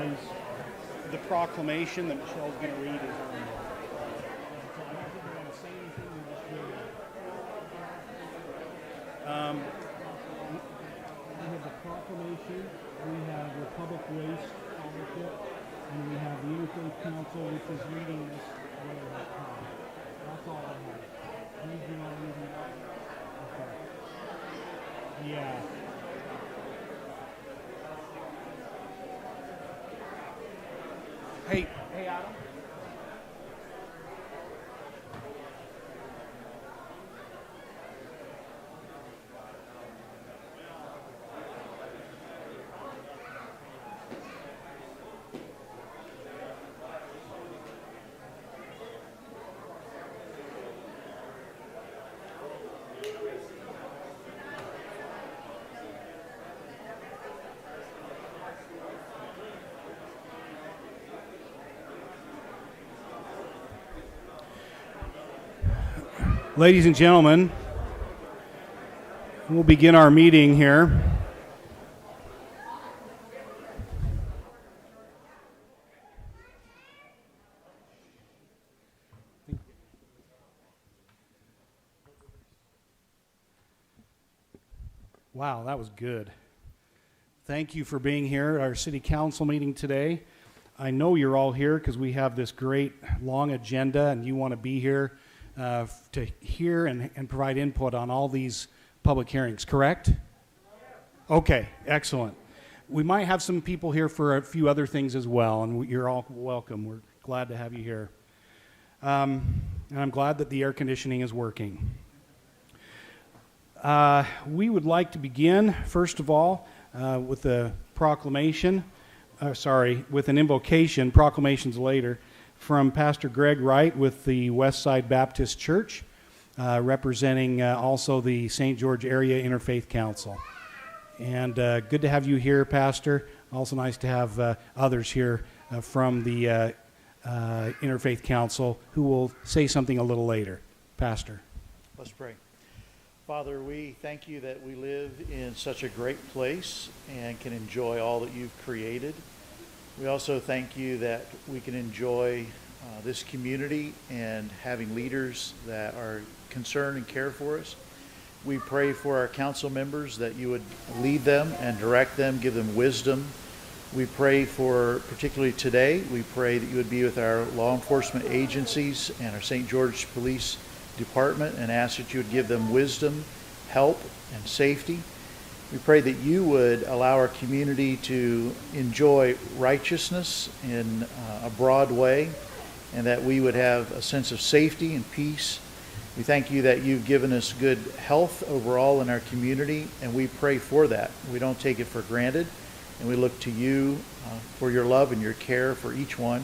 Otherwise, the proclamation that Michelle's going to read is on there. So I don't think we're going to say anything. We're just read it. We have the proclamation. We have Republic Waste Scholarship, and we have the Interfaith Council, which is reading this. That's all I have. Do you want anything else? Okay. Yeah. Hey, Adam. Ladies and gentlemen, we'll begin our meeting here. Wow, that was good. Thank you for being here at our city council meeting today. I know you're all here because we have this great long agenda and you want to be here to hear and provide input on all these public hearings, correct? Okay, excellent. We might have some people here for a few other things as well, and you're all welcome. We're glad to have you here. And I'm glad that the air conditioning is working. We would like to begin, first of all, with a proclamation, with an invocation, proclamations later, from Pastor Greg Wright with the Westside Baptist Church, representing also the St. George Area Interfaith Council. And good to have you here, Pastor. Also nice to have others here from the Interfaith Council who will say something a little later. Pastor. Let's pray. Father, we thank you that we live in such a great place and can enjoy all that you've created. We also thank you that we can enjoy this community and having leaders that are concerned and care for us. We pray for our council members that you would lead them and direct them, give them wisdom. We pray for, particularly today, we pray that you would be with our law enforcement agencies and our St. George Police Department and ask that you would give them wisdom, help, and safety. We pray that you would allow our community to enjoy righteousness in a broad way and that we would have a sense of safety and peace. We thank you that you've given us good health overall in our community, and we pray for that. We don't take it for granted, and we look to you for your love and your care for each one.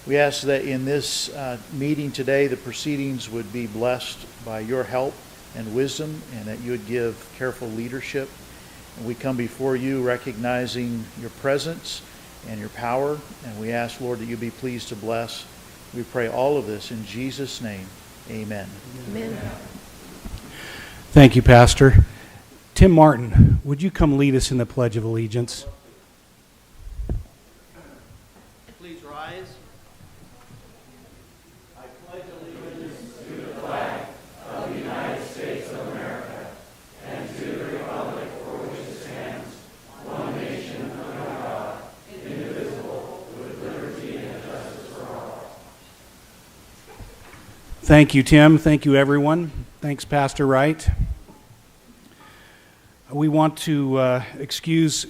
We ask that in this meeting today, the proceedings would be blessed by your help and wisdom, and that you would give careful leadership. And we come before you recognizing your presence and your power, and we ask, Lord, that you be pleased to bless. We pray all of this in Jesus' name. Amen. Amen. Thank you, Pastor. Tim Martin, would you come lead us in the Pledge of Allegiance? Please rise. I pledge allegiance to the flag of the United States of America and to the republic for which it stands, one nation under God, indivisible, with liberty and justice for all. Thank you, Tim. Thank you, everyone. Thanks, Pastor Wright. We want to excuse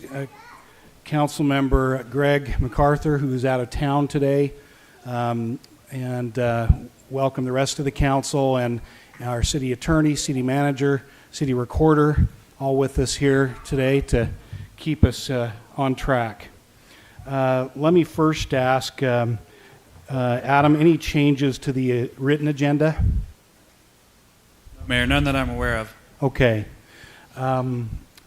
Council Member Greg MacArthur, who is out of town today, and welcome the rest of the council and our city attorney, city manager, city recorder, all with us here today to keep us on track. Let me first ask Adam, any changes to the written agenda? Mayor, none that I'm aware of. Okay.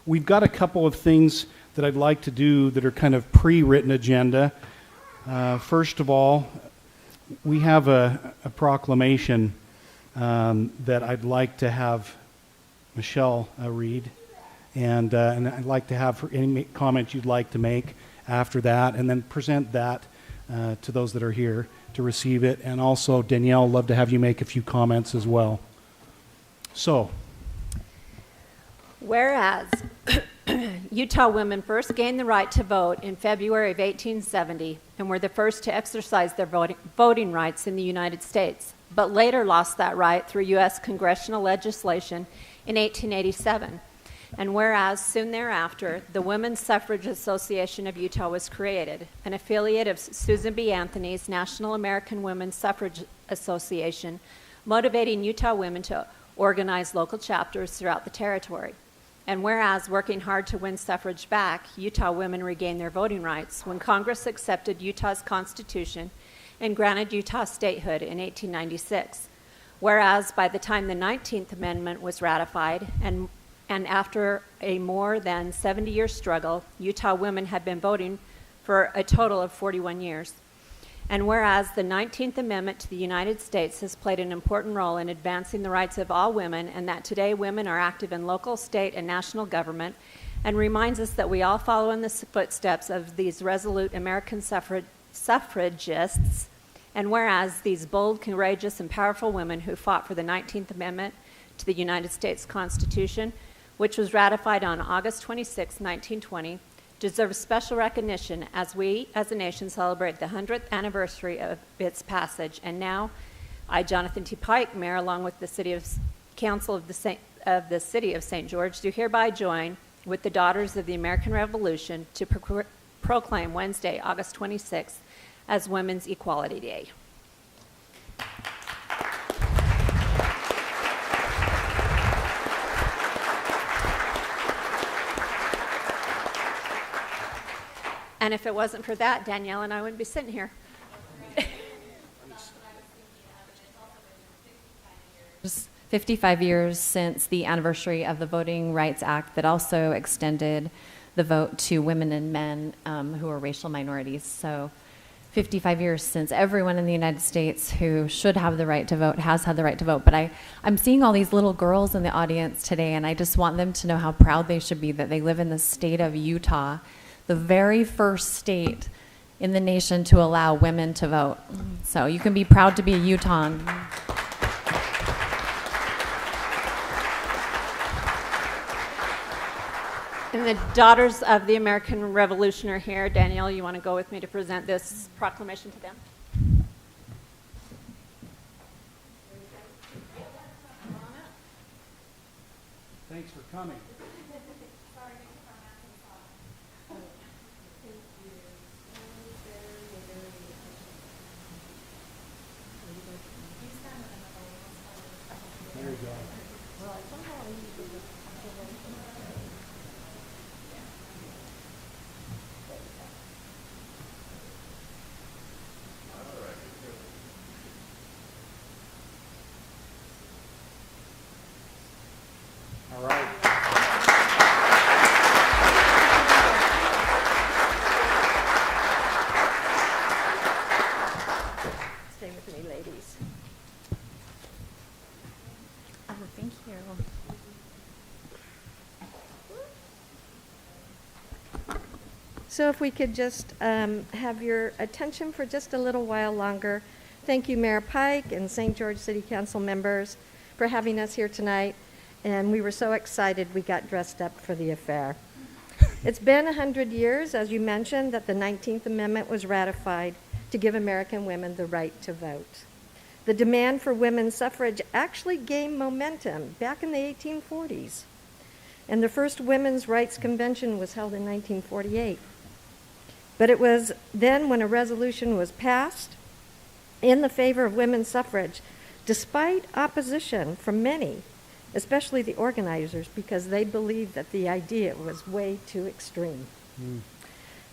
We've got a couple of things that I'd like to do that are kind of pre-written agenda. First of all, we have a proclamation that I'd like to have Michelle read, and I'd like to have any comments you'd like to make, after that, and then present that to those that are here to receive it. And also, Danielle, love to have you make a few comments as well. So, whereas Utah women first gained the right to vote in February of 1870 and were the first to exercise their voting rights in the United States, but later lost that right through U.S. congressional legislation in 1887. And whereas soon thereafter, the Women's Suffrage Association of Utah was created, an affiliate of Susan B. Anthony's National American Women's Suffrage Association, motivating Utah women to organize local chapters throughout the territory. And whereas, working hard to win suffrage back, Utah women regained their voting rights when Congress accepted Utah's Constitution and granted Utah statehood in 1896. Whereas, by the time the 19th Amendment was ratified, and after a more than 70-year struggle, Utah women had been voting for a total of 41 years. And whereas the 19th Amendment to the United States has played an important role in advancing the rights of all women, and that today women are active in local, state, and national government, and reminds us that we all follow in the footsteps of these resolute American suffragists, and whereas these bold, courageous, and powerful women who fought for the 19th Amendment to the United States Constitution, which was ratified on August 26, 1920, deserves special recognition as we, as a nation, celebrate the 100th anniversary of its passage. And now, I, Jonathan T. Pike, Mayor, along with the Council of the City of St. George, do hereby join with the Daughters of the American Revolution to proclaim Wednesday, August 26th, as Women's Equality Day. And if it wasn't for that, Danielle and I wouldn't be sitting here. 55 years since the anniversary of the Voting Rights Act that also extended the vote to women and men who are racial minorities. So 55 years since everyone in the United States who should have the right to vote has had the right to vote. But I'm seeing all these little girls in the audience today, and I just want them to know how proud they should be that they live in the state of Utah, the very first state in the nation to allow women to vote. So you can be proud to be a Utahn. And the Daughters of the American Revolution are here. Danielle, you want to go with me to present this proclamation to them? thanks for coming. There you go. All right. Stay with me, ladies. Oh, thank you. So if we could just have your attention for just a little while longer. Thank you, Mayor Pike and St. George City Council members for having us here tonight. And we were so excited we got dressed up for the affair. It's been 100 years, as you mentioned, that the 19th Amendment was ratified to give American women the right to vote. The demand for women's suffrage actually gained momentum back in the 1840s. And the first Women's Rights Convention was held in 1948. But it was then when a resolution was passed in the favor of women's suffrage, despite opposition from many, especially the organizers, because they believed that the idea was way too extreme.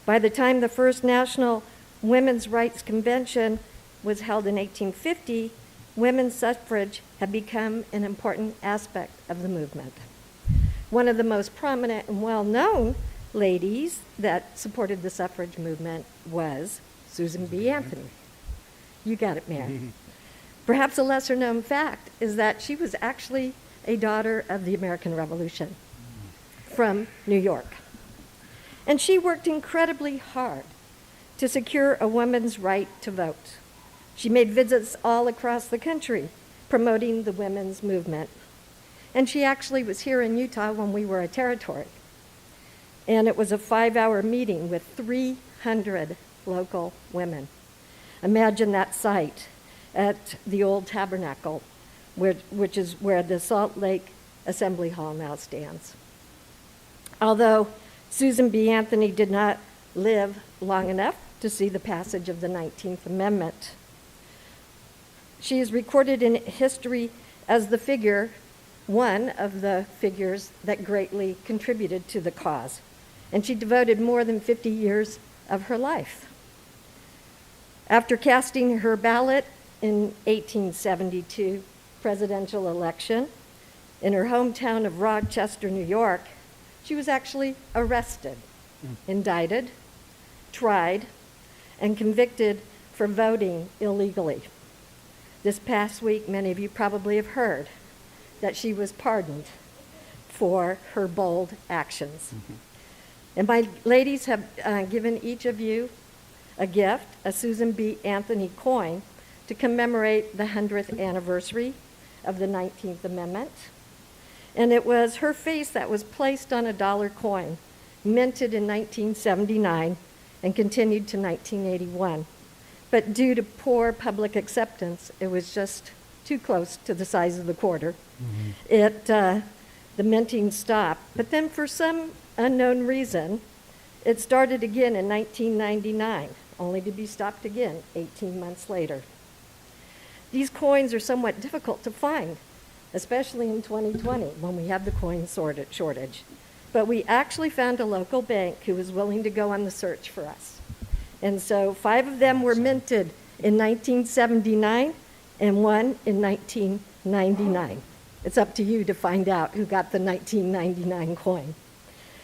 By the time the first National Women's Rights Convention was held in 1850, women's suffrage had become an important aspect of the movement. One of the most prominent and well-known ladies that supported the suffrage movement was Susan B. Anthony. You got it, Mayor. Perhaps a lesser-known fact is that she was actually a daughter of the American Revolution from New York. And she worked incredibly hard to secure a woman's right to vote. She made visits all across the country promoting the women's movement. And she actually was here in Utah when we were a territory. And it was a 5-hour meeting with 300 local women. Imagine that sight at the old tabernacle, which is where the Salt Lake Assembly Hall now stands. Although Susan B. Anthony did not live long enough to see the passage of the 19th Amendment, she is recorded in history as one of the figures that greatly contributed to the cause. And she devoted more than 50 years of her life. After casting her ballot in 1872 presidential election in her hometown of Rochester, New York, she was actually arrested, indicted, tried, and convicted for voting illegally. This past week, many of you probably have heard that she was pardoned for her bold actions. Mm-hmm. And my ladies have given each of you a gift, a Susan B. Anthony coin, to commemorate the 100th anniversary of the 19th Amendment. And it was her face that was placed on a dollar coin, minted in 1979 and continued to 1981. But due to poor public acceptance, it was just too close to the size of the quarter. Mm-hmm. The minting stopped. But then for some unknown reason, it started again in 1999, only to be stopped again 18 months later. These coins are somewhat difficult to find, especially in 2020 when we have the coin shortage. But we actually found a local bank who was willing to go on the search for us. And so 5 of them were minted in 1979 and 1 in 1999. It's up to you to find out who got the 1999 coin.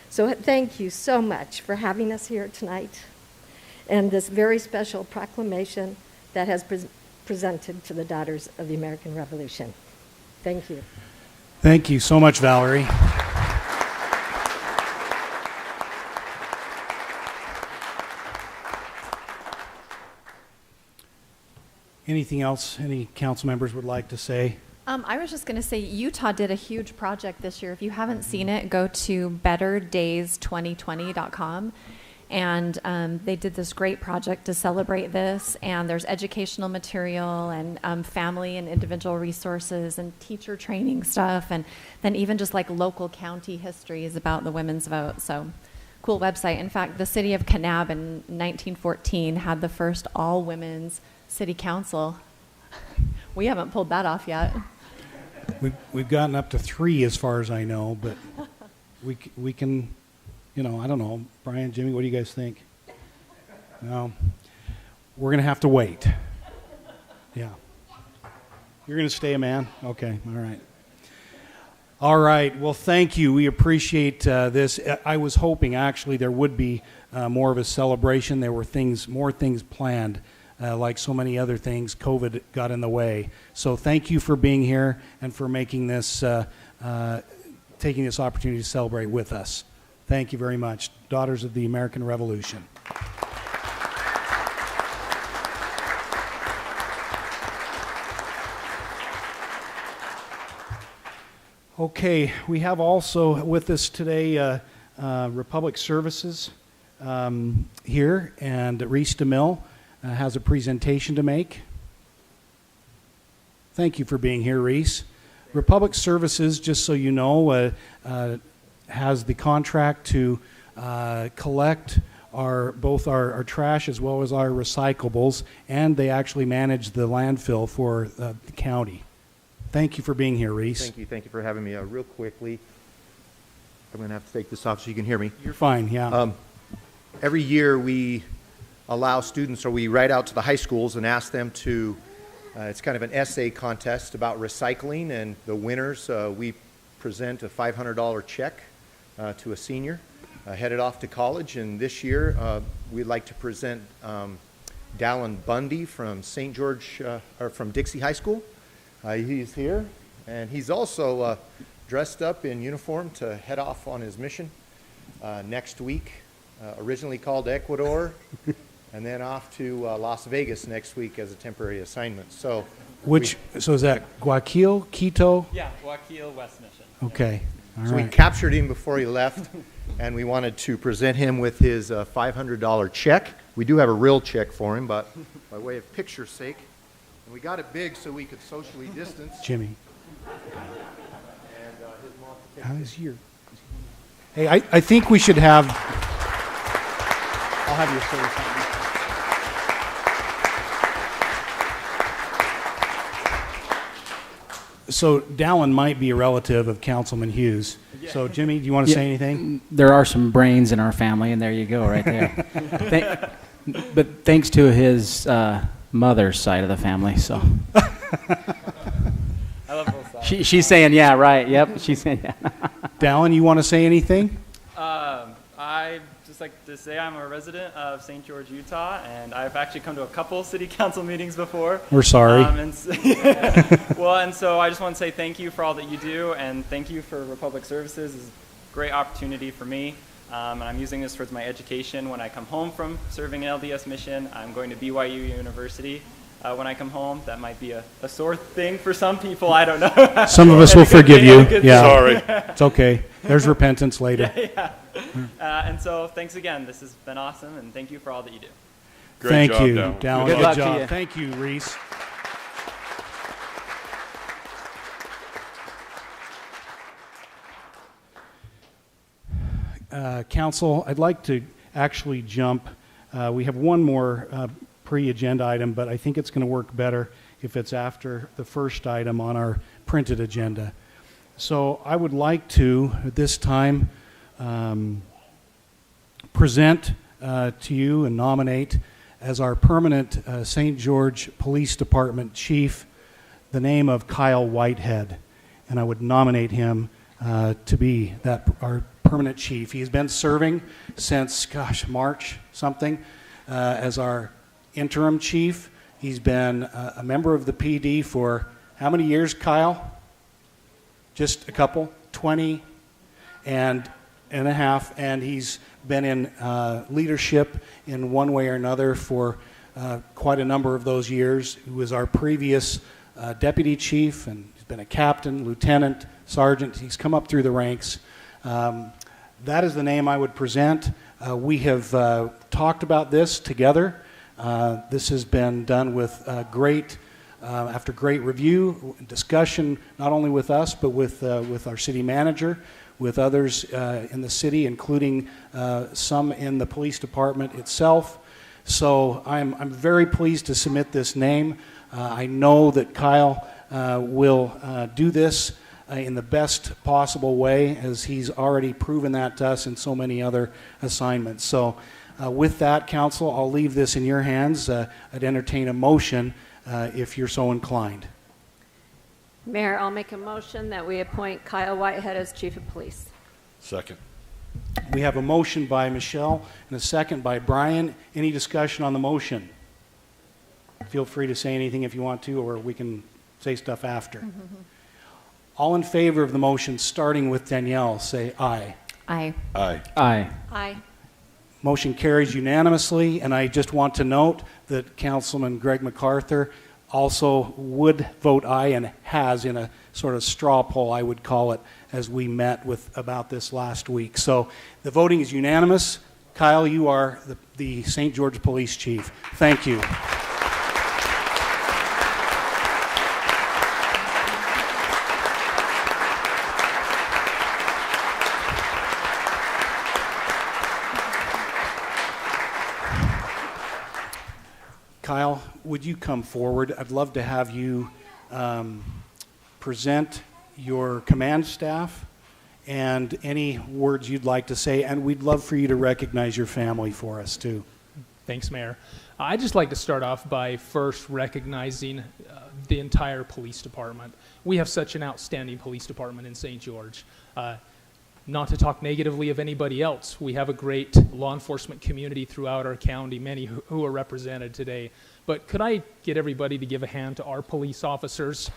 So thank you so much for having us here tonight and this very special proclamation that has presented to the Daughters of the American Revolution. Thank you. Thank you so much, Valerie. Anything else any council members would like to say? I was just going to say Utah did a huge project this year. If you haven't seen it, go to betterdays2020.com. And they did this great project to celebrate this. And there's educational material and family and individual resources and teacher training stuff. And then even just like local county histories about the women's vote. So cool website. In fact, the city of Kanab in 1914 had the first all-women's city council. We haven't pulled that off yet. We've gotten up to 3 as far as I know, but we can, I don't know. Brian, Jimmy, what do you guys think? No, we're going to have to wait. Yeah. You're going to stay a man? Okay, all right. All right, well, thank you. We appreciate this. I was hoping, actually, there would be more of a celebration. There were more things planned. Like so many other things, COVID got in the way. So thank you for being here and for making this, taking this opportunity to celebrate with us. Thank you very much. Daughters of the American Revolution. Okay, we have also with us today Republic Services here, and Reese DeMille has a presentation to make. Thank you for being here, Reese. Republic Services, just so you know, has the contract to collect both our trash as well as our recyclables, and they actually manage the landfill for the county. Thank you for being here, Reese. Thank you for having me. Real quickly, I'm going to have to take this off so you can hear me. You're fine, yeah. Every year we allow students, or we write out to the high schools and ask them to, it's kind of an essay contest about recycling, and the winners, we present a $500 check to a senior headed off to college. And this year we'd like to present Dallin Bundy from St. George, or from Dixie High School. He's here, and he's also dressed up in uniform to head off on his mission next week originally called Ecuador, and then off to Las Vegas next week as a temporary assignment. So, So is that Guayaquil, Quito? Yeah, Guayaquil, West Mission. Okay. All so we right. captured him before he left, and we wanted to present him with his $500 check. We do have a real check for him, but by way of picture's sake. And we got it big so we could socially distance. Jimmy, And his mom could take how is your... Hey, I think we should have... I'll have you say something. So Dallin might be a relative of Councilman Hughes. So Jimmy, do you want to say anything? There are some brains in our family, and there you go, right there. But thanks to his mother's side of the family, so. I love both sides. She's saying, yeah, right. Yep, she's saying, yeah. Dallin, you want to say anything? I just like to say I'm a resident of St. George, Utah, and I've actually come to a couple city council meetings before. We're sorry. And so I just want to say thank you for all that you do, and thank you for Republic Services. It's a great opportunity for me, and I'm using this towards my education. When I come home from serving an LDS mission, I'm going to BYU University. When I come home, that might be a sore thing for some people. I don't know. Some of us will forgive you. Yeah. Sorry. It's okay. There's repentance later. And so thanks again. This has been awesome, and thank you for all that you do. Thank job, you, Dallin. Dallin. Good luck to job. you. Thank you, Reese. Council, I'd like to actually jump. We have one more pre-agenda item, but I think it's going to work better if it's after the first item on our printed agenda. So I would like to, at this time, present to you and nominate as our permanent St. George Police Department Chief the name of Kyle Whitehead. And I would nominate him to be our permanent chief. He's been serving since, March something, as our interim chief. He's been a member of the PD for how many years, Kyle? Just a couple, 20 and a half, and he's been in leadership in one way or another for quite a number of those years. He was our previous deputy chief, and he's been a captain, lieutenant, sergeant. He's come up through the ranks. That is the name I would present. We have talked about this together. This has been done with after great review, discussion, not only with us, but with our city manager, with others in the city, including some in the police department itself. So I'm very pleased to submit this name. I know that Kyle will do this in the best possible way, as he's already proven that to us in so many other assignments. So with that, Council, I'll leave this in your hands. I'd entertain a motion if you're so inclined. Mayor, I'll make a motion that we appoint Kyle Whitehead as Chief of Police. Second. We have a motion by Michelle and a second by Brian. Any discussion on the motion? Feel free to say anything if you want to, or we can say stuff after. All in favor of the motion, starting with Danielle, say aye. Aye. Aye. Aye. Aye. Motion carries unanimously, and I just want to note that Councilman Greg MacArthur also would vote aye, and has, in a sort of straw poll, I would call it, as we met about this last week. So the voting is unanimous. Kyle, you are the St. George Police Chief. Thank you. Kyle, would you come forward? I'd love to have you present your command staff and any words you'd like to say, and we'd love for you to recognize your family for us, too. Thanks, Mayor. I'd just like to start off by first recognizing the entire police department. We have such an outstanding police department in St. George. Not to talk negatively of anybody else, we have a great law enforcement community throughout our county, many who are represented today. But could I get everybody to give a hand to our police officers?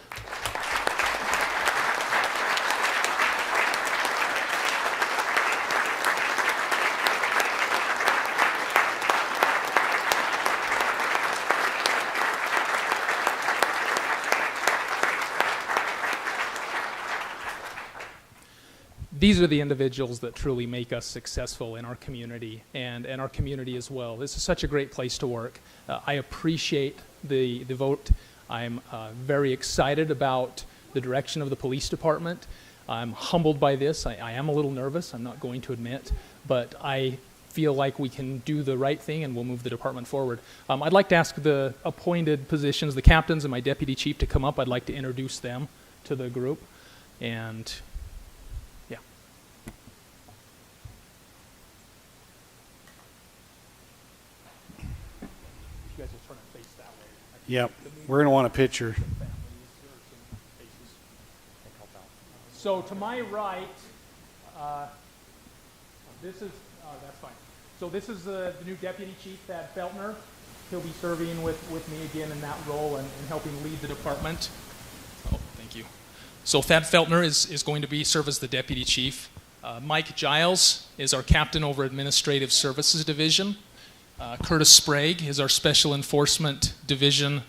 these are the individuals that truly make us successful in our community and our community as well. This is such a great place to work. I appreciate the vote. I'm very excited about the direction of the police department. I'm humbled by this. I am a little nervous, I'm not going to admit, but I feel like we can do the right thing and we'll move the department forward. I'd like to ask the appointed positions, the captains and my deputy chief, to come up. I'd like to introduce them to the group. And yeah. You guys are trying to face that way. Yep. We're going to want a picture. So to my right, this is, that's fine. So this is the new Deputy Chief, Thad Feltner. He'll be serving with me again in that role and helping lead the department. Oh, thank you. So Thad Feltner is going to serve as the Deputy Chief. Mike Giles is our Captain over Administrative Services Division. Curtis Sprague is our Special Enforcement Division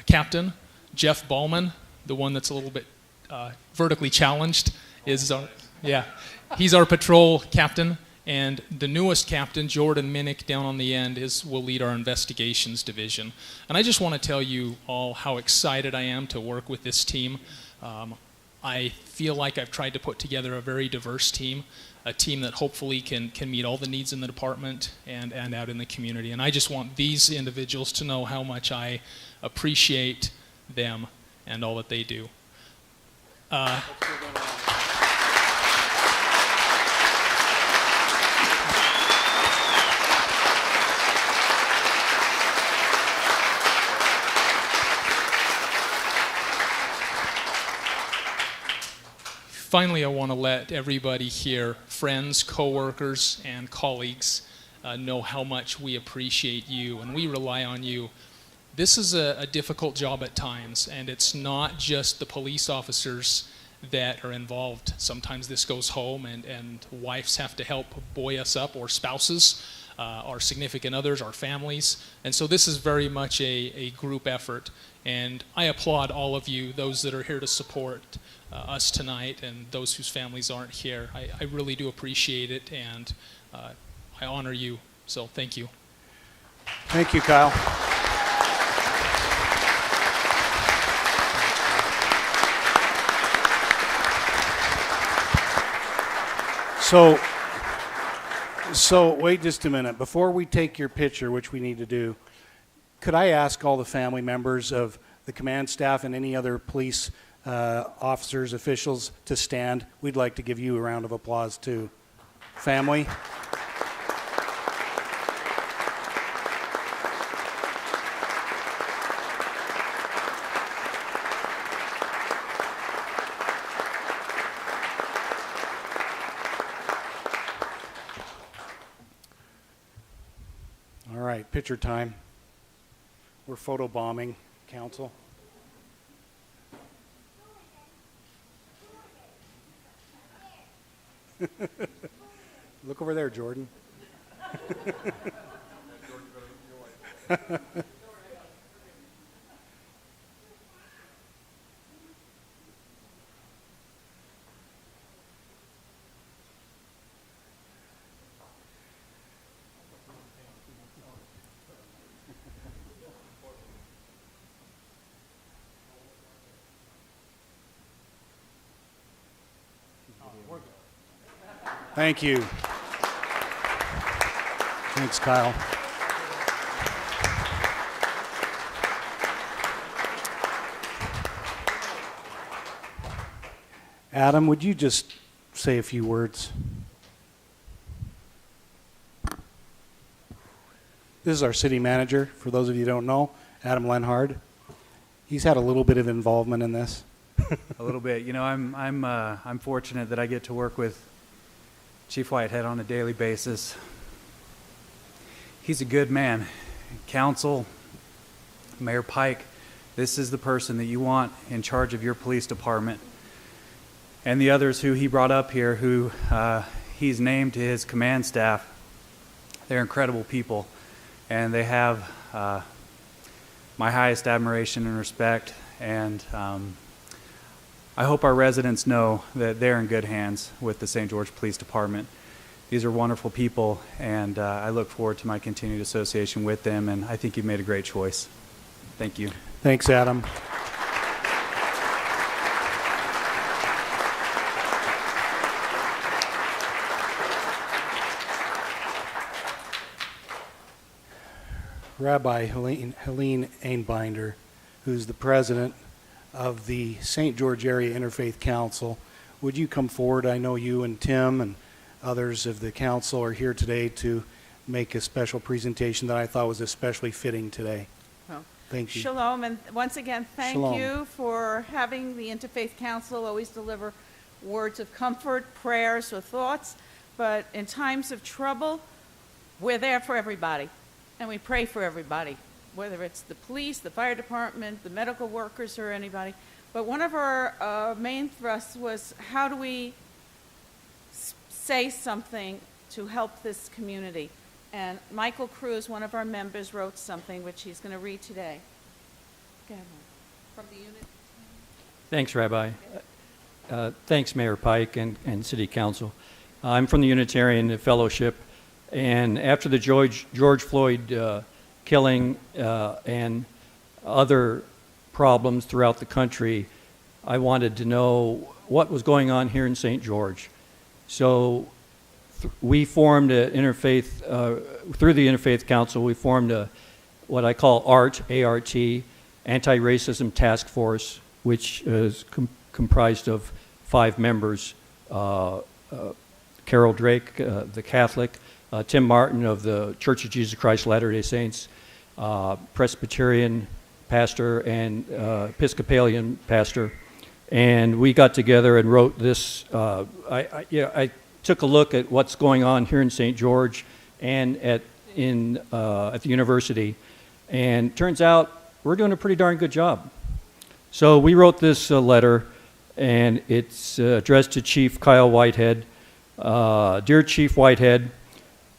Captain. Jeff Ballman, the one that's a little bit vertically challenged, is he's our patrol captain, and the newest captain, Jordan Minnick, down on the end, will lead our investigations division. And I just want to tell you all how excited I am to work with this team. I feel like I've tried to put together a very diverse team, a team that hopefully can meet all the needs in the department and out in the community. And I just want these individuals to know how much I appreciate them and all that they do. Finally, I want to let everybody here, friends, coworkers, and colleagues, know how much we appreciate you and we rely on you. This is a difficult job at times, and it's not just the police officers that are involved. Sometimes this goes home, and wives have to help buoy us up, or spouses, our significant others, our families. And so this is very much a group effort. And I applaud all of you, those that are here to support us tonight and those whose families aren't here. I really do appreciate it, and I honor you. So thank you. Thank you, Kyle. So wait just a minute. Before we take your picture, which we need to do, could I ask all the family members of the command staff and any other police officers, officials to stand? We'd like to give you a round of applause too. Family. All right, picture time. We're photo bombing, council. Look over there, Jordan. Thank you. Thanks, Kyle. Adam, would you just say a few words? This is our city manager, for those of you who don't know, Adam Lenhard. He's had a little bit of involvement in this. A little bit. You know, I'm fortunate that I get to work with Chief Whitehead on a daily basis. He's a good man. Council, Mayor Pike, this is the person that you want in charge of your police department. And the others who he brought up here, who he's named to his command staff, they're incredible people. And they have my highest admiration and respect. And I hope our residents know that they're in good hands with the St. George Police Department. These are wonderful people, and I look forward to my continued association with them, and I think you've made a great choice. Thank you. Thanks, Adam. Rabbi Helene Einbinder, who's the president of the St. George Area Interfaith Council, would you come forward? I know you and Tim and others of the council are here today to make a special presentation that I thought was especially fitting today. Well, Thank you. Shalom, and once again, thank Shalom. you for having the Interfaith Council always deliver words of comfort, prayers, or thoughts. But in times of trouble, we're there for everybody, and we pray for everybody, whether it's the police, the fire department, the medical workers, or anybody. But one of our main thrusts was, how do we say something to help this community? And Michael Cruz, one of our members, wrote something which he's going to read today. Go ahead, Mike. From the unit. Thanks, Rabbi. Thanks, Mayor Pike and City Council. I'm from the Unitarian Fellowship, and after the George Floyd killing and other problems throughout the country, I wanted to know what was going on here in St. George. So we formed an interfaith, through the Interfaith Council, we formed what I call ART, A-R-T, Anti-Racism Task Force, which is comprised of 5 members, Carol Drake, the Catholic, Tim Martin of the Church of Jesus Christ Latter-day Saints, Presbyterian pastor, and Episcopalian pastor. And we got together and wrote this. I took a look at what's going on here in St. George and at the university, and turns out we're doing a pretty darn good job. So we wrote this letter, and it's addressed to Chief Kyle Whitehead. Dear Chief Whitehead,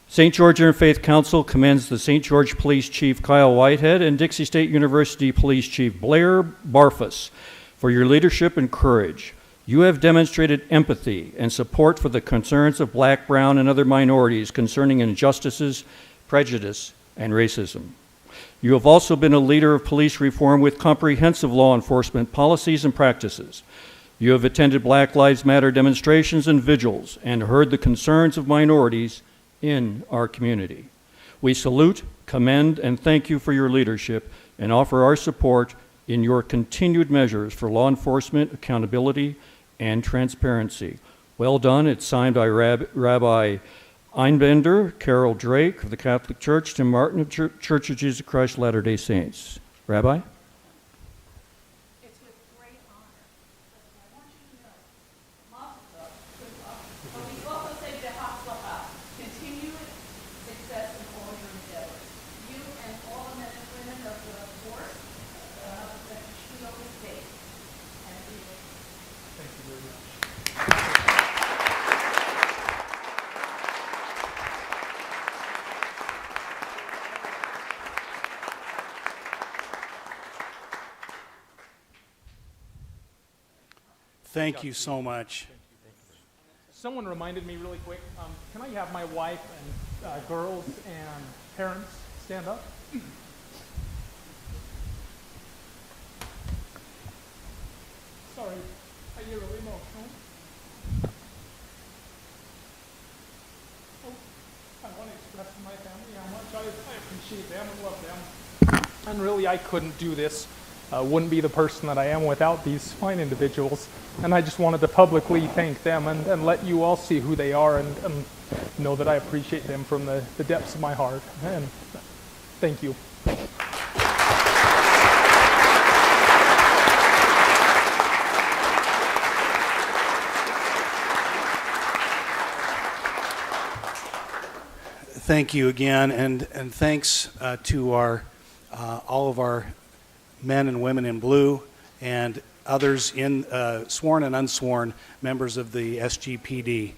St. George Interfaith Council commends the St. George Police Chief Kyle Whitehead and Dixie State University Police Chief Blair Barfus for your leadership and courage. You have demonstrated empathy and support for the concerns of black, brown, and other minorities concerning injustices, prejudice, and racism. You have also been a leader of police reform with comprehensive law enforcement policies and practices. You have attended Black Lives Matter demonstrations and vigils and heard the concerns of minorities in our community. We salute, commend, and thank you for your leadership and offer our support in your continued measures for law enforcement, accountability, and transparency. Well done. It's signed by Rabbi Einbinder, Carol Drake of the Catholic Church, Tim Martin of Church of Jesus Christ Latter-day Saints. Rabbi? It's with great honor. I want you to know, Mazel tov, but we also say Behatzlacha, continued success in all your endeavors. You and all the men and women of the force that should know this day. And we Thank you very much. Thank you so much. Someone reminded me really quick, can I have my wife and girls and parents stand up? Sorry, I get really emotional. I want to express to my family how much I appreciate them and love them. And really, I couldn't do this, wouldn't be the person that I am without these fine individuals. And I just wanted to publicly thank them and let you all see who they are and know that I appreciate them from the depths of my heart. And thank you. Thank you again, and thanks to our all of our men and women in blue and others in sworn and unsworn members of the SGPD.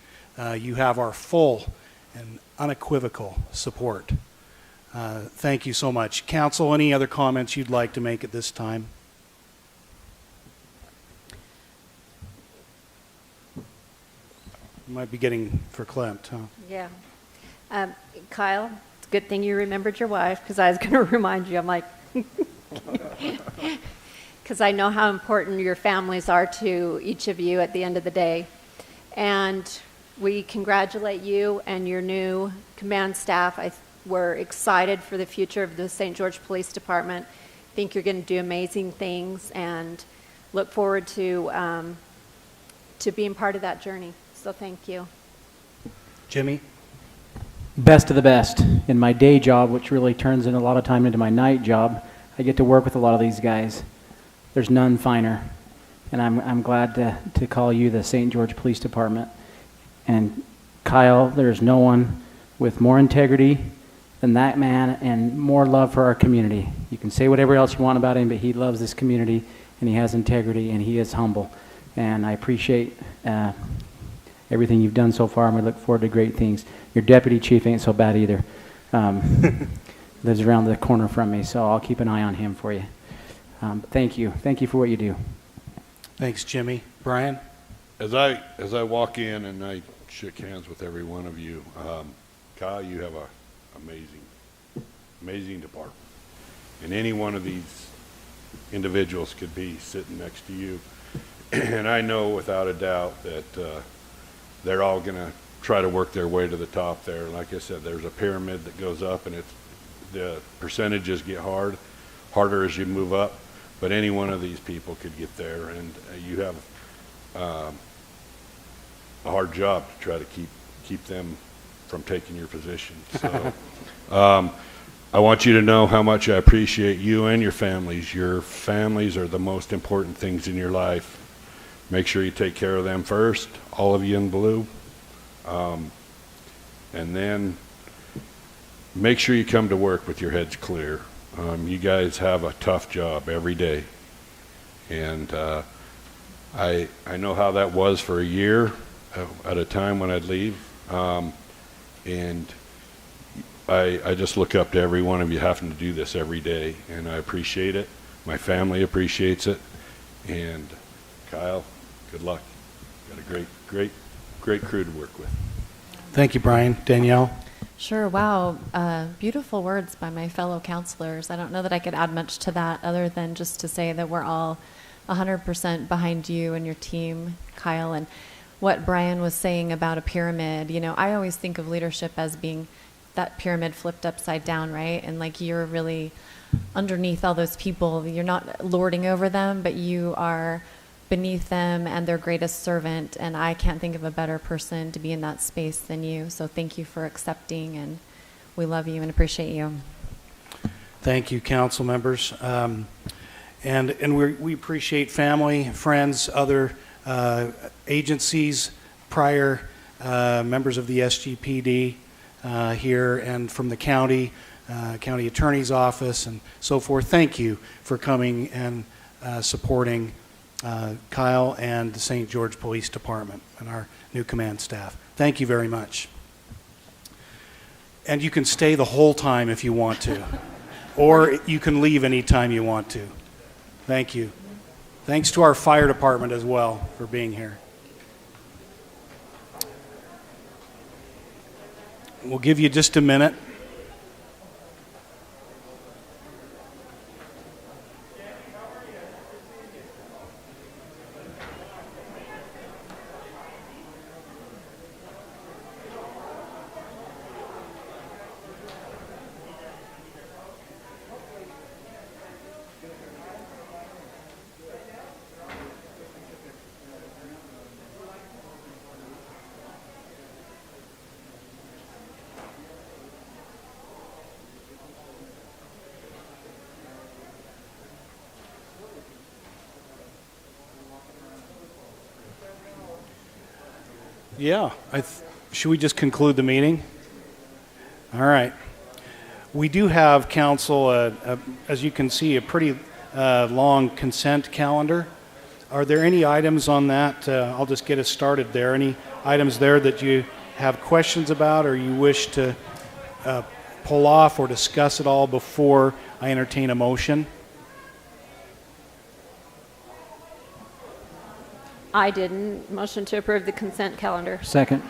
You have our full and unequivocal support. Thank you so much. Council, any other comments you'd like to make at this time? You might be getting verklempt, huh? Yeah. Kyle, it's a good thing you remembered your wife, because I was going to remind you. I'm like, because I know how important your families are to each of you at the end of the day. And we congratulate you and your new command staff. We're excited for the future of the St. George Police Department. Think you're going to do amazing things, and look forward to being part of that journey. So thank you. Jimmy? Best of the best. In my day job, which really turns in a lot of time into my night job, I get to work with a lot of these guys. There's none finer. And I'm glad to call you the St. George Police Department. And Kyle, there's no one with more integrity than that man, and more love for our community. You can say whatever else you want about him, but he loves this community, and he has integrity, and he is humble. And I appreciate everything you've done so far, and we look forward to great things. Your deputy chief ain't so bad either. Lives around the corner from me, so I'll keep an eye on him for you. Thank you. Thank you for what you do. Thanks, Jimmy. Brian? As I walk in and I shook hands with every one of you, Kyle, you have a amazing department. And any one of these individuals could be sitting next to you. And I know without a doubt that they're all going to try to work their way to the top there. Like I said, there's a pyramid that goes up, and the percentages get harder as you move up. But any one of these people could get there, and you have a hard job to try to keep them from taking your position. So I want you to know how much I appreciate you and your families. Your families are the most important things in your life. Make sure you take care of them first, all of you in blue. And then make sure you come to work with your heads clear. You guys have a tough job every day. And I know how that was for a year at a time when I'd leave. And I just look up to every one of you having to do this every day, and I appreciate it. My family appreciates it. And Kyle, good luck. Got a great crew to work with. Thank you, Brian. Danielle? Sure. Wow. Beautiful words by my fellow counselors. I don't know that I could add much to that other than just to say that we're all 100% behind you and your team, Kyle. And what Brian was saying about a pyramid, I always think of leadership as being that pyramid flipped upside down, right? And like you're really underneath all those people. You're not lording over them, but you are beneath them and their greatest servant. And I can't think of a better person to be in that space than you. So thank you for accepting, and we love you and appreciate you. Thank you, council members. And we appreciate family, friends, other agencies, prior members of the SGPD here, and from the county attorney's office and so forth. Thank you for coming and supporting Kyle and the St. George Police Department and our new command staff. Thank you very much. And you can stay the whole time if you want to, or you can leave anytime you want to. Thank you. Thanks to our fire department as well for being here. We'll give you just a minute. Yeah, should we just conclude the meeting? All right. We do have, council, as you can see, a pretty long consent calendar. Are there any items on that? I'll just get us started there. Any items there that you have questions about or you wish to pull off or discuss at all before I entertain a motion? I didn't. Motion to approve the consent calendar. Second.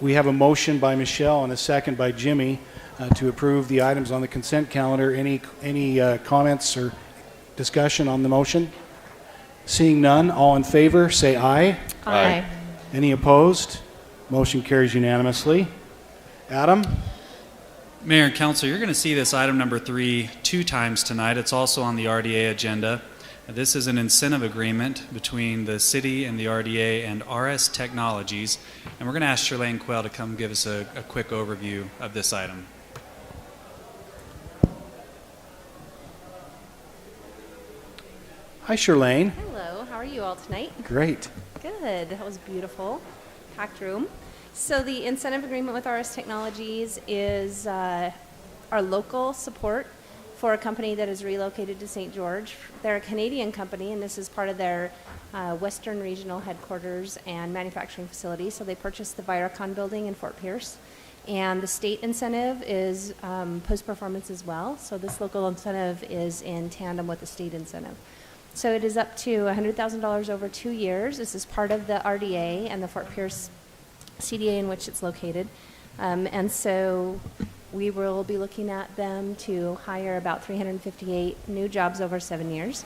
We have a motion by Michelle and a second by Jimmy to approve the items on the consent calendar. Any comments or discussion on the motion? Seeing none, all in favor, say aye. Aye. Any opposed? Motion carries unanimously. Adam? Mayor and Council, you're going to see this item number 3 2 times tonight. It's also on the RDA agenda. This is an incentive agreement between the city and the RDA and RS Technologies. And we're going to ask Shirlane Quayle to come give us a quick overview of this item. Hi, Shirlane. Hello, how are you all tonight? Great. Good, that was beautiful. Packed room. So the incentive agreement with RS Technologies is our local support for a company that is relocated to St. George. They're a Canadian company, and this is part of their Western Regional Headquarters and manufacturing facility. So they purchased the Viracon building in Fort Pierce. And the state incentive is post-performance as well. So this local incentive is in tandem with the state incentive. So it is up to $100,000 over 2 years. This is part of the RDA and the Fort Pierce CDA in which it's located. And so we will be looking at them to hire about 358 new jobs over 7 years,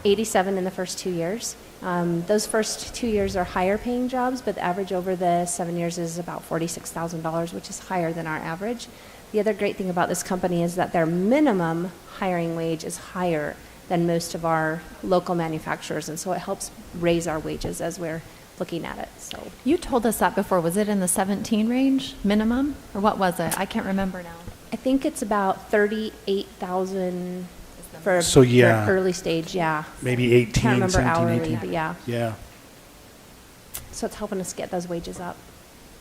87 in the first 2 years. Those first 2 years are higher paying jobs, but the average over the 7 years is about $46,000, which is higher than our average. The other great thing about this company is that their minimum hiring wage is higher than most of our local manufacturers, and so it helps raise our wages as we're looking at it. So You told us that before. Was it in the 17 range minimum, or what was it? I can't remember now. I think it's about 38,000 for So, yeah. for early stage. Yeah, Maybe 18, can't remember 17, hourly, 18. but yeah. Yeah. So it's helping us get those wages up.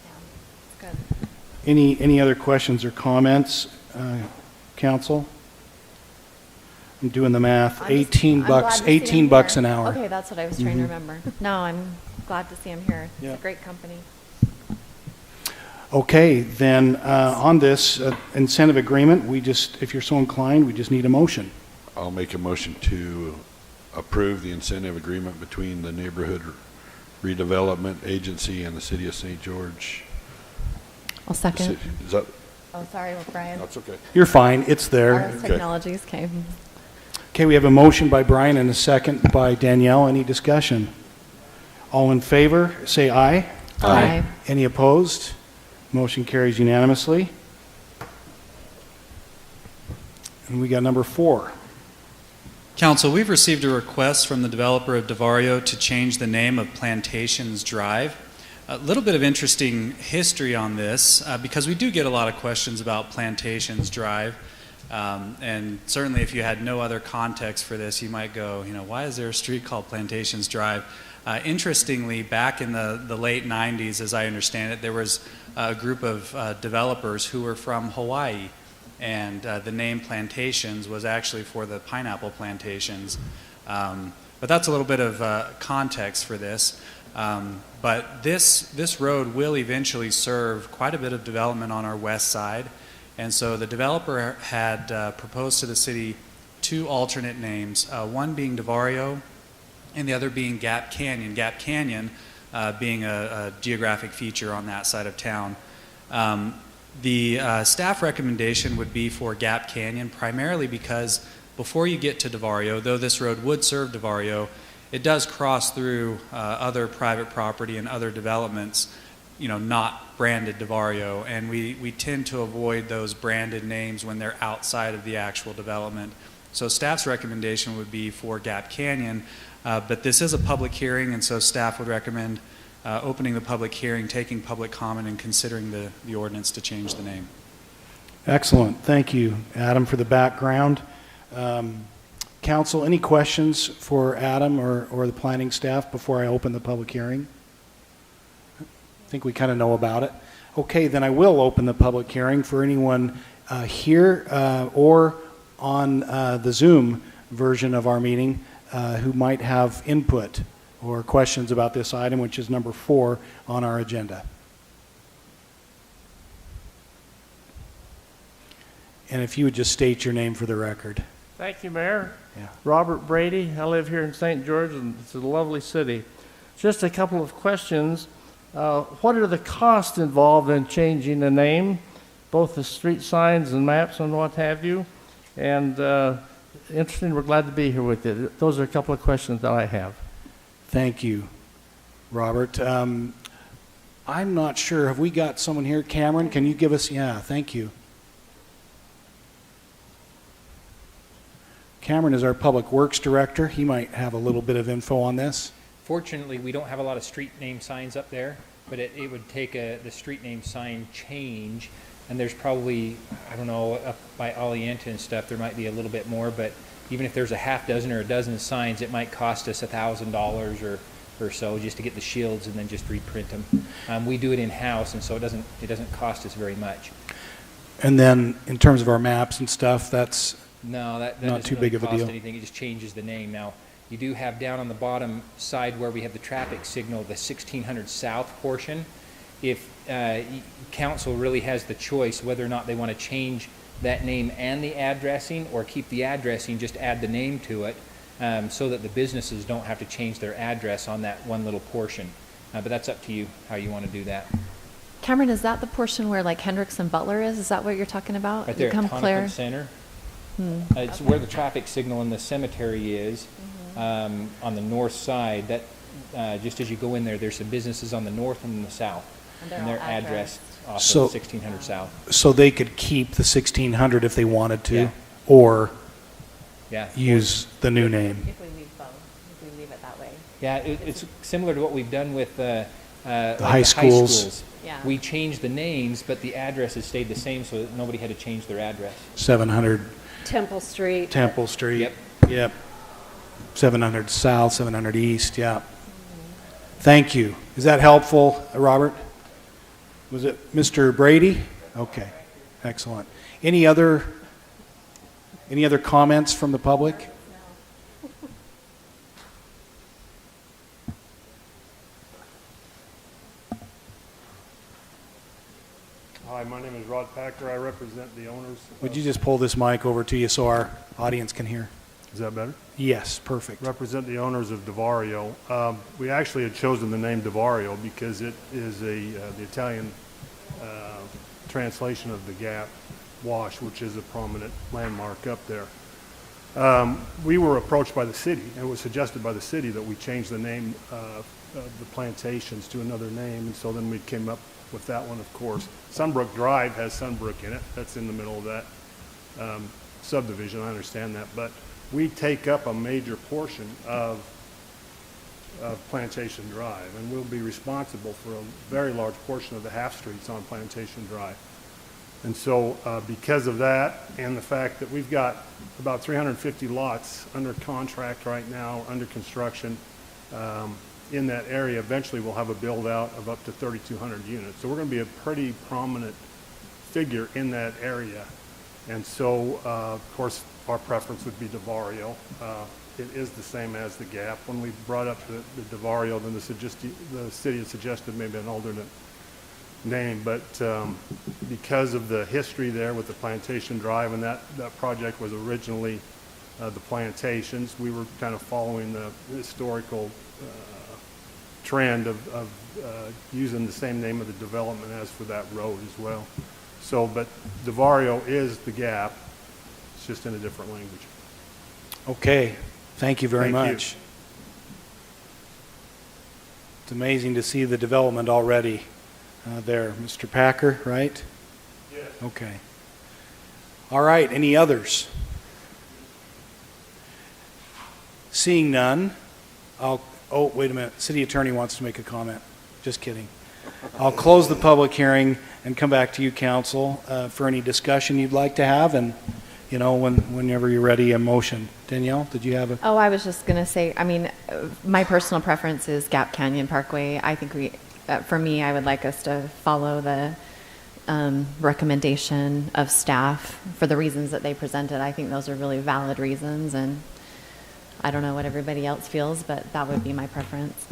Yeah, it's good. Any other questions or comments, council? I'm doing the math. I'm just- 18 I'm glad bucks. to see 18 him bucks here. an hour. Okay, that's what I was trying to Mhm. remember. No, I'm glad to see him here. Yeah. It's a great company. Okay, then on this incentive agreement, if you're so inclined, we just need a motion. I'll make a motion to approve the incentive agreement between the Neighborhood Redevelopment Agency and the City of St. George. I'll second. Is that, Oh, sorry, Brian. that's okay. You're fine. It's there. RS Technologies came. Okay, we have a motion by Brian and a second by Danielle. Any discussion? All in favor, say aye. Aye. Any opposed? Motion carries unanimously. And we got number 4. Council, we've received a request from the developer of DeVario to change the name of Plantations Drive. A little bit of interesting history on this because we do get a lot of questions about Plantations Drive. And certainly if you had no other context for this, you might go, why is there a street called Plantations Drive? Interestingly, back in the late 90s, as I understand it, there was a group of developers who were from Hawaii. And the name Plantations was actually for the pineapple plantations. But that's a little bit of context for this. But this road will eventually serve quite a bit of development on our west side. And so the developer had proposed to the city 2 alternate names, one being DeVario and the other being Gap Canyon. Gap Canyon being a geographic feature on that side of town. The staff recommendation would be for Gap Canyon, primarily because before you get to DeVario, though this road would serve DeVario, it does cross through other private property and other developments, not branded DeVario, and we tend to avoid those branded names when they're outside of the actual development. So staff's recommendation would be for Gap Canyon, but this is a public hearing, and so staff would recommend opening the public hearing, taking public comment, and considering the ordinance to change the name. Excellent. Thank you, Adam, for the background. Council, any questions for Adam or the planning staff before I open the public hearing? I think we kind of know about it. Okay, then I will open the public hearing for anyone here or on the Zoom version of our meeting who might have input or questions about this item, which is number 4 on our agenda. And if you would just state your name for the record. Thank you, Mayor. Yeah. Robert Brady. I live here in St. George, and it's a lovely city. Just a couple of questions. What are the costs involved in changing the name, both the street signs and maps and what have you? And interesting, we're glad to be here with you. Those are a couple of questions that I have. Thank you, Robert. I'm not sure. Have we got someone here? Cameron, can you give us? Yeah, thank you. Cameron is our Public Works Director. He might have a little bit of info on this. Fortunately, we don't have a lot of street name signs up there, but it would take the street name sign change, and there's probably, I don't know, up by Alienta and stuff, there might be a little bit more, but even if there's a half dozen or a dozen signs, it might cost us $1,000 or so just to get the shields and then just reprint them. We do it in-house, and so it doesn't cost us very much. And then in terms of our maps and stuff, that's No, that not doesn't too really big of a cost deal. anything. It just changes the name. Now, you do have down on the bottom side where we have the traffic signal, the 1600 South portion. If council really has the choice whether or not they want to change that name and the addressing, or keep the addressing, just add the name to it, so that the businesses don't have to change their address on that one little portion. But that's up to you how you want to do that. Cameron, is that the portion where like Hendricks and Butler is? Is that what you're talking about? Right there, You at come clear. Tonopah Center. It's where the traffic signal in the cemetery is, on the north side. That just as you go in there, there's some businesses on the north and the south, and they're addressed off So- of 1600 South. So they could keep the 1600 if they wanted to, Yeah. or Yeah. use the new name. If we leave both, if we leave it that way. Yeah, it's similar to what we've done with like high schools. Yeah. We changed the names, but the addresses stayed the same, so that nobody had to change their address. 700 Temple Street. Temple Street. Yep. Yep. 700 South, 700 East, yeah. Thank you. Is that helpful, Robert? Was it Mr. Brady? Okay, excellent. Any other comments from the public? Hi, my name is Rod Packer. I represent the owners. Would you just pull this mic over to you so our audience can hear? Is that better? Yes, perfect. Represent the owners of Divario. We actually had chosen the name Divario because it is the Italian translation of the Gap Wash, which is a prominent landmark up there. We were approached by the city, and it was suggested by the city that we change the name of the Plantations to another name, and so then we came up with that one, of course. Sunbrook Drive has Sunbrook in it. That's in the middle of that subdivision. I understand that, but we take up a major portion of Plantation Drive, and we'll be responsible for a very large portion of the half streets on Plantation Drive. And so because of that, and the fact that we've got about 350 lots under contract right now, under construction, in that area, eventually we'll have a build out of up to 3,200 units. So we're going to be a pretty prominent figure in that area. And so, of course, our preference would be Divario. It is the same as the Gap. When we brought up the Divario, then the city had suggested maybe an alternate name, but because of the history there with the Plantation Drive, and that project was originally the Plantations, we were kind of following the historical trend of using the same name of the development as for that road as well. So, but Divario is the Gap. It's just in a different language. Okay, thank you very Thank you. much. It's amazing to see the development already there. Mr. Packer, right? Yes. Okay. All right, any others? Seeing none, oh, wait a minute. City Attorney wants to make a comment. Just kidding. I'll close the public hearing and come back to you, council, for any discussion you'd like to have, and, you know, whenever you're ready, a motion. Danielle, did you have a? Oh, I was just going to say, I mean, my personal preference is Gap Canyon Parkway. I think for me, I would like us to follow the recommendation of staff for the reasons that they presented. I think those are really valid reasons, and I don't know what everybody else feels, but that would be my preference.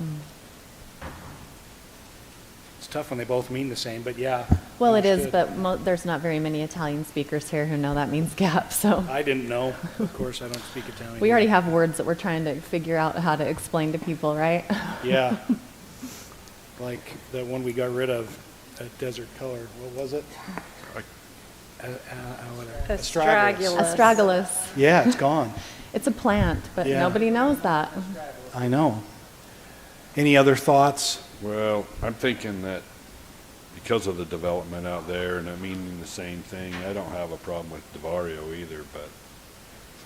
It's tough when they both mean the same, but yeah. Well, it is, understood. but there's not very many Italian speakers here who know that means gap, so. I didn't know. Of course, I don't speak Italian. We already have words that we're trying to figure out how to explain to people, right? Yeah. Like the one we got rid of, that desert color. What was it? Astragalus. Astragalus. Yeah, it's gone. It's a plant, but Yeah. nobody knows that. I know. Any other thoughts? Well, I'm thinking that because of the development out there, and I mean the same thing, I don't have a problem with DeVario either, but,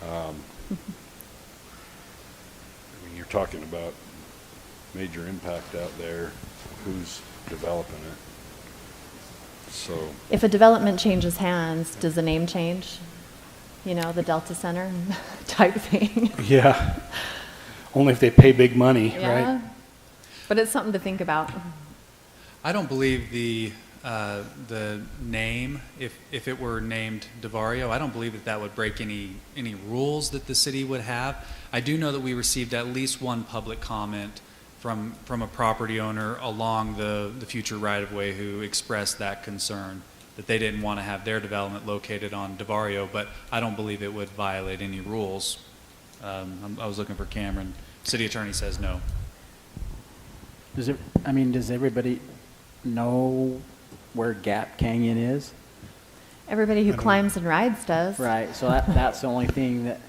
I mean, you're talking about major impact out there, who's developing it. So, If a development changes hands, does the name change? You know, the Delta Center type thing. Yeah. Only if they pay big money, Yeah. right? But it's something to think about. I don't believe the name, if it were named DeVario, I don't believe that would break any rules that the city would have. I do know that we received at least one public comment from a property owner along the future right-of-way who expressed that concern, that they didn't want to have their development located on DeVario, but I don't believe it would violate any rules. I was looking for Cameron. City attorney says no. Does everybody know where Gap Canyon is? Everybody who climbs and rides does. Right, so that's the only thing that...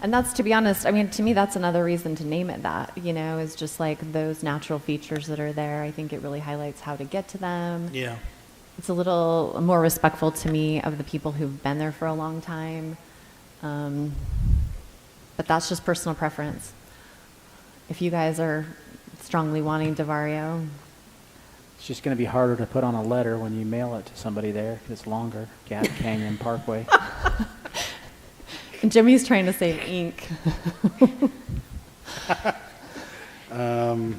And that's, to be honest, I mean, to me, that's another reason to name it that, you know, is just like those natural features that are there. I think it really highlights how to get to them. Yeah. It's a little more respectful to me of the people who've been there for a long time. But that's just personal preference. If you guys are strongly wanting DeVario, It's just going to be harder to put on a letter when you mail it to somebody there, 'cause it's longer. Gap Canyon Parkway. and Jimmy's trying to save ink.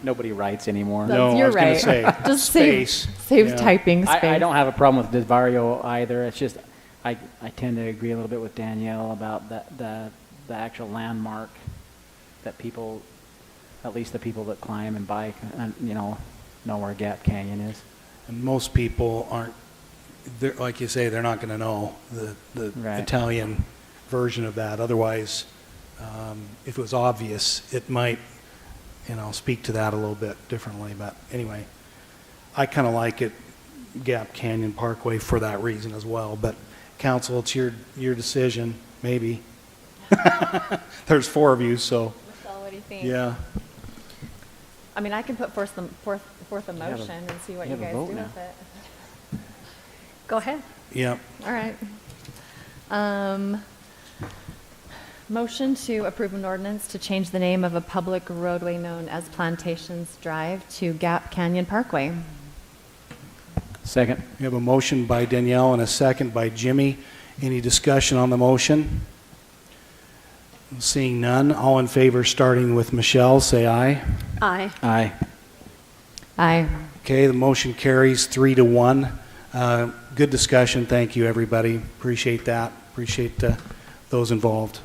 Nobody writes anymore. No, You're I was going right. to say Just space. save Yeah. typing space. I don't have a problem with DeVario either. It's just I tend to agree a little bit with Danielle about the actual landmark that people, at least the people that climb and bike, and know where Gap Canyon is. And most people aren't, like you say, they're not going to know the Right. Italian version of that. Otherwise, if it was obvious, it might, speak to that a little bit differently. But anyway, I kind of like it, Gap Canyon Parkway, for that reason as well. But council, it's your decision, maybe. There's 4 of you, so Michelle, what do you think? yeah. I mean, I can put forth a motion and see what you have a guys vote do now. with it. Go ahead. Yep. All right. Motion to approve an ordinance to change the name of a public roadway known as Plantations Drive to Gap Canyon Parkway. Second. We have a motion by Danielle and a second by Jimmy. Any discussion on the motion? Seeing none, all in favor, starting with Michelle, say aye. Aye. Aye. Aye. Okay, the motion carries 3-1. Good discussion. Thank you, everybody. Appreciate that. Appreciate those involved.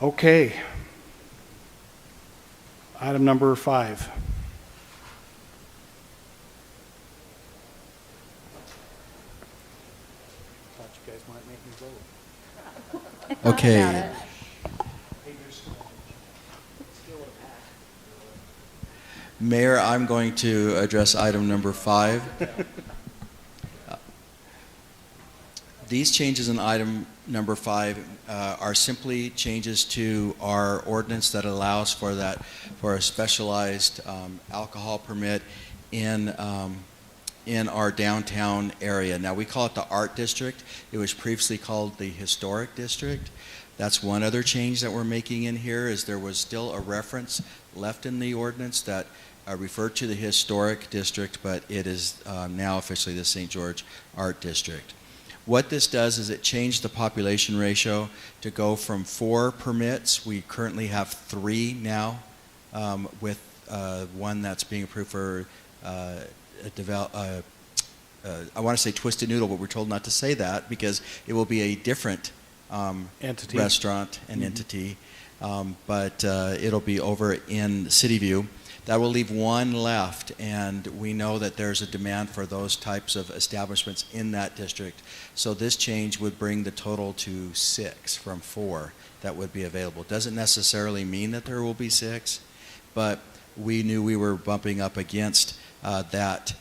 Okay. Item number 5. Thought you guys might make me vote. Okay. Mayor, I'm going to address item number 5. These changes in item number 5 are simply changes to our ordinance that allows for a specialized alcohol permit in our downtown area. Now, we call it the Art District. It was previously called the Historic District. That's one other change that we're making in here, is there was still a reference left in the ordinance that referred to the Historic District, but it is now officially the St. George Art District. What this does is it changed the population ratio to go from 4 permits. We currently have 3 now, with one that's being approved for I want to say Twisted Noodle, but we're told not to say that because it will be a different entity. Restaurant and entity, but it'll be over in City View. that will leave one left, and we know that there's a demand for those types of establishments in that district. So this change would bring the total to 6 from 4 that would be available. Doesn't necessarily mean that there will be 6, but we knew we were bumping up against that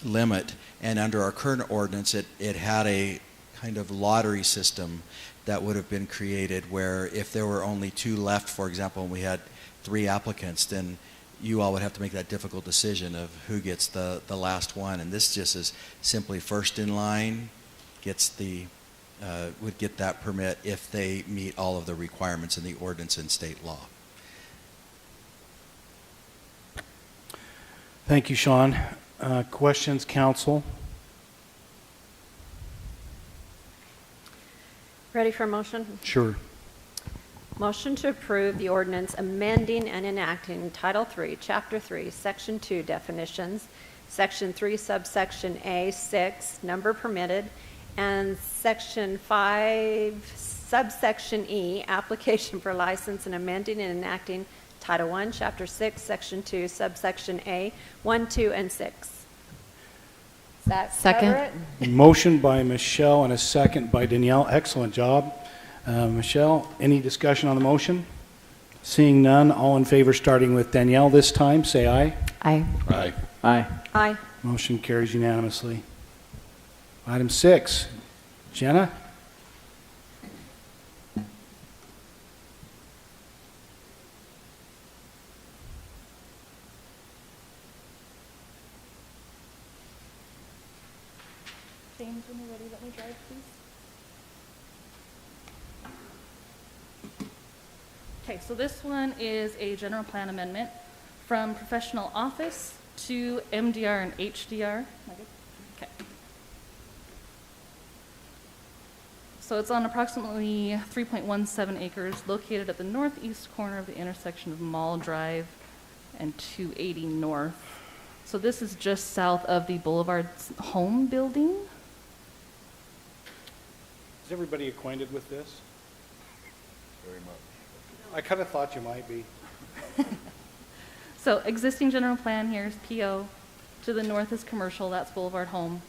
limit, and under our current ordinance, it had a kind of lottery system that would have been created where if there were only 2 left, for example, and we had 3 applicants, then you all would have to make that difficult decision of who gets the last one. And this just is simply first in line gets would get that permit if they meet all of the requirements in the ordinance and state law. Thank you, Sean. Questions, council? Ready for a motion? Sure. Motion to approve the ordinance amending and enacting Title 3, Chapter 3, Section 2 definitions, Section 3, subsection A, 6, number permitted, and Section 5, subsection E, application for license, and amending and enacting Title 1, Chapter 6, Section 2, subsection A, 1, 2, and 6. Does that Second. cover it? Motion by Michelle and a second by Danielle. Excellent job. Michelle, any discussion on the motion? Seeing none, all in favor, starting with Danielle this time, say aye. Aye. Aye. Aye. Aye. Motion carries unanimously. Item 6. Jenna? James, when you're ready, let me drive, please. Okay, so this one is a general plan amendment from professional office to MDR and HDR. Okay. So it's on approximately 3.17 acres located at the northeast corner of the intersection of Mall Drive and 280 North. So this is just south of the Boulevard's home building. Is everybody acquainted with this? Very much. I kind of thought you might be. So existing general plan here is PO. To the north is commercial, that's Boulevard Home.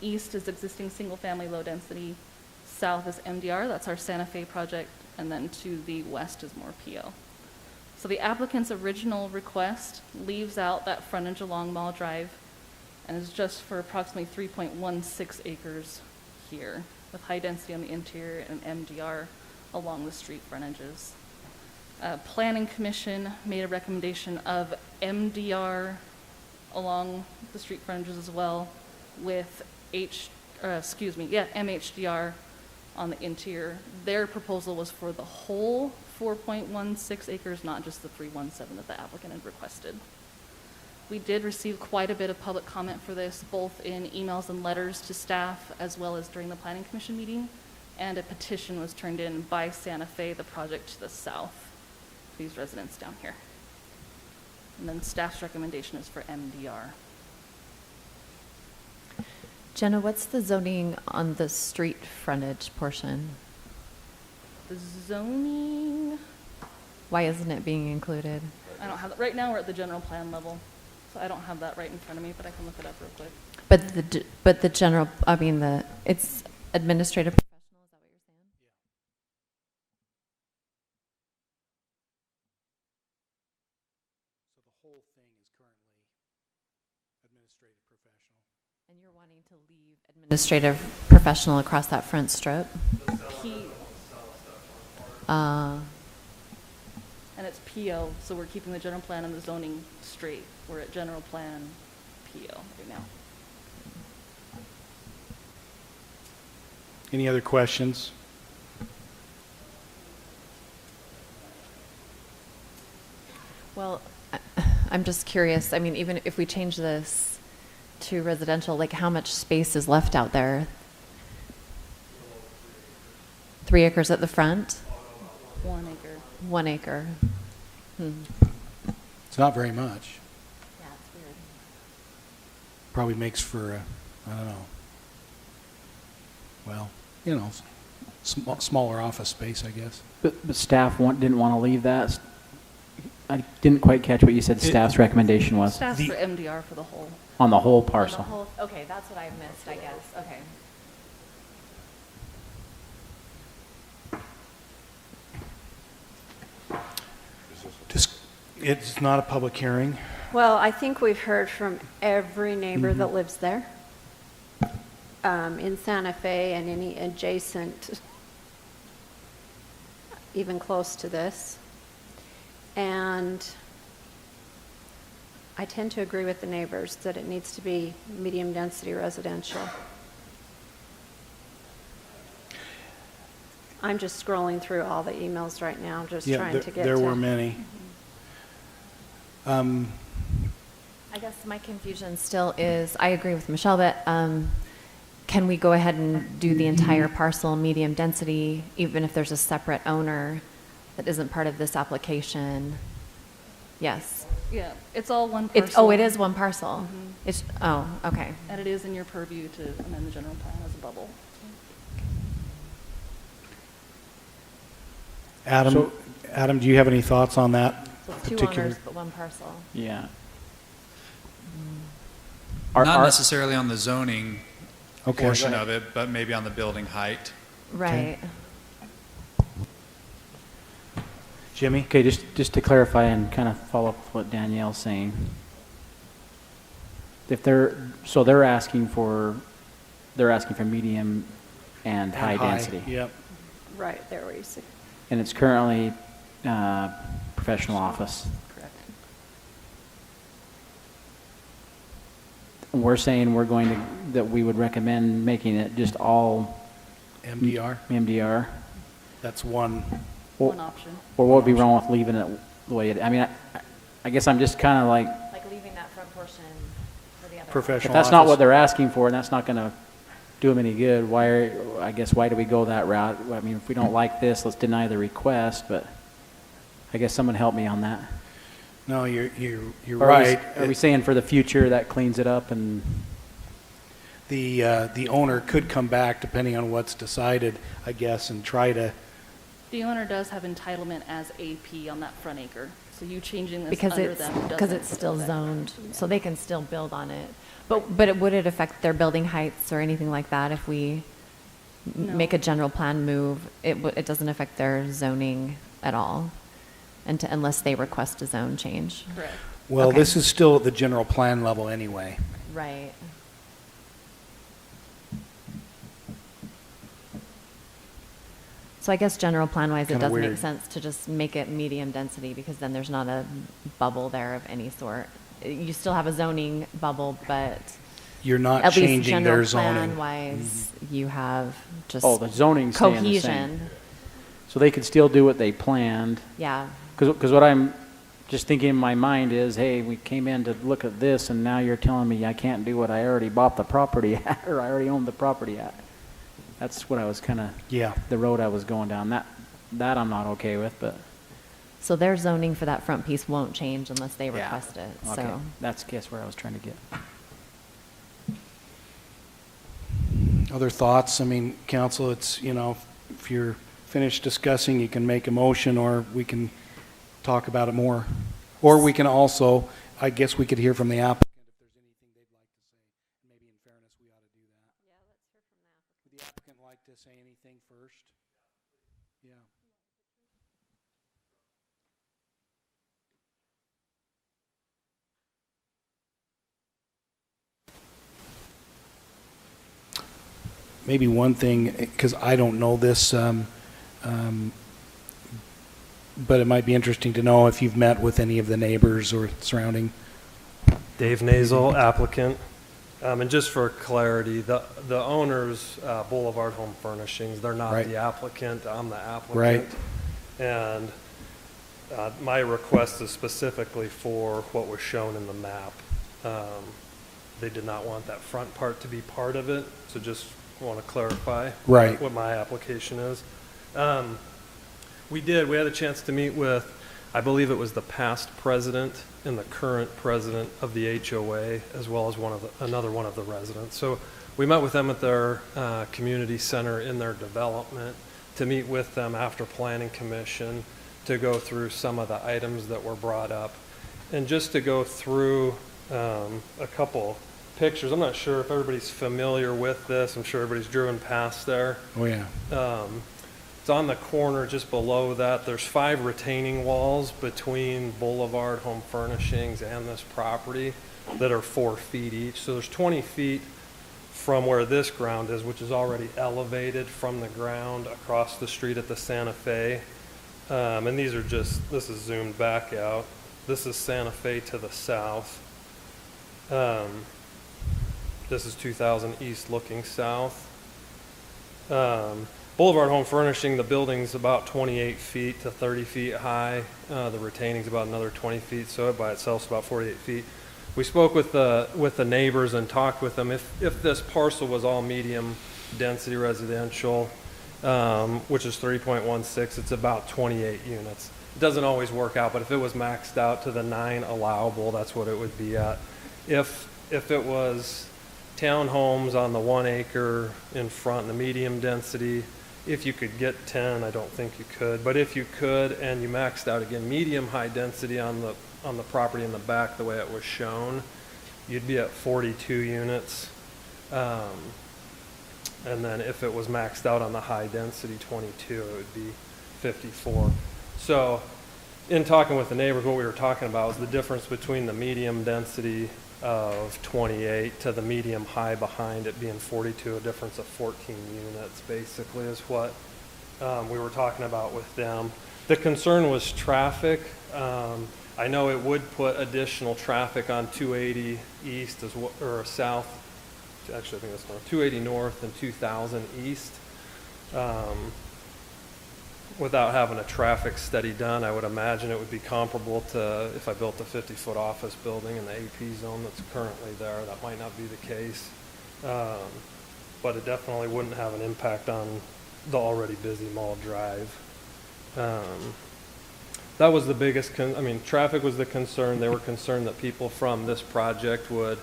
East is existing single-family low density. South is MDR, that's our Santa Fe project. And then to the west is more PO. So the applicant's original request leaves out that frontage along Mall Drive and is just for approximately 3.16 acres here, with high density on the interior and MDR along the street frontages. Planning Commission made a recommendation of MDR along the street frontages as well, with MHDR on the interior. Their proposal was for the whole 4.16 acres, not just the 317 that the applicant had requested. We did receive quite a bit of public comment for this, both in emails and letters to staff, as well as during the Planning Commission meeting, and a petition was turned in by Santa Fe, the project to the south, these residents down here. And then staff's recommendation is for MDR. Jenna, what's the zoning on the street frontage portion? The zoning, Why isn't it being included? I don't have that. Right now we're at the general plan level, so I don't have that right in front of me, but I can look it up real quick. But the general, I mean, it's administrative professional, is that what you're saying? So the whole thing is currently administrative professional. And you're wanting to leave administrative professional across that front strip? And it's PO, so we're keeping the general plan and the zoning straight. We're at general plan PO right now. Any other questions? Well, I'm just curious. I mean, even if we change this to residential, like how much space is left out there? 3 acres at the front? 1 acre. 1 acre. It's not very much. Yeah, it's weird. Probably makes for, I don't know. Well, you know, smaller office space, I guess. But staff didn't want to leave that I didn't quite catch what you said staff's recommendation was. Staff's for MDR for the whole. On the whole On the parcel. whole- okay, that's what I missed, I guess. Okay. It's not a public hearing. Well, I think we've heard from every neighbor Mm-hmm. that lives there in Santa Fe and any adjacent, even close to this. And I tend to agree with the neighbors that it needs to be medium-density residential. I'm just scrolling through all the emails right now, just Yeah, trying to get there to... were many. I guess my confusion still is, I agree with Michelle, but can we go ahead and do the entire parcel medium density, even if there's a separate owner that isn't part of this application? Yes. Yeah, it's all one parcel. Oh, it is one parcel. Mhm. It's, oh, okay. And it is in your purview to amend the general plan as a bubble. Adam, do you have any thoughts on that So two particular? owners, but one parcel. Yeah. Not necessarily on the zoning Okay. portion Go of it, but maybe on the building height. Right. Jimmy? Okay, just to clarify and kind of follow up with what Danielle's saying. If they're asking for medium and high density. Yep. Right, there where you see. And it's currently professional office. Correct. We're saying that we would recommend making it just all MDR? MDR. That's one. One option. Or what would be wrong with leaving it the way it, I mean, I guess I'm just kind of like, Like leaving that front portion for the other. Professional if that's not office. what they're asking for, and that's not going to do them any good, why do we go that route? I mean, if we don't like this, let's deny the request, but I guess someone help me on that. No, you're Or right. Are we saying for the future that cleans it up and? The owner could come back, depending on what's decided, I guess, and try to, The owner does have entitlement as AP on that front acre. So you changing this Because under it's, them because doesn't it's still affect- zoned, so they can still build on it. But would it affect their building heights or anything like that if we No. make a general plan move? It doesn't affect their zoning at all, unless they request a zone change. Correct. well, Okay. this is still at the general plan level anyway. Right. So I guess general plan-wise, it Kinda does make weird. sense to just make it medium density, because then there's not a bubble there of any sort. You still have a zoning bubble, but You're not at least changing general their zoning. plan-wise, you have just Oh, the zoning's staying the same. cohesion. So they could still do what they planned. Yeah. Because what I'm just thinking in my mind is, hey, we came in to look at this, and now you're telling me I can't do what I already bought the property at, or I already owned the property at. That's what I was kind of, Yeah. the road I was going down. That I'm not okay with, but. So their zoning for that front piece won't change unless they Yeah. request it, Okay, so. that's, guess where I was trying to get. Other thoughts? I mean, council, it's, if you're finished discussing, you can make a motion, or we can talk about it more. Or we can also, I guess we could hear from the applicant if there's anything they'd like to say. Maybe in fairness, we ought to do that. Yeah, let's hear from the applicant. Would the applicant like to say anything first? Yeah. Maybe one thing, because I don't know this, but it might be interesting to know if you've met with any of the neighbors or surrounding. Dave Nazel, applicant. And just for clarity, the owners, Boulevard Home Furnishings, they're not Right. the applicant, I'm the applicant. Right. And my request is specifically for what was shown in the map. They did not want that front part to be part of it, so just want to clarify Right. what my application is. We had a chance to meet with, I believe it was the past president and the current president of the HOA, as well as another one of the residents. So we met with them at their community center in their development to meet with them after planning commission to go through some of the items that were brought up. And just to go through a couple pictures, I'm not sure if everybody's familiar with this. I'm sure everybody's driven past there. Oh, yeah. It's on the corner just below that. There's 5 retaining walls between Boulevard Home Furnishings and this property that are 4 feet each. So there's 20 feet from where this ground is, which is already elevated from the ground across the street at the Santa Fe. And these are just, this is zoomed back out. This is Santa Fe to the south. This is 2000 East looking south. Boulevard Home Furnishing, the building's about 28 feet to 30 feet high. The retaining's about another 20 feet, so it by itself is about 48 feet. We spoke with the neighbors and talked with them. If this parcel was all medium density residential, which is 3.16, it's about 28 units. It doesn't always work out, but if it was maxed out to the 9 allowable, that's what it would be at. If it was townhomes on the 1 acre in front, the medium density, if you could get 10, I don't think you could, but if you could and you maxed out again medium high density on the property in the back the way it was shown, you'd be at 42 units. And then if it was maxed out on the high density 22, it would be 54. So in talking with the neighbors, what we were talking about was the difference between the medium density of 28 to the medium high behind it being 42, a difference of 14 units basically is what we were talking about with them. The concern was traffic. I know it would put additional traffic on 280 east as well, or south. Actually, I think that's north. 280 north and 2000 east. Without having a traffic study done, I would imagine it would be comparable to if I built a 50-foot office building in the AP zone that's currently there. That might not be the case. But it definitely wouldn't have an impact on the already busy Mall Drive. That was the biggest, traffic was the concern. They were concerned that people from this project would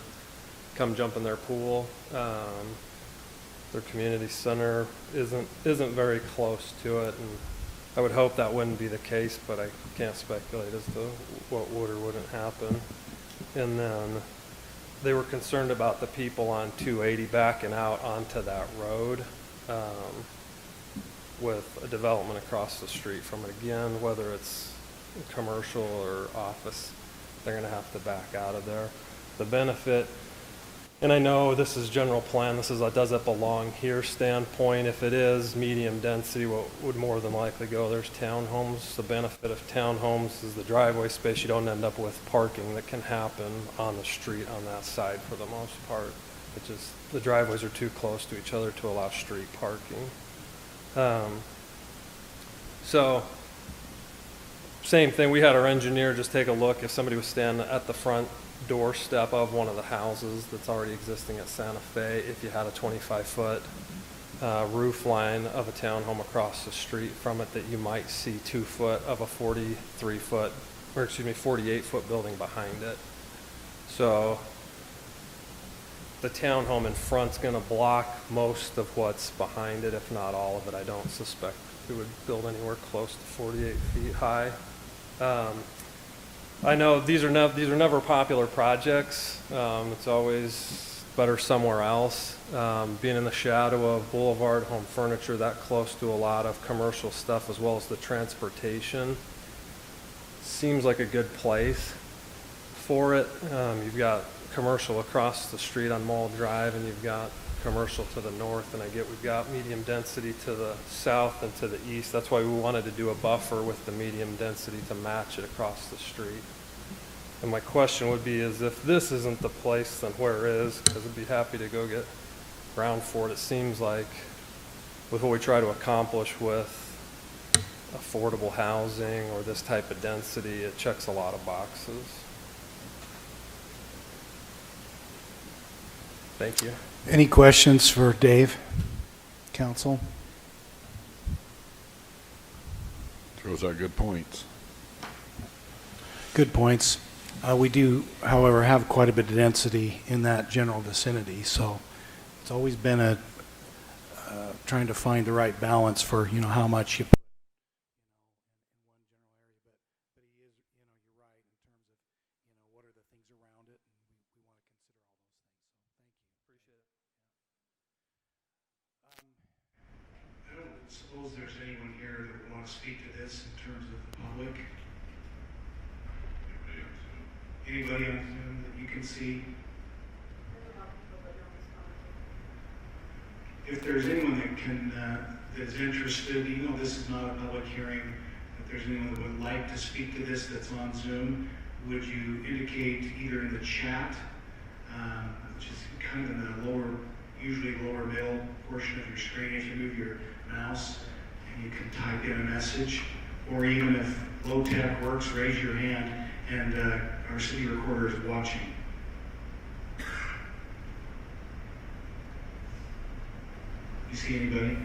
come jump in their pool. Their community center isn't very close to it, and I would hope that wouldn't be the case, but I can't speculate as to what would or wouldn't happen. And then they were concerned about the people on 280 backing out onto that road with a development across the street from it. Again, whether it's commercial or office, they're going to have to back out of there. The benefit, and I know this is general plan, this is a does it belong here standpoint. If it is medium density, what would more than likely go, there's townhomes. The benefit of townhomes is the driveway space. You don't end up with parking that can happen on the street on that side for the most part. It's just the driveways are too close to each other to allow street parking. So same thing, we had our engineer just take a look if somebody was standing at the front doorstep of one of the houses that's already existing at Santa Fe, if you had a 25-foot roof line of a townhome across the street from it, that you might see 2 foot of a 48-foot building behind it. So the townhome in front's going to block most of what's behind it, if not all of it. I don't suspect it would build anywhere close to 48 feet high. I know these are never popular projects. It's always better somewhere else. Being in the shadow of Boulevard Home Furniture, that close to a lot of commercial stuff as well as the transportation, seems like a good place for it. You've got commercial across the street on Mall Drive, and you've got commercial to the north, and I get we've got medium density to the south and to the east. That's why we wanted to do a buffer with the medium density to match it across the street. And my question would be is if this isn't the place, then where is? Because I'd be happy to go get ground for it. It seems like with what we try to accomplish with affordable housing or this type of density, it checks a lot of boxes. Thank you. Any questions for Dave, Council? Throws out good points. Good points. We do, however, have quite a bit of density in that general vicinity, so it's always been trying to find the right balance for how much you put in one general speak to this in terms of the public? Anybody on Zoom that you can see? If there's anyone that can, that's interested, even though this is not a public hearing, if there's anyone that would like to speak to this that's on Zoom, would you indicate either in the chat, which is kind of in the lower, usually lower middle portion of your screen, if you move your mouse and you can type in a message, or even if low tech works, raise your hand and our city recorder is watching. You see anybody?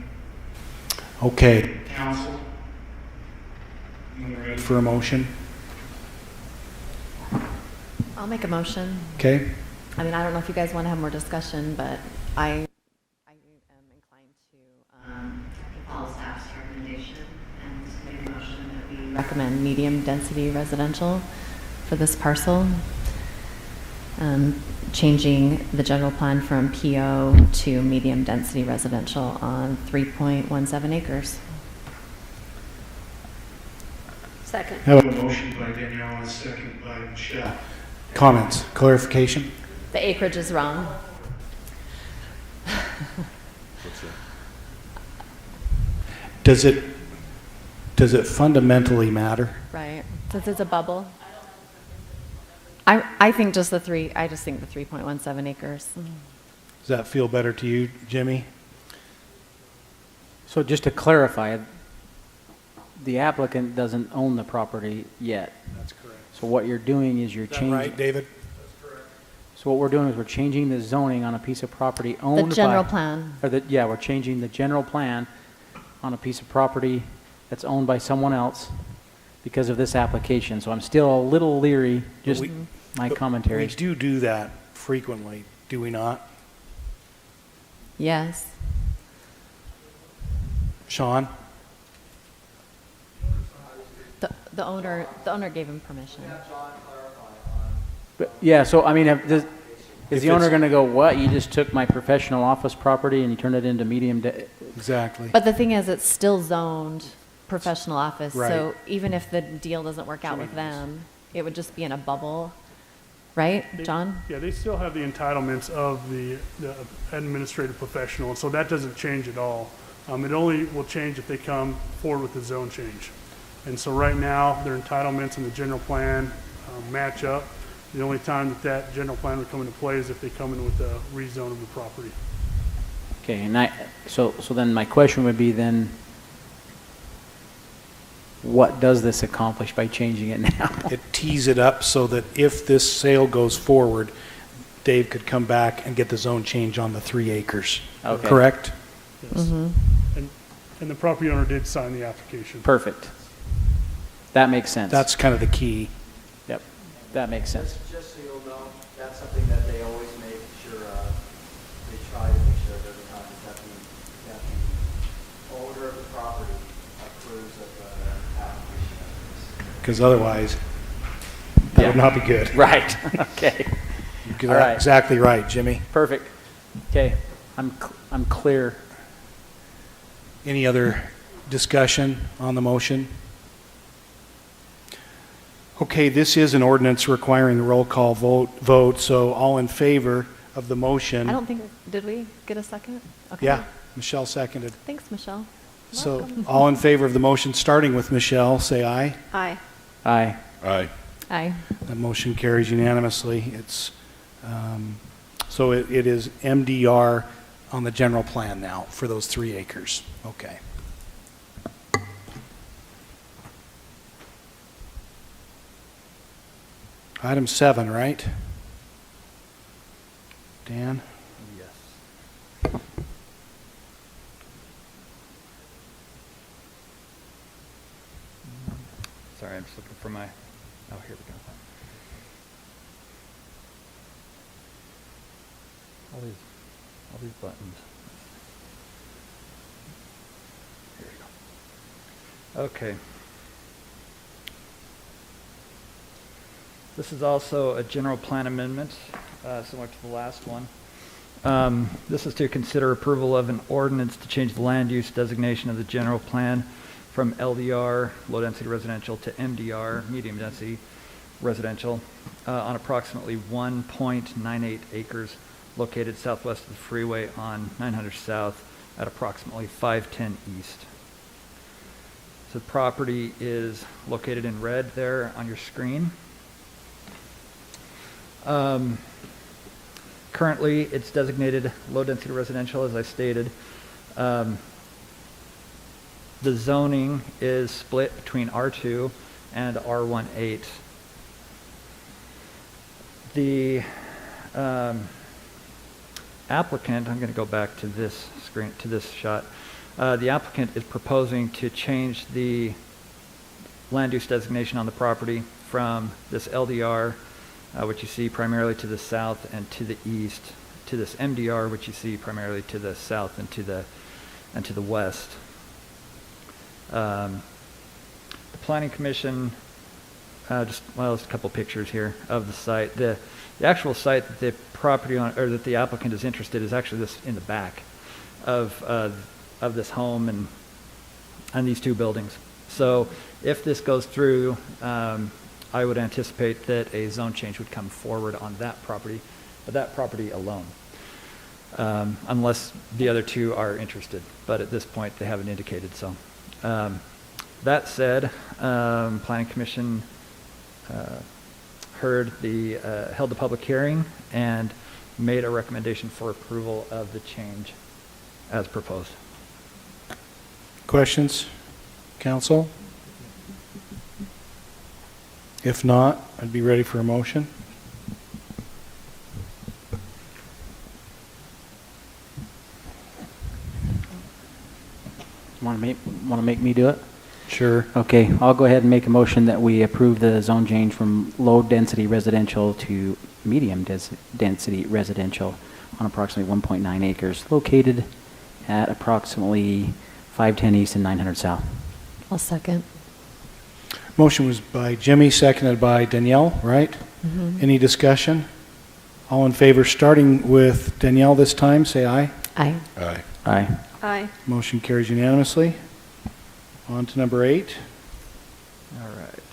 Okay. Council? You ready for a motion? I'll make a motion. Okay. I mean, I don't know if you guys want to have more discussion, but I am inclined to follow staff's recommendation and make a motion that we recommend medium density residential for this parcel, changing the general plan from PO to medium density residential on 3.17 acres. Second. I have a motion by Danielle and a second by Michelle. Comments, clarification? The acreage is wrong. What's that? Does it fundamentally matter? Right, since it's a bubble. I think just the 3.17 acres. Does that feel better to you, Jimmy? So just to clarify, the applicant doesn't own the property yet. That's correct. So what you're doing is you're changing. Right, David? So what we're doing is we're changing the zoning on a piece of property owned by. The general plan. Yeah, we're changing the general plan on a piece of property that's owned by someone else because of this application. So I'm still a little leery, just my commentary. We do that frequently, do we not? Yes. Sean? The owner gave him permission. But, yeah, so I mean, is the owner going to go, what, you just took my professional office property and you turned it into medium? Exactly. But the thing is, it's still zoned professional office, Right. so even if the deal doesn't work out with them, it would just be in a bubble, right, John? Yeah, they still have the entitlements of the administrative professional, and so that doesn't change at all. It only will change if they come forward with the zone change. And so right now, their entitlements and the general plan match up. The only time that general plan would come into play is if they come in with a rezone of the property. Okay, and so then my question would be then, what does this accomplish by changing it now? It tees it up so that if this sale goes forward, Dave could come back and get the zone change on the 3 acres. Okay. Correct? Yes. And the property owner did sign the application. Perfect. That makes sense. That's kind of the key. Yep, that makes sense. Just so you'll know, that's something that they always make sure, they try to make sure every time that the owner of the property approves of the application of this. Because otherwise, that would not be good. Right, okay. You're All right. exactly right, Jimmy. Perfect. Okay, I'm clear. Any other discussion on the motion? Okay, this is an ordinance requiring a roll call vote, so all in favor of the motion. I don't think, did we get a second? Okay. Yeah, Michelle seconded. Thanks, Michelle. So Welcome. all in favor of the motion, starting with Michelle, say aye. Aye. Aye. Aye. Aye. That motion carries unanimously. It's, so it is MDR on the general plan now for those 3 acres. Okay. Item 7, right? Dan? Yes. Sorry, I'm just looking for my, oh, here we go. All these buttons. Here we go. Okay. This is also a general plan amendment, similar to the last one. This is to consider approval of an ordinance to change the land use designation of the general plan from LDR, low-density residential, to MDR, medium-density residential, on approximately 1.98 acres located southwest of the freeway on 900 South at approximately 510 East. So the property is located in red there on your screen. Currently, it's designated low-density residential, as I stated. The zoning is split between R2 and R18. The applicant, I'm going to go back to this screen, to this shot. The applicant is proposing to change the land use designation on the property from this LDR, which you see primarily to the south and to the east, to this MDR, which you see primarily to the south and to the west. The Planning Commission, just a couple pictures here of the site. The actual site that the property owner, or that the applicant is interested, is actually this in the back of this home and these two buildings. So if this goes through, I would anticipate that a zone change would come forward on that property, but that property alone, unless the other two are interested. But at this point, they haven't indicated so. That said, Planning Commission held the public hearing and made a recommendation for approval of the change as proposed. Questions, council? If not, I'd be ready for a motion. Want to make me do it? Sure. Okay, I'll go ahead and make a motion that we approve the zone change from low-density residential to medium-density residential on approximately 1.9 acres, located at approximately 510 East and 900 South. I'll second. Motion was by Jimmy, seconded by Danielle, right? Mm-hmm. Any discussion? All in favor, starting with Danielle this time, say aye. Aye. Aye. Aye. Aye. Motion carries unanimously. On to number 8. All right.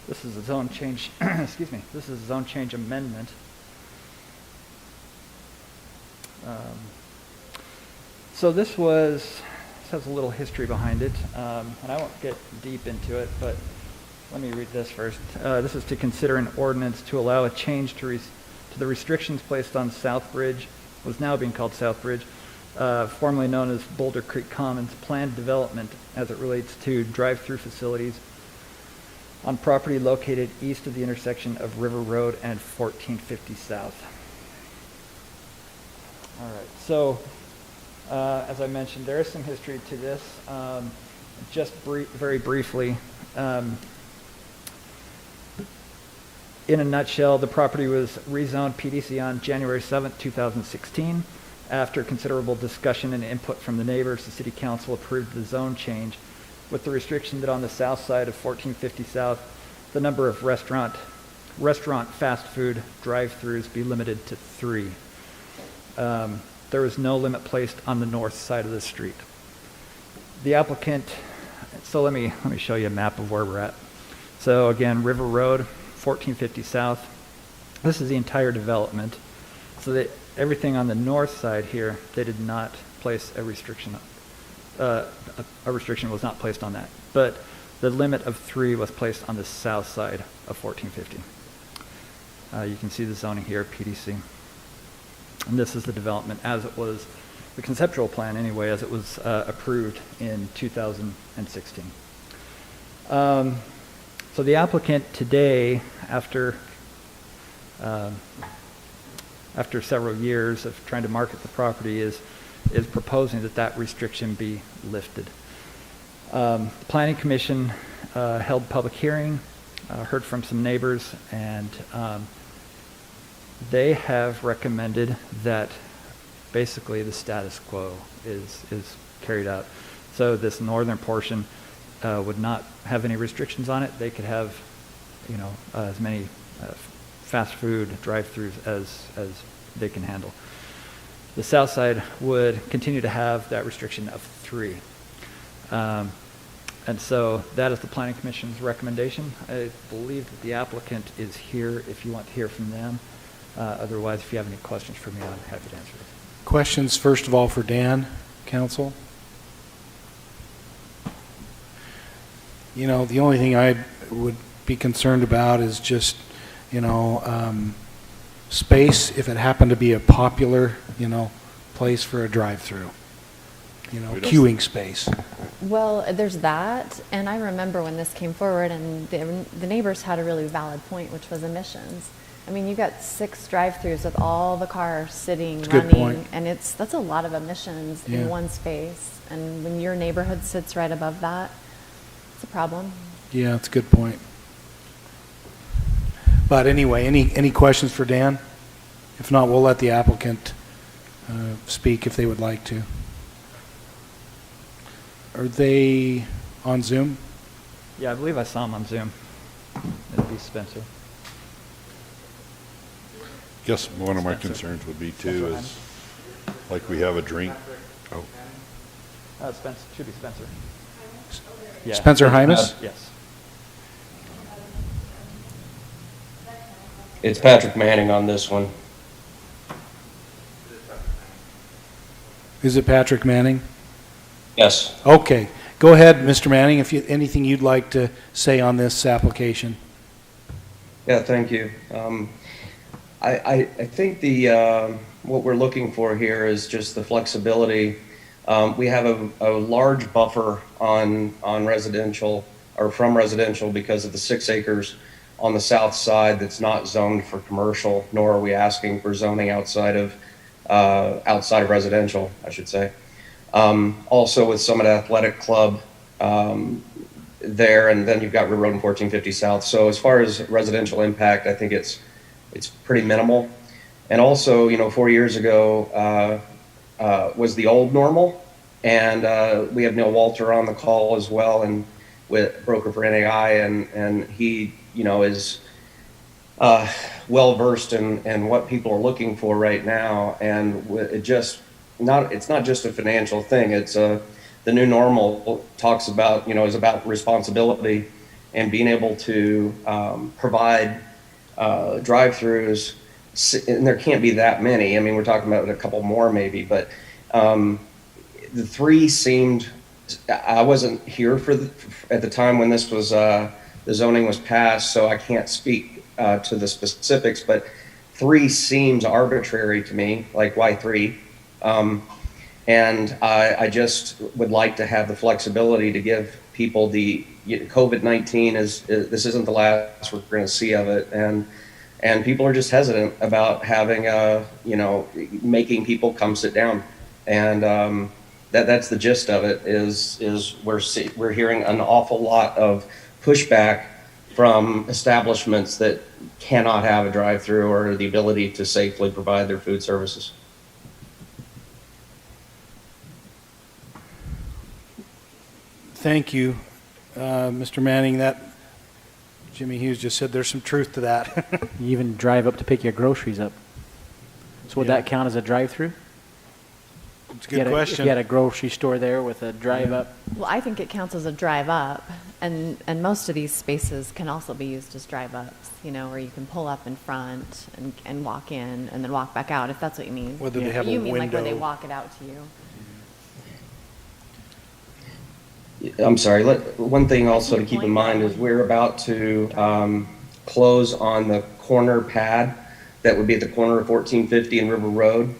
This is a zone change, excuse me, this is a zone change amendment. So this has a little history behind it, and I won't get deep into it, but let me read this first. This is to consider an ordinance to allow a change to the restrictions placed on South Bridge, what is now being called South Bridge, formerly known as Boulder Creek Commons, planned development as it relates to drive-through facilities on property located east of the intersection of River Road and 1450 South. All right, so as I mentioned, there is some history to this. Just very briefly, in a nutshell, the property was rezoned PDC on January 7th, 2016. After considerable discussion and input from the neighbors, the City Council approved the zone change with the restriction that on the south side of 1450 South, the number of restaurant fast food drive-thrus be limited to 3. There was no limit placed on the north side of the street. The applicant, so let me show you a map of where we're at. So again, River Road, 1450 South. This is the entire development. So everything on the north side here, they did not place a restriction. A restriction was not placed on that. But the limit of 3 was placed on the south side of 1450. You can see the zoning here, PDC. And this is the development as it was, the conceptual plan anyway, as it was approved in 2016. So the applicant today, after several years of trying to market the property, is proposing that restriction be lifted. The Planning Commission held public hearing, heard from some neighbors, and they have recommended that basically the status quo is carried out. So this northern portion would not have any restrictions on it. They could have, as many fast food drive-thrus as they can handle. The south side would continue to have that restriction of 3. And so that is the Planning Commission's recommendation. I believe that the applicant is here if you want to hear from them. Otherwise, if you have any questions for me, I'm happy to answer them. Questions, first of all, for Dan, council? You know, the only thing I would be concerned about is just, you know, space, if it happened to be a popular, you know, place for a drive-through. You know, queuing space. Well, there's that, and I remember when this came forward, and the neighbors had a really valid point, which was emissions. I mean, you got 6 drive-throughs with all the cars sitting, running, and that's a lot of emissions in one space. And when your neighborhood sits right above that, it's a problem. Yeah, that's a good point. But anyway, any questions for Dan? If not, we'll let the applicant speak if they would like to. Are they on Zoom? Yeah, I believe I saw him on Zoom. It'd be Spencer. Guess one of my concerns would be too is, like, we have a drink. Oh. Spencer, should be Spencer. Yeah. Spencer Hymas? Yes. It's Patrick Manning on this one. Is it Patrick Manning? Yes. Okay. Go ahead, Mr. Manning, if anything you'd like to say on this application. Yeah, thank you. I think what we're looking for here is just the flexibility. We have a large buffer on residential, or from residential, because of the 6 acres on the south side that's not zoned for commercial, nor are we asking for zoning outside of residential, I should say. Also with Summit Athletic Club there, and then you've got River Road and 1450 South. So as far as residential impact, I think it's pretty minimal. And also, you know, 4 years ago was the old normal, and we have Neil Walter on the call as well, and with broker for NAI, and he, you know, is well versed in what people are looking for right now, and it's not just a financial thing. It's the new normal talks about, you know, is about responsibility and being able to provide drive-throughs, and there can't be that many. I mean, we're talking about a couple more maybe, but the 3 seemed. I wasn't here at the time when this was the zoning was passed, so I can't speak to the specifics. But 3 seems arbitrary to me. Like, why 3? And I just would like to have the flexibility to give people COVID-19 this isn't the last we're going to see of it, and people are just hesitant about having making people come sit down, and that's the gist of it. Is we're hearing an awful lot of pushback from establishments that cannot have a drive-through or the ability to safely provide their food services. Thank you, Mr. Manning. That Jimmy Hughes just said there's some truth to that. You even drive up to pick your groceries up. So would that count as a drive-through? It's a good question. If you had a grocery store there with a drive-up. Well, I think it counts as a drive-up, and most of these spaces can also be used as drive-ups, you know, where you can pull up in front and walk in and then walk back out, if that's what you mean. Whether they have a window. You mean like where they window. walk it out to you. I'm sorry. One thing also to keep in mind is we're about to close on the corner pad that would be at the corner of 1450 and River Road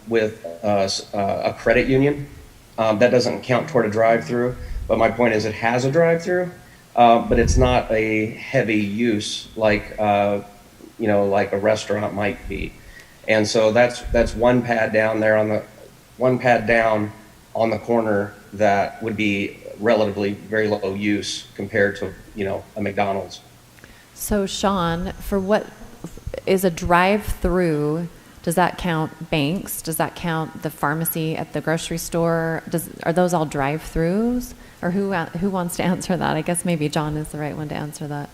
with a credit union. That doesn't count toward a drive-through, but my point is it has a drive-through, but it's not a heavy use like like a restaurant might be. And so that's one pad down there on the corner that would be relatively very low use compared to, a McDonald's. So Sean, for what is a drive-through? Does that count banks? Does that count the pharmacy at the grocery store? Are those all drive-throughs? Or who wants to answer that? I guess maybe John is the right one to answer that.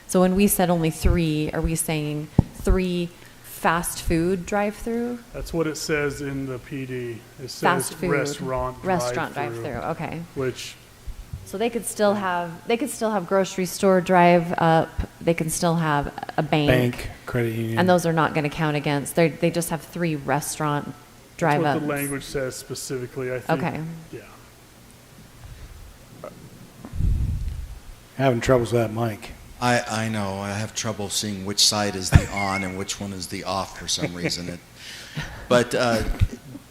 So when we said only 3, are we saying 3 fast food drive-through? That's what it says in the PD. It says Fast food. restaurant Drive-through, okay. Which, So they could still have grocery store drive up, they can still have a bank. Credit union. And those are not going to count against, they just have 3 restaurant drive that's ups. what the language says specifically, I think. Okay. Yeah. Having troubles with that mic. I know. I have trouble seeing which side is the on and which one is the off for some reason. But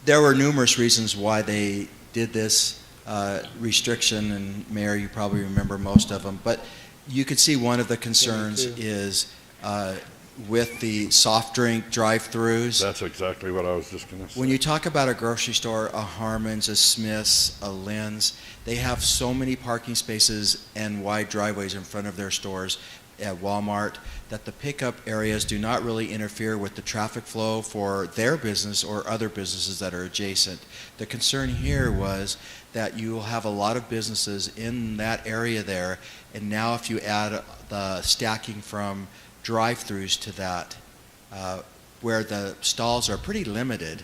there were numerous reasons why they did this restriction, and Mayor, you probably remember most of them. But you could see one of the concerns is with the soft drink drive-throughs. That's exactly what I was just going to say. When you talk about a grocery store, a Harmon's, a Smith's, a Lynn's, they have so many parking spaces and wide driveways in front of their stores at Walmart that the pickup areas do not really interfere with the traffic flow for their business or other businesses that are adjacent. The concern here was that you will have a lot of businesses in that area there, and now if you add the stacking from drive-throughs to that, where the stalls are pretty limited,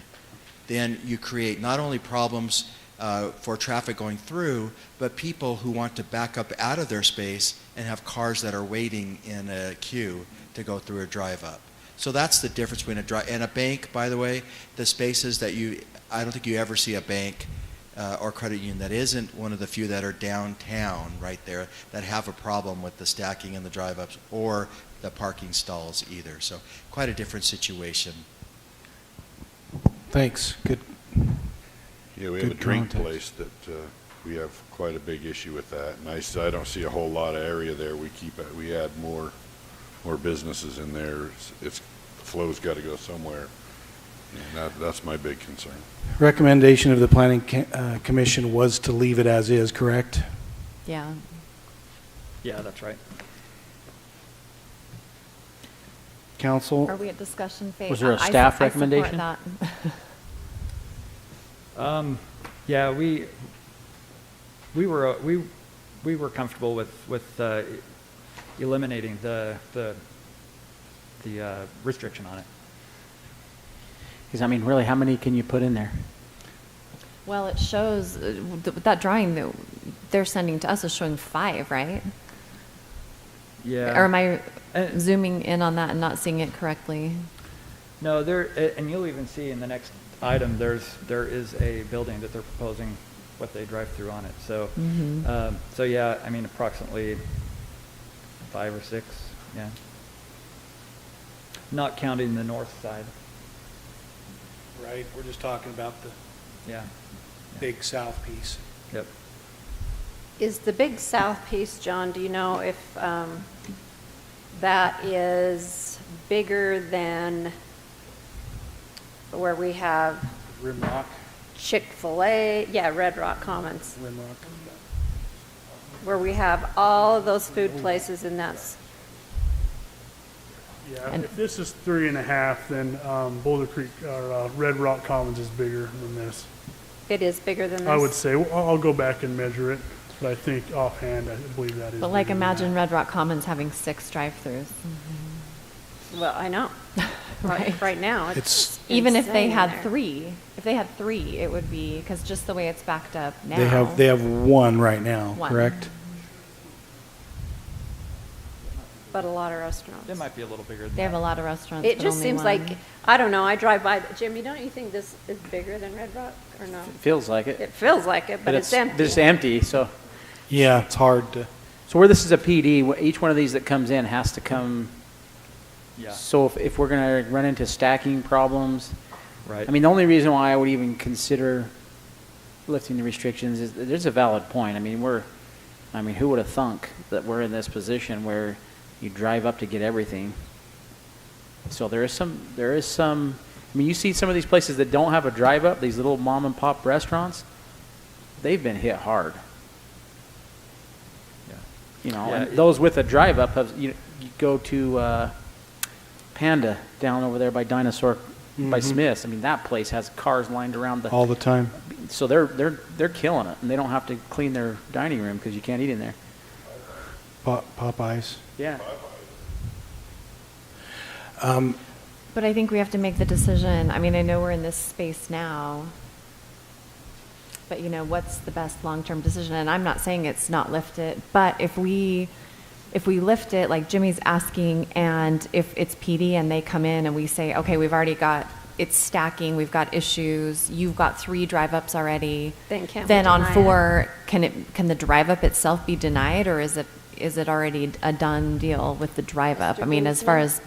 then you create not only problems for traffic going through, but people who want to back up out of their space and have cars that are waiting in a queue to go through a drive-up. So that's the difference between a drive and a bank. By the way, the spaces that I don't think you ever see a bank or credit union that isn't one of the few that are downtown right there that have a problem with the stacking and the drive-ups or the parking stalls either. So quite a different situation. Thanks. Good. Yeah, we have a drink context. place that we have quite a big issue with that, and I don't see a whole lot of area there. We add more businesses in there. The flow's got to go somewhere, and that's my big concern. Recommendation of the Planning Commission was to leave it as is, correct? Yeah. Yeah, that's right. Council? Are we at discussion phase? Was there a staff recommendation? I support that. Yeah, we were comfortable with eliminating the restriction on it. Because, I mean, really, how many can you put in there? Well, it shows, that drawing that they're sending to us is showing 5, right? Yeah. Or am I zooming in on that and not seeing it correctly? No, and you'll even see in the next item, there is a building that they're proposing what they drive through on it. So, so yeah, I mean, approximately 5 or 6, yeah. Not counting the north side. Right, we're just talking about the big south piece. Yep. Is the big south piece, John, do you know if that is bigger than where we have Rimrock? Chick-fil-A, Red Rock Commons, Rimrock. where we have all of those food places in that. Yeah, if this is 3.5, then Boulder Creek or Red Rock Commons is bigger than this. It is bigger than this? I would say, I'll go back and measure it, but I think offhand, I believe that is. But like bigger than imagine that. Red Rock Commons having 6 drive-throughs. Well, I know. Right now, it's even if they insane had there. 3. If they had 3, it would be, because just the way it's backed up now. They have 1 right now, 1. correct? But a lot of restaurants. It might be a little bigger than They have that. a lot of restaurants. It but just only seems 1. like, I don't know, I drive by, Jimmy, don't you think this is bigger than Red Rock, or no? It feels like it. It feels like it, but it's empty. It's empty, so. Yeah, it's hard to. So where this is a PD, each one of these that comes in has to come. Yeah. So if we're going to run into stacking problems. Right. I mean, the only reason why I would even consider lifting the restrictions is that there's a valid point. I mean, who would have thunk that we're in this position where you drive up to get everything? So there is some, I mean, you see some of these places that don't have a drive up, these little mom and pop restaurants, they've been hit hard. Yeah. You know, Yeah, and those with a drive up have, you go to Panda down over there by Dinosaur, by Smith's. I mean, that place has cars lined around all the time. So they're killing it, and they don't have to clean their dining room because you can't eat in there. Popeyes. Yeah. But I think we have to make the decision. I mean, I know we're in this space now, but what's the best long-term decision? And I'm not saying it's not lifted, but if we lift it, like Jimmy's asking, and if it's PD and they come in and we say, okay, we've already got, it's stacking, we've got issues, you've got 3 drive-ups already. Then on 4, can the drive-up itself be denied, or is it already a done deal with the drive-up? I mean, as far as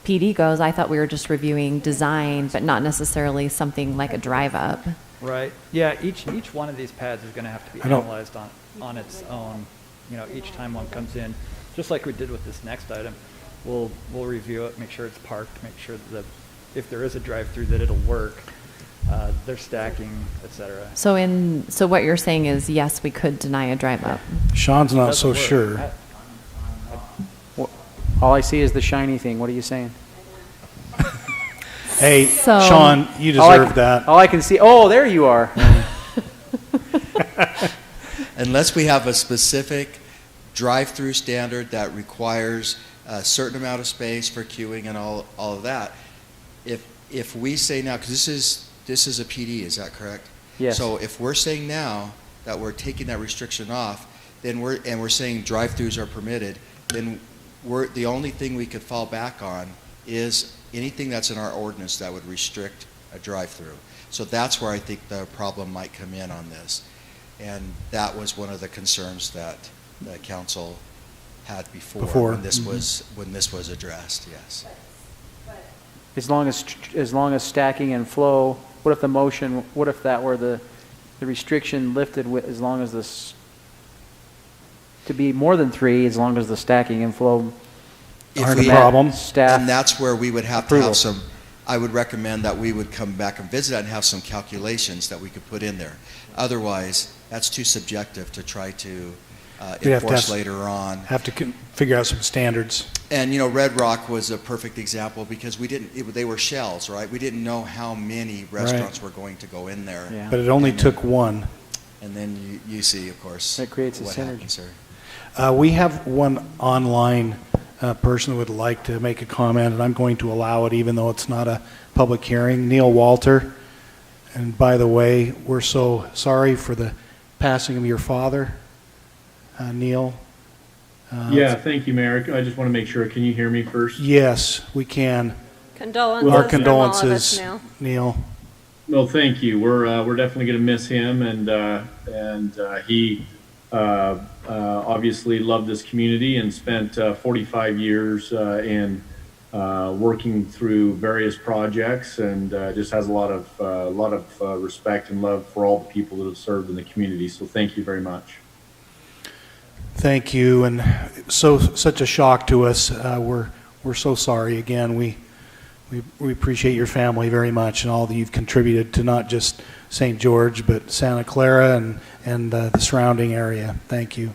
PD goes, I thought we were just reviewing design, but not necessarily something like a drive-up. Right. Yeah, each one of these pads is going to have to be analyzed on its own. Each time one comes in, just like we did with this next item, we'll review it, make sure it's parked, make sure that if there is a drive-through that it'll work. They're stacking, etc. So what you're saying is, yes, we could deny a drive-up. Sean's not so sure. All I see is the shiny thing. What are you saying? Hey, Sean, you deserve that. All I can see. Oh, there you are. Unless we have a specific drive-through standard that requires a certain amount of space for queuing and all of that, if we say now, because this is a PD, is that correct? Yes. So if we're saying now that we're taking that restriction off, then we're saying drive-throughs are permitted, then the only thing we could fall back on is anything that's in our ordinance that would restrict a drive-through. So that's where I think the problem might come in on this. And that was one of the concerns that the council had before. When this was addressed, yes. As long as stacking and flow, what if that were the restriction lifted as long as this, to be more than 3, as long as the stacking and flow aren't a problem? And that's where we would have to have some, I would recommend that we would come back and visit that and have some calculations that we could put in there. Otherwise, that's too subjective to try to enforce later on. Have to figure out some standards. And Red Rock was a perfect example because they were shells, right? We didn't know how many restaurants were going to go in there. Yeah. But it only took one. And then you see, of course, that creates a synergy. We have one online person who would like to make a comment, and I'm going to allow it even though it's not a public hearing. Neil Walter. And by the way, we're so sorry for the passing of your father, Neil. Yeah, thank you, Mayor. I just want to make sure. Can you hear me first? Yes, we can. Condolences. Our condolences, from all of us, Neil. Well, thank you. We're definitely going to miss him, and he obviously loved this community and spent 45 years in working through various projects, and just has a lot of respect and love for all the people that have served in the community. So thank you very much. Thank you, and such a shock to us. We're so sorry again. We appreciate your family very much and all that you've contributed to not just St. George but Santa Clara and the surrounding area. Thank you.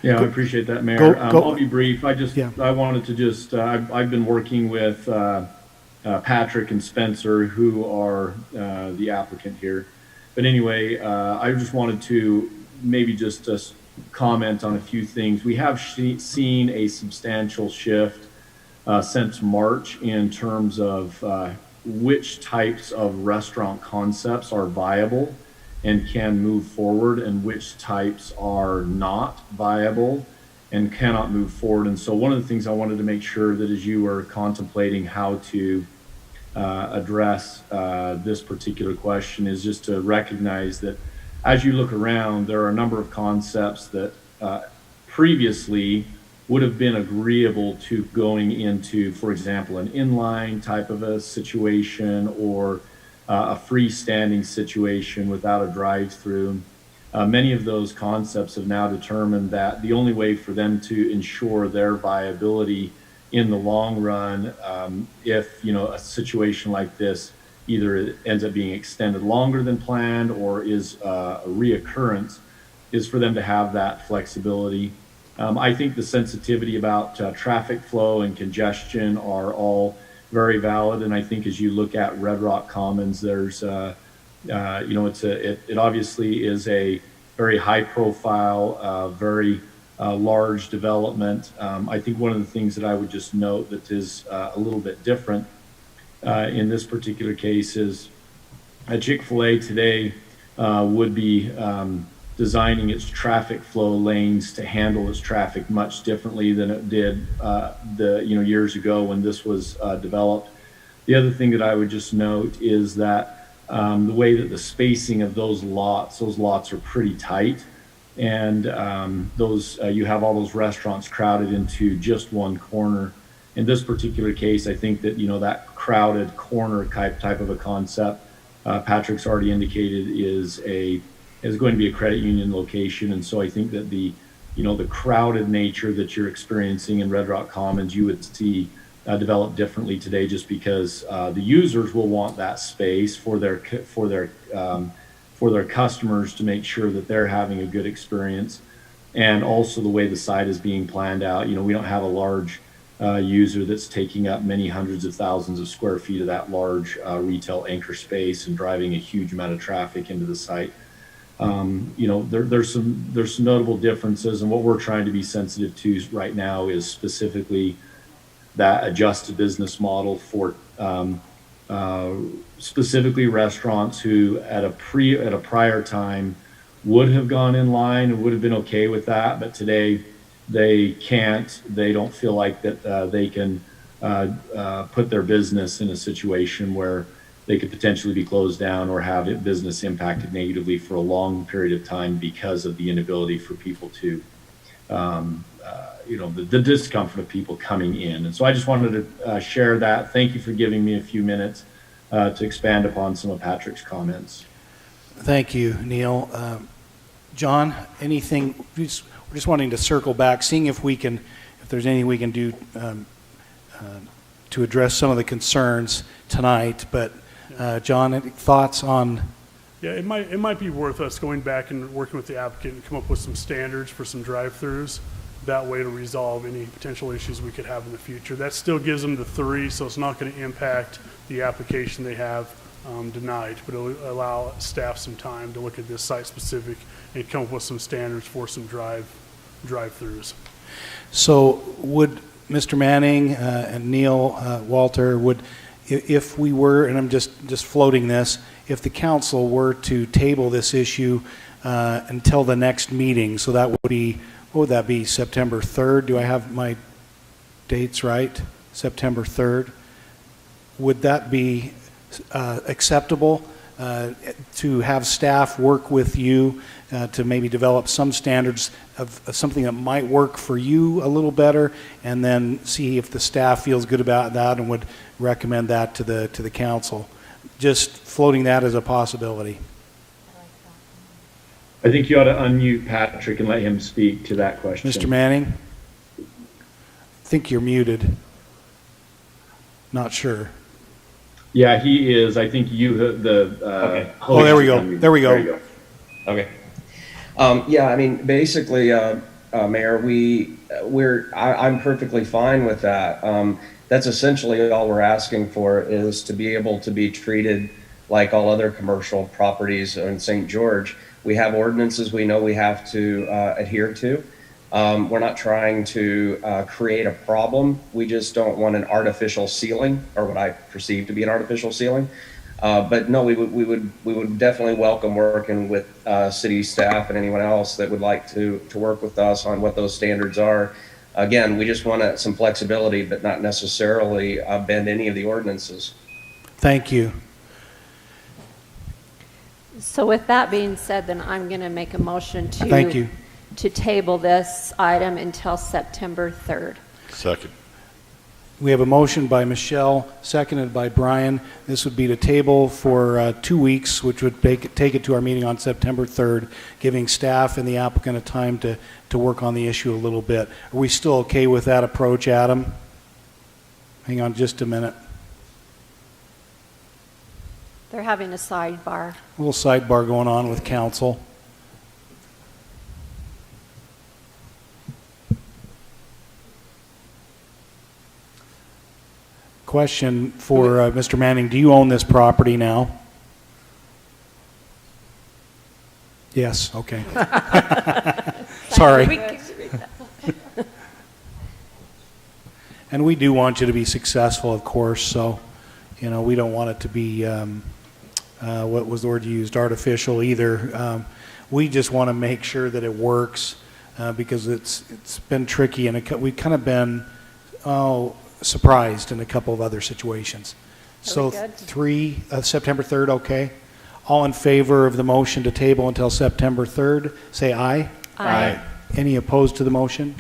Yeah, I appreciate that, Mayor. I'll be brief. I wanted to just I've been working with Patrick and Spencer, who are the applicant here. But anyway, I just wanted to maybe just comment on a few things. We have seen a substantial shift since March in terms of which types of restaurant concepts are viable and can move forward, and which types are not viable and cannot move forward. And so one of the things I wanted to make sure that as you were contemplating how to address this particular question is just to recognize that as you look around, there are a number of concepts that previously would have been agreeable to going into, for example, an inline type of a situation or a freestanding situation without a drive-through. Many of those concepts have now determined that the only way for them to ensure their viability in the long run, if a situation like this either it ends up being extended longer than planned or is a reoccurrence, is for them to have that flexibility. I think the sensitivity about traffic flow and congestion are all very valid, and I think as you look at Red Rock Commons, there's it obviously is a very high profile, very large development. I think one of the things that I would just note that is a little bit different in this particular case is Chick-fil-A today would be designing its traffic flow lanes to handle its traffic much differently than it did years ago when this was developed. The other thing that I would just note is that the way that the spacing of those lots are pretty tight, and you have all those restaurants crowded into just one corner. In this particular case, I think that that crowded corner type of a concept, Patrick's already indicated is going to be a credit union location, and so I think that the crowded nature that you're experiencing in Red Rock Commons, you would see develop differently today, just because the users will want that space for their customers to make sure that they're having a good experience, and also the way the site is being planned out. We don't have a large user that's taking up many hundreds of thousands of square feet of that large retail anchor space and driving a huge amount of traffic into the site. There's some notable differences, and what we're trying to be sensitive to right now is specifically that adjusted business model for specifically restaurants who at a prior time would have gone in line and would have been okay with that, but today they can't. They don't feel like that they can put their business in a situation where they could potentially be closed down or have business impacted negatively for a long period of time because of the inability for people to, the discomfort of people coming in. And so I just wanted to share that. Thank you for giving me a few minutes to expand upon some of Patrick's comments. Thank you, Neil. John, anything? We're just wanting to circle back, seeing if there's anything we can do to address some of the concerns tonight. But John, any thoughts on? Yeah, it might be worth us going back and working with the applicant and come up with some standards for some drive-throughs. That way to resolve any potential issues we could have in the future. That still gives them the 3, so it's not going to impact the application they have denied, but it'll allow staff some time to look at this site-specific and come up with some standards for some drive-throughs. So would Mr. Manning and Neil, Walter, if we were, and I'm just floating this, if the council were to table this issue until the next meeting, so that would be, what would that be, September 3rd? Do I have my dates right? September 3rd. Would that be acceptable to have staff work with you to maybe develop some standards of something that might work for you a little better, and then see if the staff feels good about that and would recommend that to the council? Just floating that as a possibility. I think you ought to unmute Patrick and let him speak to that question. Mr. Manning? I think you're muted. Not sure. Yeah, he is. I think okay. Oh, there we go. There we go. Okay. Yeah, I mean, basically, Mayor, I'm perfectly fine with that. That's essentially all we're asking for, is to be able to be treated like all other commercial properties in St. George. We have ordinances we know we have to adhere to. We're not trying to create a problem. We just don't want an artificial ceiling, or what I perceive to be an artificial ceiling. But no, we would definitely welcome working with city staff and anyone else that would like to work with us on what those standards are. Again, we just want some flexibility, but not necessarily bend any of the ordinances. Thank you. So with that being said, then I'm going to make a motion Thank you. to table this item until September 3rd. Second. We have a motion by Michelle, seconded by Brian. This would be to table for 2 weeks, which would take it to our meeting on September 3rd, giving staff and the applicant a time to work on the issue a little bit. Are we still okay with that approach, Adam? Hang on just a minute. They're having a sidebar. A little sidebar going on with council. Question for Mr. Manning. Do you own this property now? Yes, okay. Sorry. And we do want you to be successful, of course, so, we don't want it to be, what was the word you used, artificial either. We just want to make sure that it works, because it's been tricky, and we've kind of been, surprised in a couple of other situations. So September 3rd, okay? All in favor of the motion to table until September 3rd, say aye. Aye. Any opposed to the motion?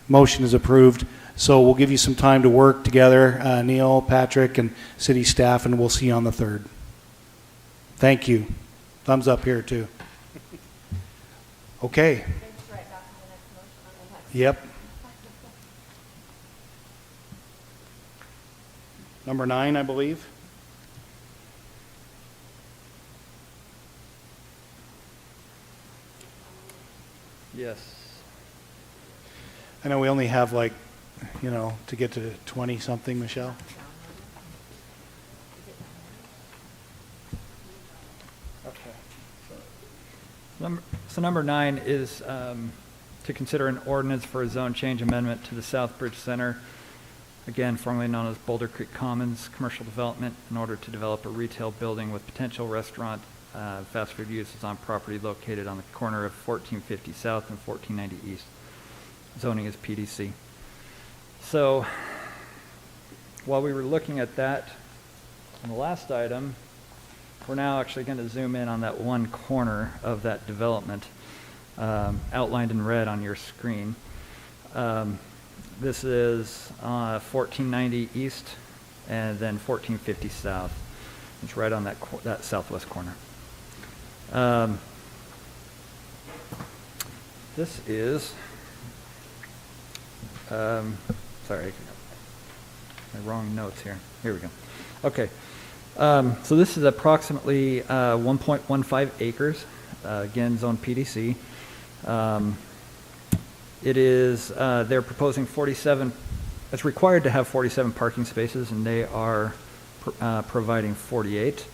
Motion is approved. So we'll give you some time to work together, Neil, Patrick, and city staff, and we'll see you on the 3rd. Thank you. Thumbs up here, too. Okay. Yep. Number 9, I believe. Yes. I know we only have to get to 20-something, Michelle. Okay. So number 9 is to consider an ordinance for a zone change amendment to the South Bridge Center, again formerly known as Boulder Creek Commons Commercial Development, in order to develop a retail building with potential restaurant fast food uses on property located on the corner of 1450 South and 1490 East. Zoning is PDC. So while we were looking at that on the last item, we're now actually going to zoom in on that one corner of that development outlined in red on your screen. This is 1490 East and then 1450 South. It's right on that southwest corner. This is, sorry, my wrong notes here. Here we go. Okay. So this is approximately 1.15 acres, again, zone PDC. It is, they're proposing 47, it's required to have 47 parking spaces, and they are providing 48.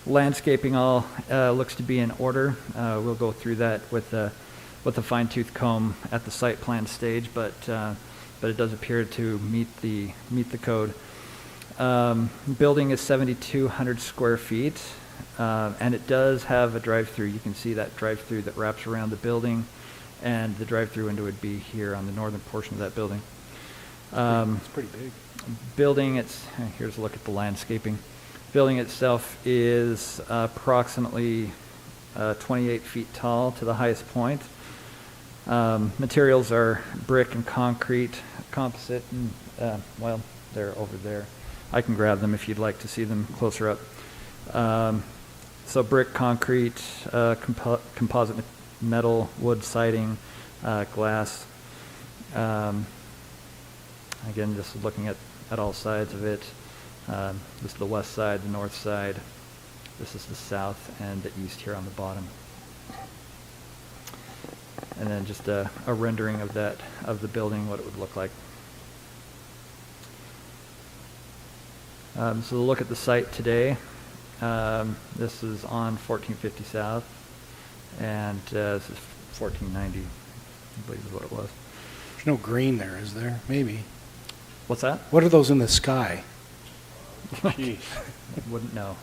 Landscaping all looks to be in order. We'll go through that with a fine-tooth comb at the site plan stage, but it does appear to meet the code. Building is 7,200 square feet, and it does have a drive-through. You can see that drive-through that wraps around the building, and the drive-through window would be here on the northern portion of that building. It's pretty big. Building, here's a look at the landscaping. Building itself is approximately 28 feet tall to the highest point. Materials are brick and concrete, composite, and they're over there. I can grab them if you'd like to see them closer up. So brick, concrete, composite metal, wood siding, glass. Again, this is looking at all sides of it. This is the west side, the north side. This is the south and the east here on the bottom. And then just a rendering of the building, what it would look like. So look at the site today. This is on 1450 South, and this is 1490, I believe is what it was. There's no green there, is there? Maybe. What's that? What are those in the sky? Jeez. Wouldn't know.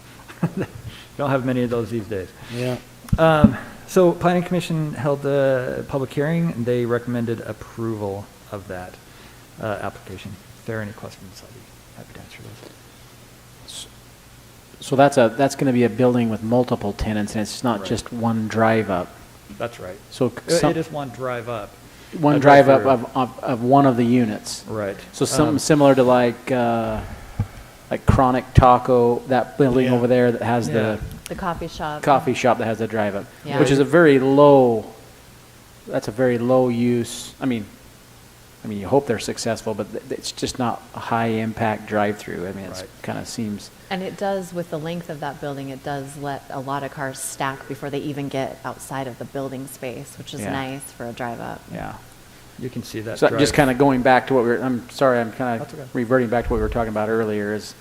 Don't have many of those these days. Yeah. So Planning Commission held a public hearing, and they recommended approval of that application. If there are any questions, I'd be happy to answer those. So that's going to be a building with multiple tenants, and it's not Right. just one drive up. That's right. So It is one drive up. one drive up of one of the units. Right. So something similar to like Chronic Taco, that building over there that has the coffee shop. Coffee shop that has a drive up, Yeah. which is a very low. That's a very low use. I mean, you hope they're successful, but it's just not a high impact drive through. I mean, it kind of seems. And it does, with the length of that building, it does let a lot of cars stack before they even get outside of the building space, which is nice for a drive up. Yeah. You can see that. So drive. just kind of going back to what I'm sorry, I'm kind That's okay. of reverting back to what we were talking about earlier. Is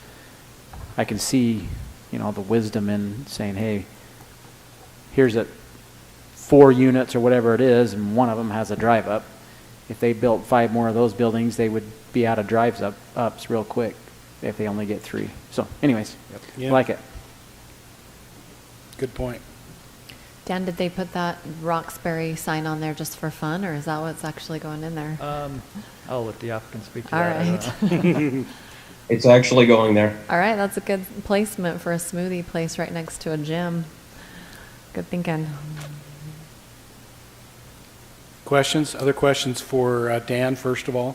I can see, the wisdom in saying, hey, here's 4 units or whatever it is, and one of them has a drive up. If they built 5 more of those buildings, they would be out of ups real quick if they only get 3. So anyways, Yep. like it. Good point. Dan, did they put that Roxbury sign on there just for fun, or is that what's actually going in there? I'll let the applicant speak to All that. I don't right. know. It's actually going there. All right, that's a good placement for a smoothie place right next to a gym. Good thinking. Questions? Other questions for Dan, first of all?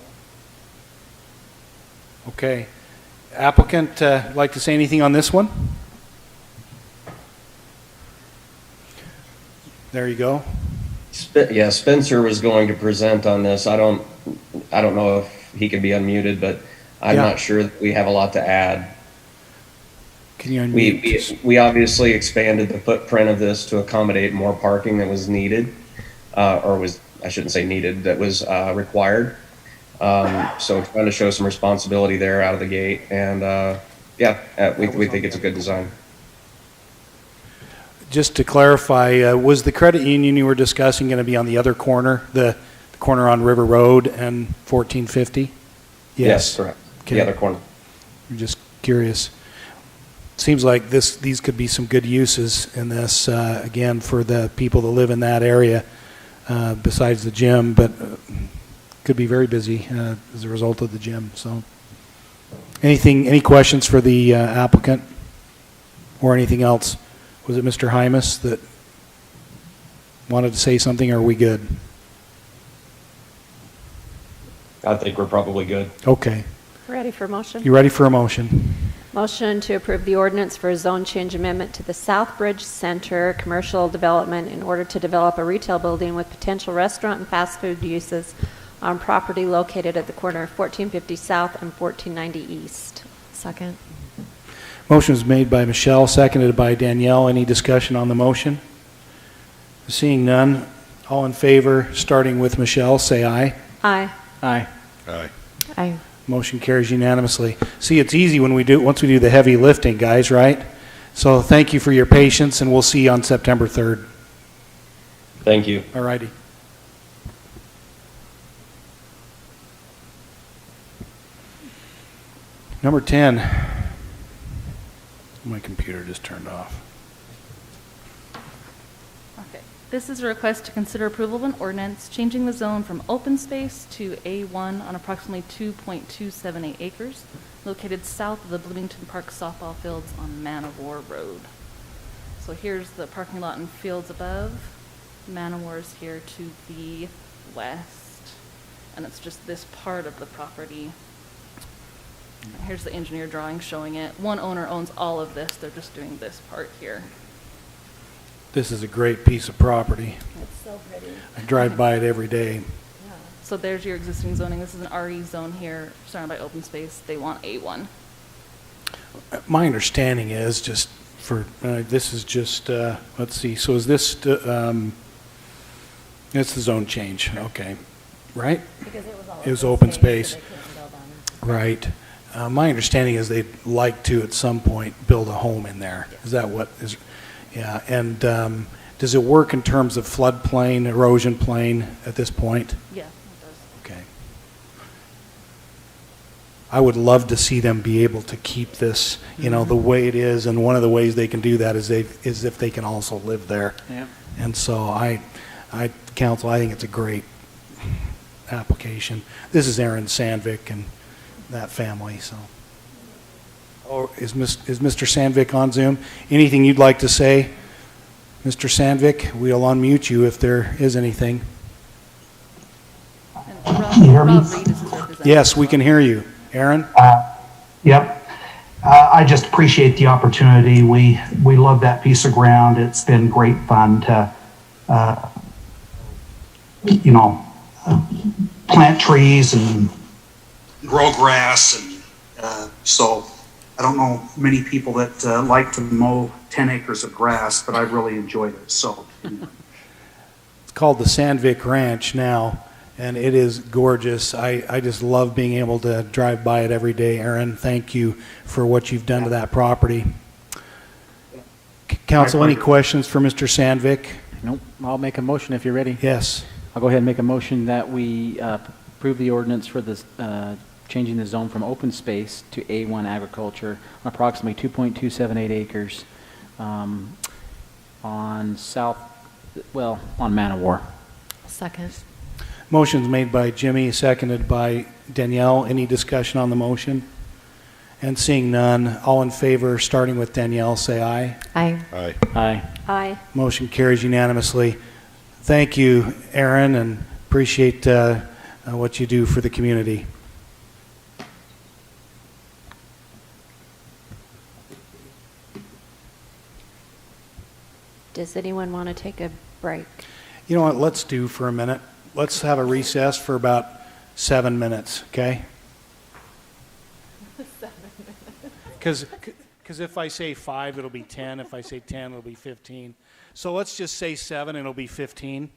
Okay. Applicant, like to say anything on this one? There you go. Yeah, Spencer was going to present on this. I don't know if he can be unmuted, but I'm not sure that we have a lot to add. Can you unmute? We obviously expanded the footprint of this to accommodate more parking that was needed, I shouldn't say needed, that was required. So trying to show some responsibility there out of the gate, and we think it's a good design. Just to clarify, was the credit union you were discussing going to be on the other corner, the corner on River Road and 1450? Yes, correct. Okay. The other corner. I'm just curious. Seems like these could be some good uses in this, again, for the people that live in that area, besides the gym, but could be very busy as a result of the gym. So, any questions for the applicant or anything else? Was it Mr. Hymas that wanted to say something, or are we good? I think we're probably good. Okay. Ready for motion? You ready for a motion? Motion to approve the ordinance for a zone change amendment to the Southbridge Center commercial development in order to develop a retail building with potential restaurant and fast food uses on property located at the corner of 1450 South and 1490 East. Second. Motion was made by Michelle, seconded by Danielle. Any discussion on the motion? Seeing none, all in favor, starting with Michelle, say aye. Aye. Aye. Aye. Aye. Motion carries unanimously. once we do the heavy lifting, guys, right? So thank you for your patience, and we'll see you on September 3rd. Thank you. All righty. Number 10. My computer just turned off. Okay. This is a request to consider approval of an ordinance changing the zone from open space to A1 on approximately 2.278 acres located south of the Bloomington Park softball fields on Man of War Road. So here's the parking lot and fields above. Man of War is here to the west, and it's just this part of the property. And here's the engineer drawing showing it. One owner owns all of this. They're just doing this part here. This is a great piece of property. It's so pretty. I drive by it every day. Yeah. So there's your existing zoning. This is an RE zone here, surrounded by open space. They want A1. My understanding is just this is just, let's see, so is this, it's the zone change, okay, right? Because it was open space. So right. My understanding is they'd like to, at some point, build a home in there. Yes. Is that what is, yeah, and does it work in terms of floodplain, erosion plain at this point? Yeah, it does. Okay. I would love to see them be able to keep this, the way it is, and one of the ways they can do that is if they can also live there. Yeah. And so council, I think it's a great application. This is Aaron Sandvik and that family, so. Or is Mr. Sandvik on Zoom? Anything you'd like to say, Mr. Sandvik? We'll unmute you if there is anything. Can you hear me? Yes, we can hear you. Aaron? Yep. I just appreciate the opportunity. We love that piece of ground. It's been great fun to, plant trees and grow grass. And so I don't know many people that like to mow 10 acres of grass, but I've really enjoyed it. So it's called the Sandvik Ranch now, and it is gorgeous. I just love being able to drive by it every day. Aaron, thank you for what you've done to that property. Council, any questions for Mr. Sandvik? Nope. I'll make a motion if you're ready. Yes. I'll go ahead and make a motion that we approve the ordinance for this, changing the zone from open space to A1 agriculture on approximately 2.278 acres on on Man of War. Second. Motion's made by Jimmy, seconded by Danielle. Any discussion on the motion? And seeing none, all in favor, starting with Danielle, say aye. Aye. Aye. Aye. Aye. Motion carries unanimously. Thank you, Aaron, and appreciate what you do for the community. Does anyone want to take a break? You know what, let's do for a minute. Let's have a recess for about 7 minutes, okay? 7 Because if I say 5, it'll be 10. If I say 10, it'll be 15. So let's just say 7, and it'll be 15.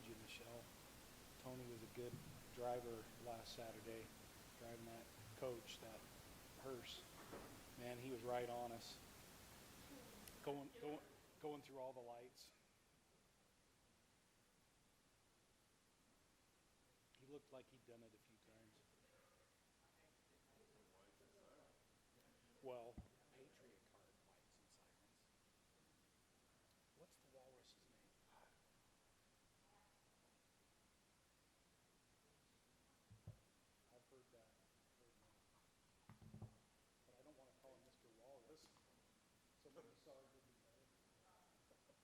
you, Michelle. Tony was a good driver last Saturday, driving that coach, that hearse. Man, he was right on us, going through all the lights. He looked like he'd done it a few times. Well, Patriot car lights and sirens. What's the walrus's name? I've heard that. But I don't want to call him Mr. Walrus. Somebody saw it would be better.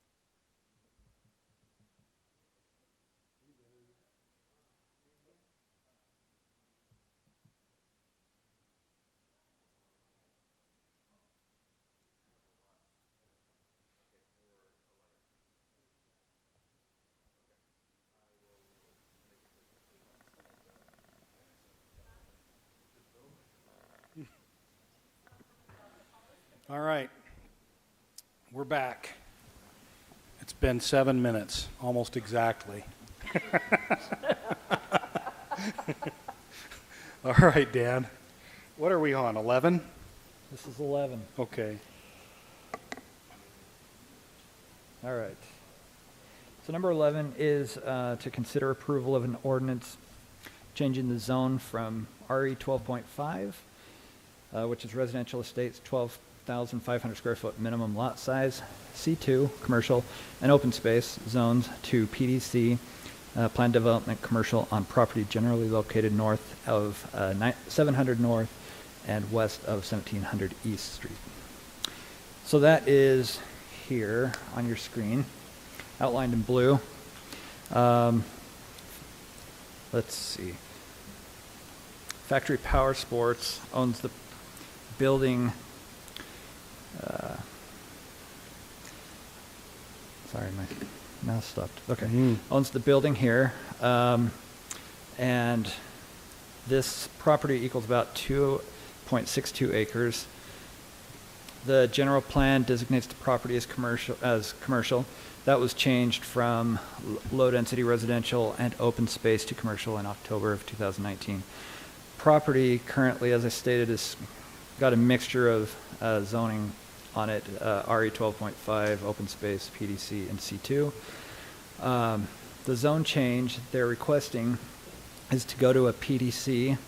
All right, we're back. It's been 7 minutes, almost exactly. All right, Dan. What are we on, 11? This is 11. Okay. All right. So number 11 is to consider approval of an ordinance changing the zone from RE 12.5, which is residential estates, 12,500 square foot minimum lot size, C2, commercial, and open space zones, to PDC, planned development commercial on property generally located north of 700 North and west of 1700 East Street. So that is here on your screen, outlined in blue. Let's see. Factory Power Sports owns the building. Sorry, my mouse stopped. Okay. Owns the building here. And this property equals about 2.62 acres. The general plan designates the property as commercial. That was changed from low-density residential and open space to commercial in October of 2019. Property currently, as I stated, is got a mixture of zoning on it, RE 12.5, open space, PDC, and C2. The zone change they're requesting is to go to a PDC,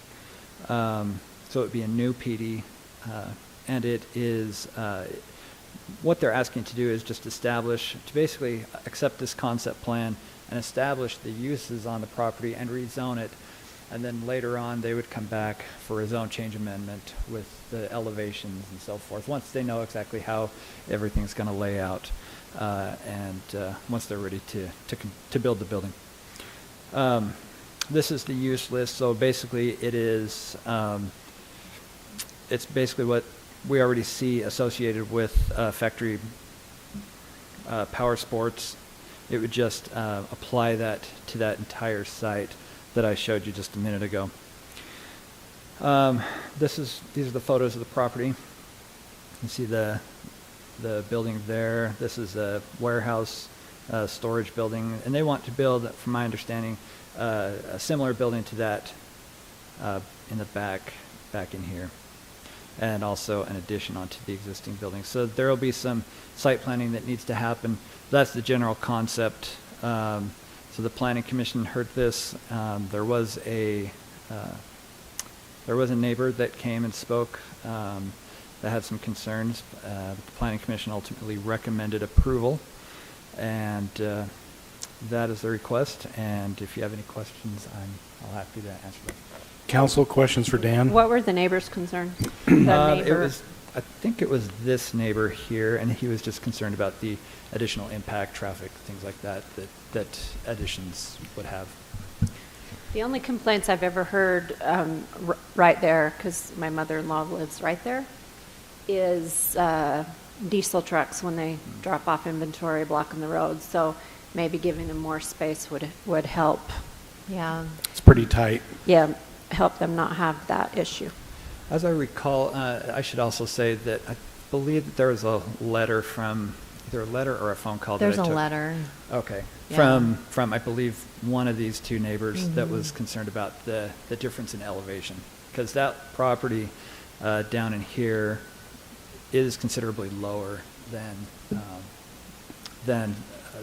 so it would be a new PD, and it is, what they're asking to do is just establish, to basically accept this concept plan and establish the uses on the property and rezone it. And then later on, they would come back for a zone change amendment with the elevations and so forth, once they know exactly how everything's going to lay out, and once they're ready to build the building. This is the use list. So basically, it is it's basically what we already see associated with Factory Power Sports. It would just apply that to that entire site that I showed you just a minute ago. These are the photos of the property. You can see the building there. This is a warehouse storage building, and they want to build, from my understanding, a similar building to that in the back in here, and also an addition onto the existing building. So there will be some site planning that needs to happen. That's the general concept. So the Planning Commission heard this. There was a neighbor that came and spoke that had some concerns. The Planning Commission ultimately recommended approval, and that is the request. And if you have any questions, I'm happy to answer them. Council, questions for Dan? What were the neighbors' concerns? I think it was this neighbor here, and he was just concerned about the additional impact, traffic, things like that additions would have. The only complaints I've ever heard right there, because my mother-in-law lives right there, is diesel trucks when they drop off inventory blocking the road. So maybe giving them more space would help. Yeah. It's pretty tight. Yeah, help them not have that issue. As I recall, I should also say that I believe that there was a letter from either a letter or a phone call. There's that I a took. letter. Okay. Yeah. From I believe one of these two neighbors that was Mhm. concerned about the difference in elevation, because that property down in here is considerably lower than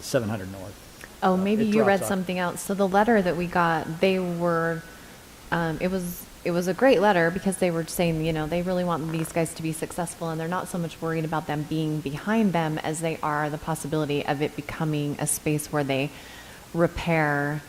700 North. Oh, maybe it you drops read off. something else. So the letter that we got, they were, it was a great letter because they were saying, you know, they really want these guys to be successful, and they're not so much worried about them being behind them as they are the possibility of it becoming a space where they repair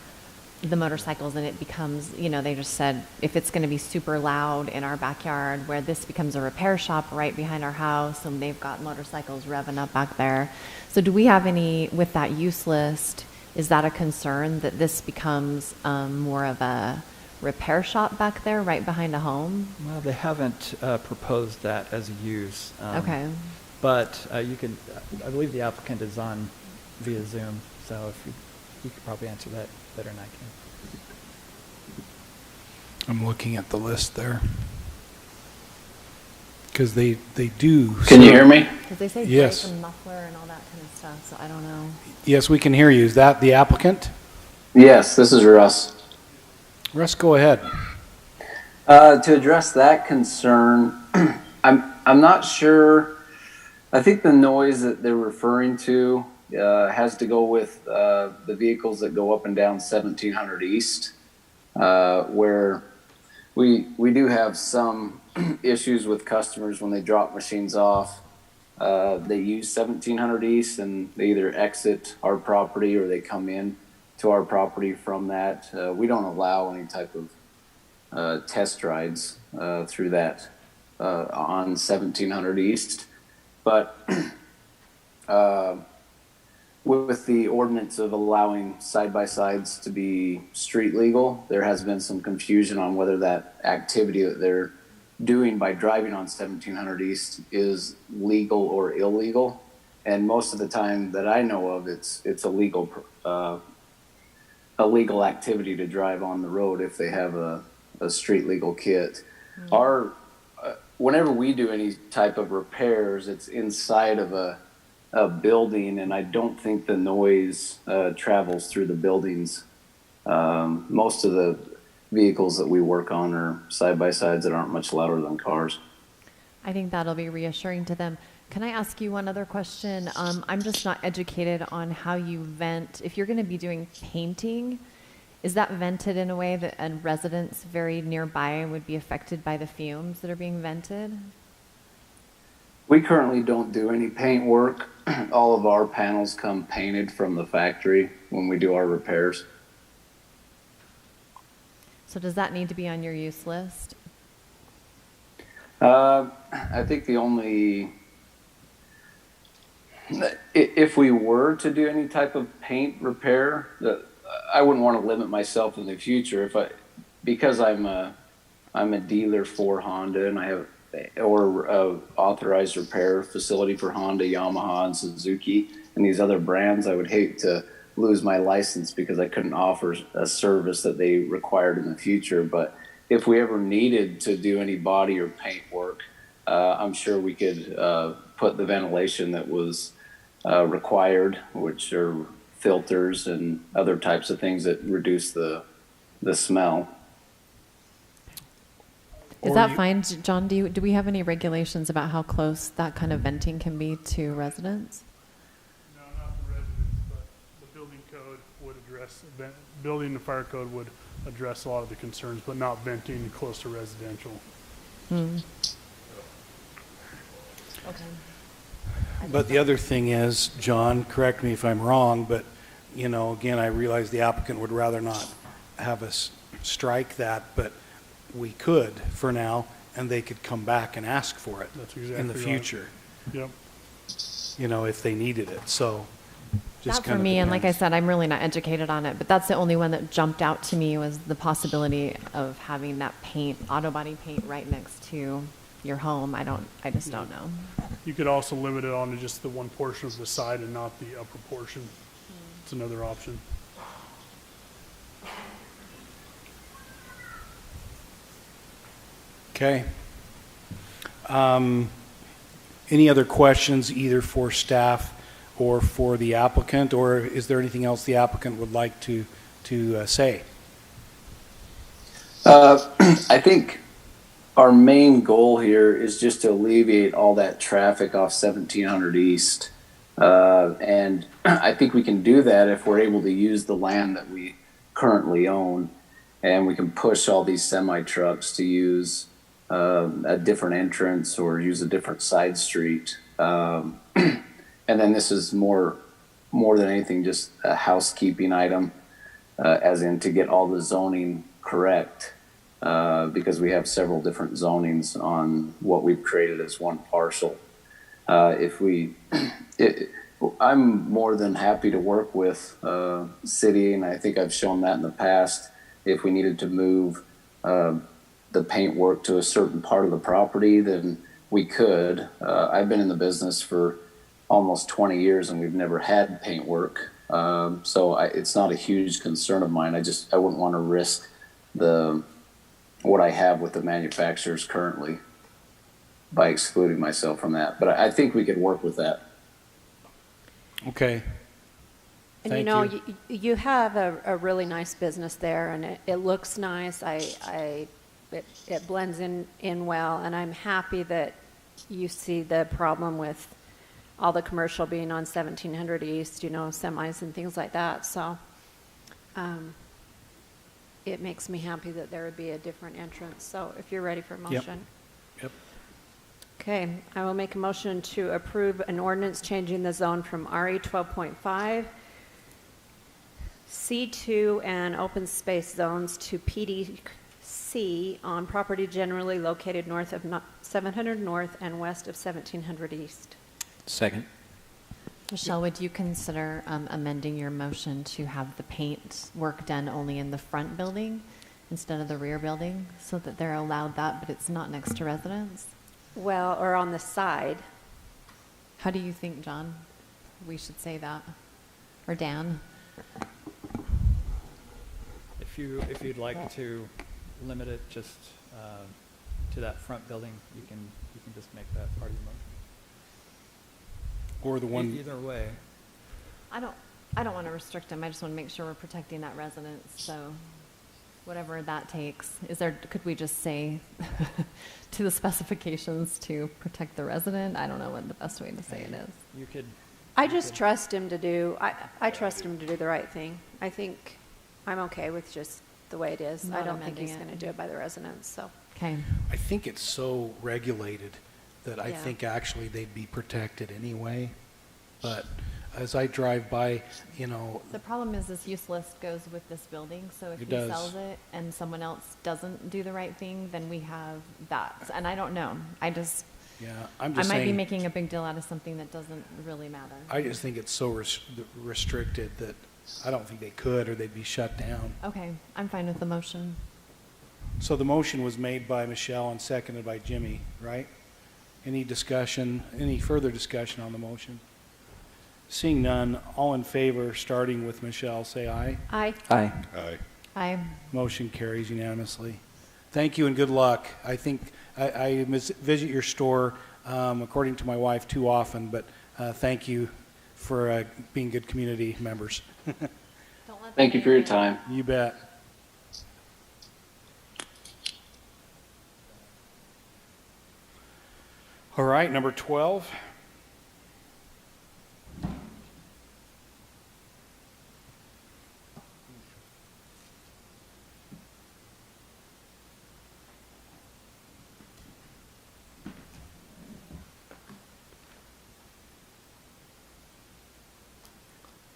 the motorcycles, and it becomes, you know, they just said, if it's going to be super loud in our backyard where this becomes a repair shop right behind our house, and they've got motorcycles revving up back there. So do we have any, with that use list, is that a concern that this becomes more of a repair shop back there right behind a home? Well, they haven't proposed that as a use. Okay. But you can, I believe the applicant is on via Zoom, so if you could probably answer that better than I can. I'm looking at the list there. Because they do. Can you hear me? Because they say yes. brake and muffler and all that kind of stuff, so I don't know. Yes, we can hear you. Is that the applicant? Yes, this is Russ. Russ, go ahead. To address that concern, I'm not sure. I think the noise that they're referring to has to go with the vehicles that go up and down 1700 East, where we do have some issues with customers when they drop machines off. They use 1700 East and they either exit our property or they come in to our property from that. We don't allow any type of test rides through that on 1700 East. But with the ordinance of allowing side-by-sides to be street legal, there has been some confusion on whether that activity that they're doing by driving on 1700 East is legal or illegal. And most of the time that I know of, it's a legal activity to drive on the road if they have a street legal kit. Whenever we do any type of repairs, it's inside of a building, and I don't think the noise travels through the buildings. Most of the vehicles that we work on are side-by-sides that aren't much louder than cars. I think that'll be reassuring to them. Can I ask you one other question? I'm just not educated on how you vent. If you're going to be doing painting, is that vented in a way that residents very nearby would be affected by the fumes that are being vented? We currently don't do any paint work. All of our panels come painted from the factory when we do our repairs. So does that need to be on your use list? I think the only, if we were to do any type of paint repair, I wouldn't want to limit myself in the future because I'm a dealer for Honda and I have authorized repair facility for Honda, Yamaha, and Suzuki, and these other brands. I would hate to lose my license because I couldn't offer a service that they required in the future. But if we ever needed to do any body or paint work, I'm sure we could put the ventilation that was required, which are filters and other types of things that reduce the smell. Is that fine, John? Do we have any regulations about how close that kind of venting can be to residents? No, not the residents, but the building code would address, building and fire code would address a lot of the concerns, but not venting close to residential. Okay. But the other thing is, John, correct me if I'm wrong, but, you know, again, I realize the applicant would rather not have us strike that, but we could for now, and they could come back and ask for it in the future. Yep. You know, if they needed it. So just That for me, and like I said, I'm really not educated on it, but that's the only one that jumped out to me was the possibility of having that paint, auto body paint right next to your home. I just don't know. You could also limit it on to just the one portion of the side and not the upper portion. It's another option. Okay. Any other questions either for staff or for the applicant, or is there anything else the applicant would like to say? I think our main goal here is just to alleviate all that traffic off 1700 East. And I think we can do that if we're able to use the land that we currently own, and we can push all these semi trucks to use a different entrance or use a different side street. And then this is more than anything just a housekeeping item, as in to get all the zoning correct, because we have several different zonings on what we've created as one parcel. I'm more than happy to work with city, and I think I've shown that in the past. If we needed to move the paint work to a certain part of the property, then we could. I've been in the business for almost 20 years, and we've never had paint work. So it's not a huge concern of mine. I wouldn't want to risk what I have with the manufacturers currently by excluding myself from that. But I think we could work with that. Okay. And Thank you know, you. you have a really nice business there, and it looks nice. It blends in well, and I'm happy that you see the problem with all the commercial being on 1700 East, you know, semis and things like that. So it makes me happy that there would be a different entrance. So if you're ready for a motion. Yep. Okay, I will make a motion to approve an ordinance changing the zone from RE 12.5 C2 and open space zones to PDC on property generally located north of 700 North and west of 1700 East. Second. Michelle, would you consider amending your motion to have the paint work done only in the front building instead of the rear building, so that they're allowed that, but it's not next to residents? Well, or on the side. How do you think, John, we should say that? Or Dan? If you'd like to limit it just to that front building, you can just make that part of the motion. Or the one. Either way. I don't want to restrict them. I just want to make sure we're protecting that residence. So whatever that takes. Could we just say to the specifications to protect the resident? I don't know what the best way to say it is. You could. I just trust him to do, I trust him to do the right thing. I think I'm okay with just the way it is. I Not don't think amending he's it. going to do it by the residents, so. Okay. I think it's so regulated that I Yeah. think actually they'd be protected anyway. But as I drive by, you know, The problem is this use list goes with this building, so if It he does. sells it and someone else doesn't do the right thing, then we have that. And I don't know. yeah, I'm just I might be saying, making a big deal out of something that doesn't really matter. I just think it's so restricted that I don't think they could, or they'd be shut down. Okay, I'm fine with the motion. So the motion was made by Michelle and seconded by Jimmy, right? Any further discussion on the motion? Seeing none, all in favor, starting with Michelle, say aye. Aye. Aye. Aye. Aye. Motion carries unanimously. Thank you and good luck. I think I visit your store, according to my wife, too often, but thank you for being good community members. Thank you for your time. You bet. All right, number 12.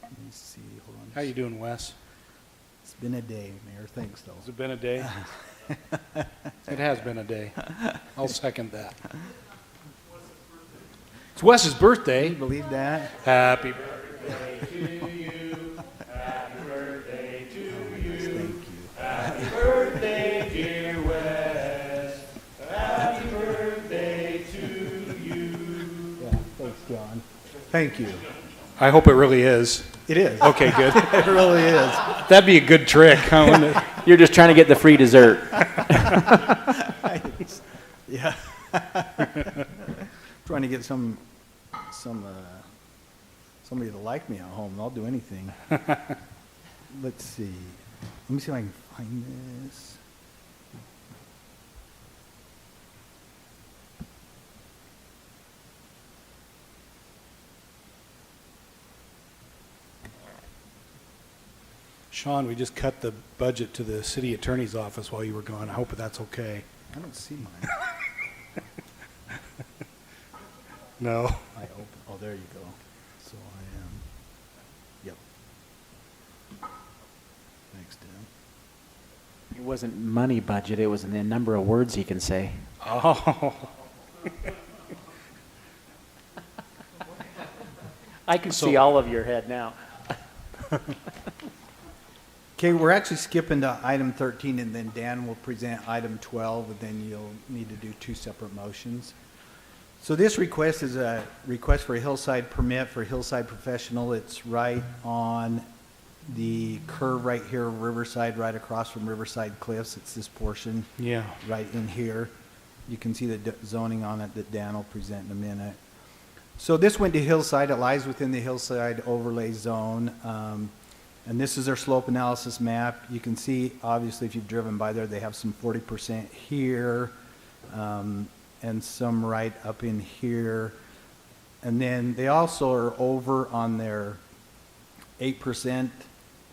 Let me see, hold on. How you doing, Wes? It's been a day, Mayor. Thanks, though. Has it been a day? It has been a day. I'll second that. It's Wes's birthday. Can you believe that? Happy birthday to you. Happy birthday to you. Thank you. Happy birthday, dear Wes. Happy birthday to you. Yeah, thanks, John. Thank you. I hope it really is. It is. Okay, good. It really is. That'd be a good trick, huh, wouldn't it? You're just trying to get the free dessert. Yeah. Trying to get some somebody to like me at home. I'll do anything. Let's see. Let me see if I can find this. Sean, we just cut the budget to the city attorney's office while you were gone. I hope that's okay. I don't see mine. No. I open. Oh, there you go. So I am. Yep. Thanks, Dan. It wasn't money budget, it was the number of words he can say. Oh. I can see all of your head now. Okay, we're actually skipping to item 13, and then Dan will present item 12, and then you'll need to do two separate motions. So this request is a request for a hillside permit for Hillside Professional. It's right on the curve right here, Riverside, right across from Riverside Cliffs. It's this portion right in here. You can see the zoning on it that Dan will present in a minute. So this went to Hillside. It lies within the Hillside overlay zone. And this is their slope analysis map. You can see, obviously, if you've driven by there, they have some 40% here and some right up in here. And then they also are over on their 8%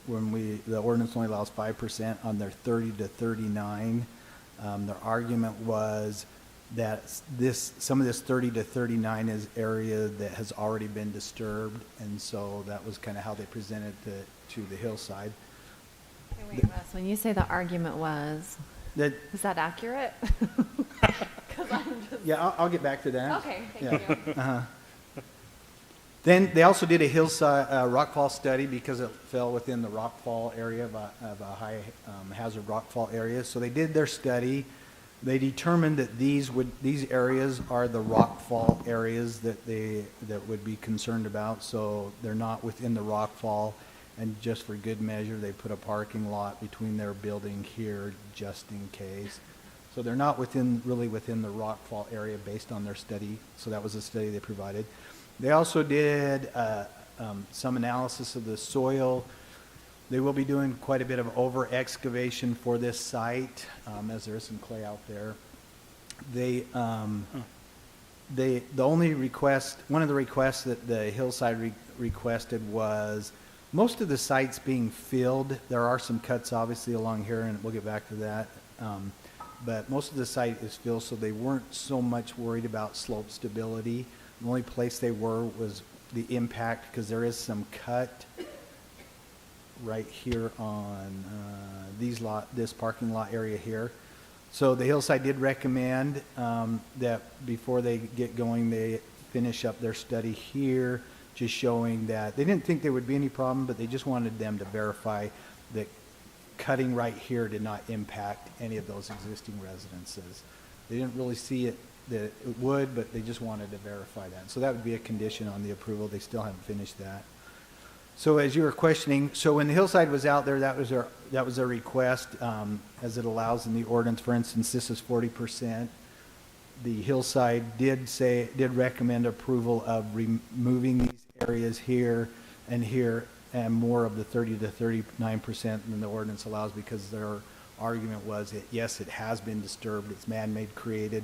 when the ordinance only allows 5% on their 30 to 39. Their argument was that some of this 30 to 39 is area that has already been disturbed, and so that was kind of how they presented it to the Hillside. Okay, wait, Russ, when you say the argument was, is that accurate? Yeah, I'll get back to that. Okay, thank you. Uh-huh. Then they also did a hillside rockfall study because it fell within the rockfall area of a high hazard rockfall area. So they did their study. They determined that these areas are the rockfall areas that would be concerned about. So they're not within the rockfall, and just for good measure, they put a parking lot between their building here just in case. So they're not really within the rockfall area based on their study. So that was a study they provided. They also did some analysis of the soil. They will be doing quite a bit of over excavation for this site, as there is some clay out there. One of the requests that the Hillside requested was most of the sites being filled. There are some cuts obviously along here, and we'll get back to that. But most of the site is filled, so they weren't so much worried about slope stability. The only place they were was the impact, because there is some cut right here on this parking lot area here. So the Hillside did recommend that before they get going, they finish up their study here, just showing that they didn't think there would be any problem, but they just wanted them to verify that cutting right here did not impact any of those existing residences. They didn't really see it that it would, but they just wanted to verify that. So that would be a condition on the approval. They still haven't finished that. So as you were questioning, so when the Hillside was out there, that was their request, as it allows in the ordinance. For instance, this is 40%. The Hillside did recommend approval of removing these areas here, and more of the 30 to 39% than the ordinance allows, because their argument was that yes, it has been disturbed. It's man-made created.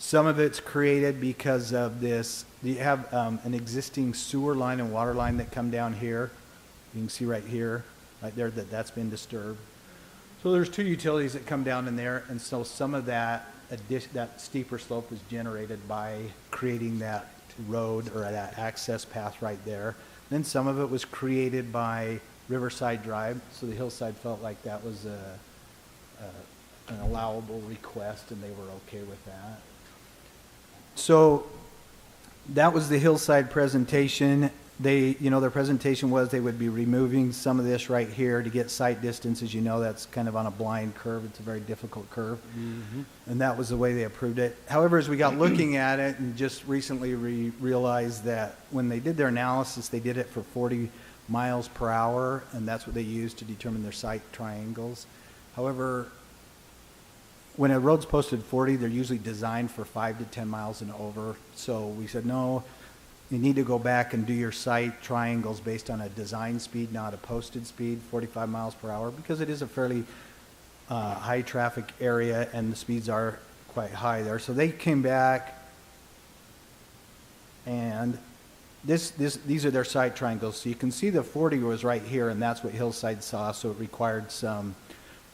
Some of it's created because of this. You have an existing sewer line and water line that come down here. You can see right here, right there, that's been disturbed. So there's two utilities that come down in there, and so some of that steeper slope was generated by creating that road or that access path right there. Then some of it was created by Riverside Drive, so the Hillside felt like that was an allowable request, and they were okay with that. So that was the Hillside presentation. Their presentation was they would be removing some of this right here to get sight distance. As you know, that's kind of on a blind curve. It's a very difficult curve. Mm-hmm. And that was the way they approved it. However, as we got looking at it and just recently realized that when they did their analysis, they did it for 40 miles per hour, and that's what they used to determine their sight triangles. However, when a road's posted 40, they're usually designed for 5 to 10 miles and over. So we said, no, you need to go back and do your site triangles based on a design speed, not a posted speed, 45 miles per hour, because it is a fairly high traffic area and the speeds are quite high there. So they came back and these are their site triangles. So you can see the 40 was right here, and that's what Hillside saw. So it required some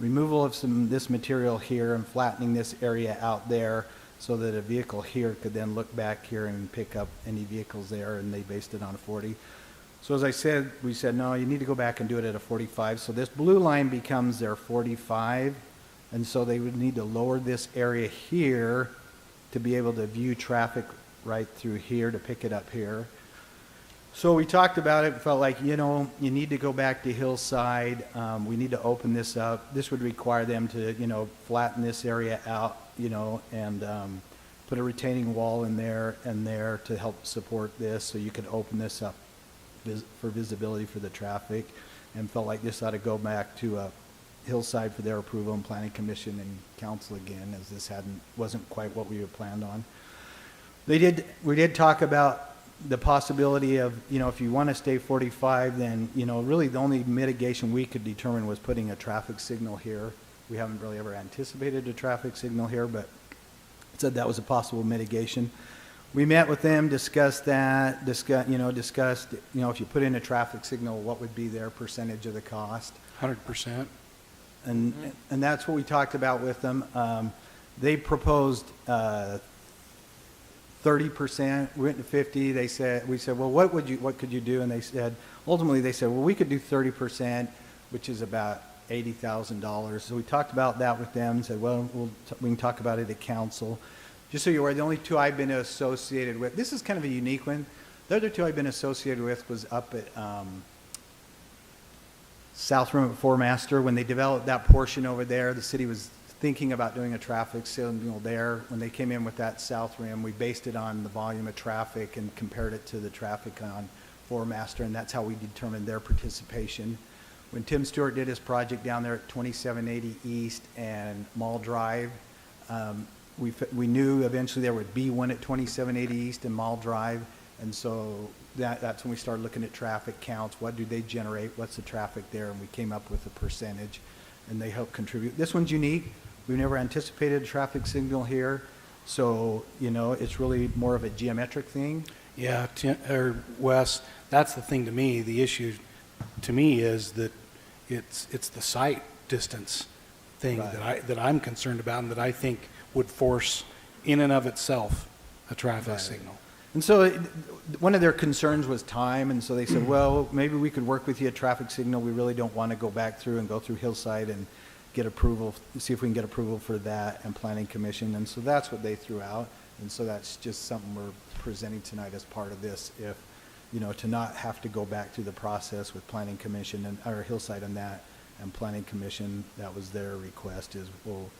removal of this material here and flattening this area out there so that a vehicle here could then look back here and pick up any vehicles there, and they based it on a 40. So as I said, we said, no, you need to go back and do it at a 45. So this blue line becomes their 45, and so they would need to lower this area here to be able to view traffic right through here to pick it up here. So we talked about it, felt like, you need to go back to Hillside. We need to open this up. This would require them to, flatten this area out, and put a retaining wall in there and there to help support this so you could open this up for visibility for the traffic, and felt like this ought to go back to Hillside for their approval and Planning Commission and Council again, as this wasn't quite what we had planned on. We did talk about the possibility of, if you want to stay 45, then, really the only mitigation we could determine was putting a traffic signal here. We haven't really ever anticipated a traffic signal here, but said that was a possible mitigation. We met with them, discussed that, discussed, if you put in a traffic signal, what would be their percentage of the cost? 100%. And that's what we talked about with them. They proposed 30%, we went to 50. We said, well, what could you do? And ultimately they said, well, we could do 30%, which is about $80,000. So we talked about that with them, said, well, we can talk about it at council. Just so you're aware, the only two I've been associated with, this is kind of a unique one. The other two I've been associated with was up at South Rim at Four Master. When they developed that portion over there, the city was thinking about doing a traffic signal there. When they came in with that South Rim, we based it on the volume of traffic and compared it to the traffic on Four Master, and that's how we determined their participation. When Tim Stewart did his project down there at 2780 East and Mall Drive, we knew eventually there would be one at 2780 East and Mall Drive, and so that's when we started looking at traffic counts. What do they generate? What's the traffic there? And we came up with a percentage, and they helped contribute. This one's unique. We've never anticipated a traffic signal here, so it's really more of a geometric thing. Yeah, Wes, that's the thing to me. The issue to me is that it's the site distance thing that I'm concerned about, and that I think would force in and of itself a traffic signal. And so one of their concerns was time, and so they said, well, maybe we could work with you a traffic signal. We really don't want to go back through and go through Hillside and get approval, see if we can get approval for that and Planning Commission. And so that's what they threw out. And so that's just something we're presenting tonight as part of this, if, to not have to go back through the process with Planning Commission or Hillside on that, and Planning Commission, that was their request, is we'll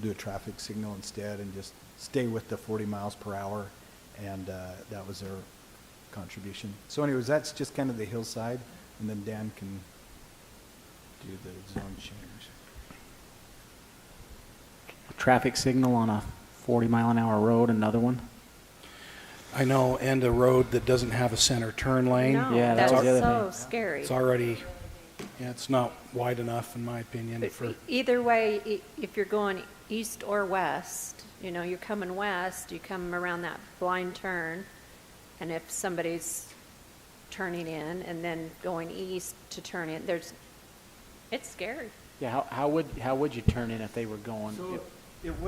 do a traffic signal instead and just stay with the 40 miles per hour. And that was their contribution. So anyways, that's just kind of the Hillside, and then Dan can do the zone change. Traffic signal on a 40-mile-an-hour road, another one. I know, and a road that doesn't have a center turn lane. No, Yeah, that's that was the other so thing. scary. It's already, it's not wide enough, in my opinion. Either way, if you're going east or west, you're coming west, you come around that blind turn, and if somebody's turning in and then going east to turn in, it's scary. Yeah, how would you turn in if they were going?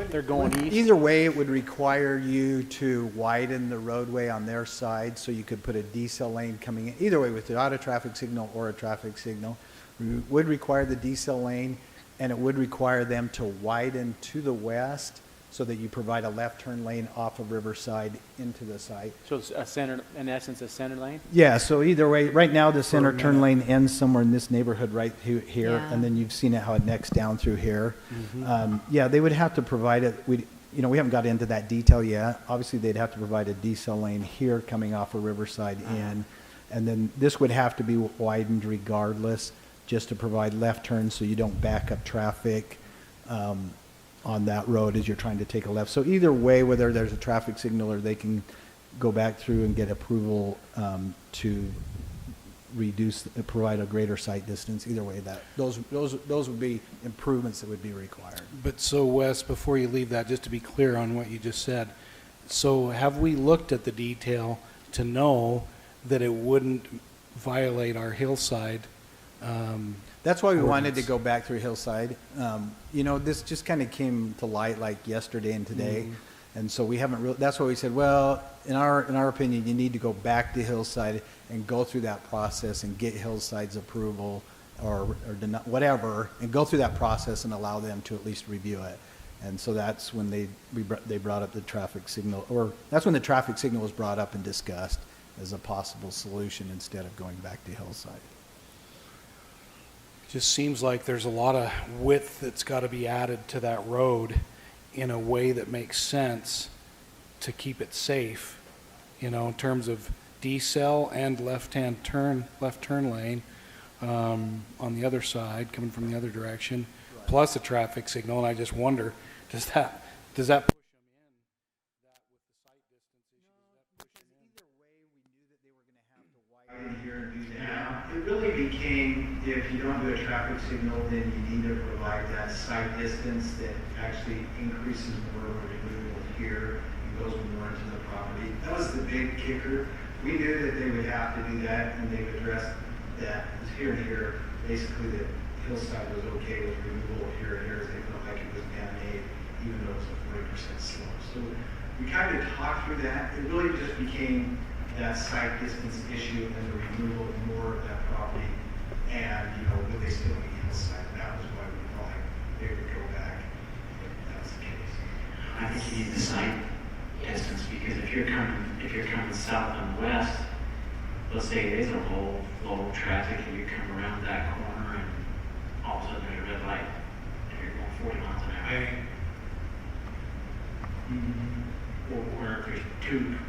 They're going east. Either way, it would require you to widen the roadway on their side, so you could put a decel lane coming in. Either way, without a traffic signal or a traffic signal, it would require the decel lane, and it would require them to widen to the west, so that you provide a left turn lane off of Riverside into the site. So it's a center, in essence, a center lane? Yeah, so either way, right now the center turn lane ends somewhere in this neighborhood right here, Yeah. and then you've seen it how it necks down through here. Mm-hmm. Yeah, they would have to provide it. We haven't got into that detail yet. Obviously, they'd have to provide a decel lane here coming off of Riverside in, and then this would have to be widened regardless, just to provide left turns so you don't back up traffic on that road as you're trying to take a left. So either way, whether there's a traffic signal or they can go back through and get approval to provide a greater sight distance. Either way, those would be improvements that would be required. But so, Wes, before you leave that, just to be clear on what you just said, so have we looked at the detail to know that it wouldn't violate our Hillside? That's why we wanted to ordinance? go back through Hillside. This just kind of came to light like yesterday and today. Mhm. And so we haven't really, that's why we said, well, in our opinion, you need to go back to Hillside and go through that process and get Hillside's approval or whatever, and go through that process and allow them to at least review it. And so that's when they brought up the traffic signal, or that's when the traffic signal was brought up and discussed as a possible solution instead of going back to Hillside. Just seems like there's a lot of width that's got to be added to that road in a way that makes sense to keep it safe, in terms of decel and left turn lane on the other side, coming from the other direction, plus a traffic signal. And I just wonder, does that push them in? That with the sight distance issue, does that push them in? Either way, we knew that they were going to have to widen here and do that. It really became, if you don't do a traffic signal, then you need to provide that sight distance that actually increases more removal here and goes more into the property. That was the big kicker. We knew that they would have to do that, and they've addressed that. It was here and here, basically that Hillside was okay with removal here and here, as they felt like it was man-made, even though it was a 40% slope. So we kind of talked through that. It really just became that sight distance issue and the removal of more of that property, and would they still be Hillside? That was why we thought they would go back if that was the case. I think you need the sight distance, because if you're coming south and west, let's say it is a low flow of traffic and you come around that corner and all of a sudden there's a red light and you're going 40 miles an hour. Or if there's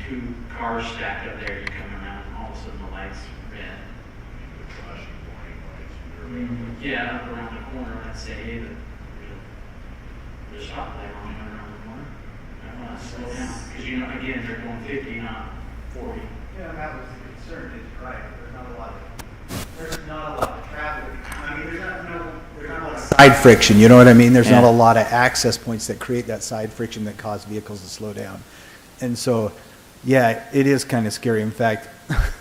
two cars stacked up there, you come around and all of a sudden the light's red. Yeah, up around the corner, let's say there's a stoplight on around the corner. Slow down, because again, they're going 50, not 40. Yeah, that was the concern. It's right. There's not a lot of traffic. I mean, there's not a lot of Side friction, you know what I mean? There's not a lot of access points that create that side friction that cause vehicles to slow down. And so, yeah, it is kind of scary. In fact,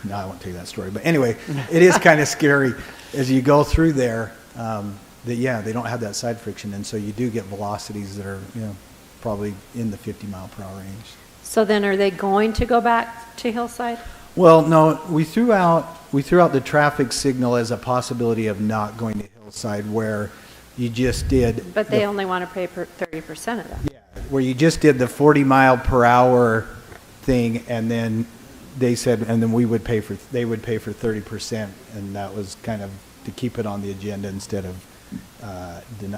no, I won't tell you that story. But anyway, it is kind of scary as you go through there that they don't have that side friction. And so you do get velocities that are, probably in the 50 mile per hour range. So then are they going to go back to Hillside? Well, no, we threw out the traffic signal as a possibility of not going to Hillside, where you just did. But they only want to pay for 30% of that. Yeah, where you just did the 40 mile per hour thing, and then they said, and then they would pay for 30%, and that was kind of to keep it on the agenda instead of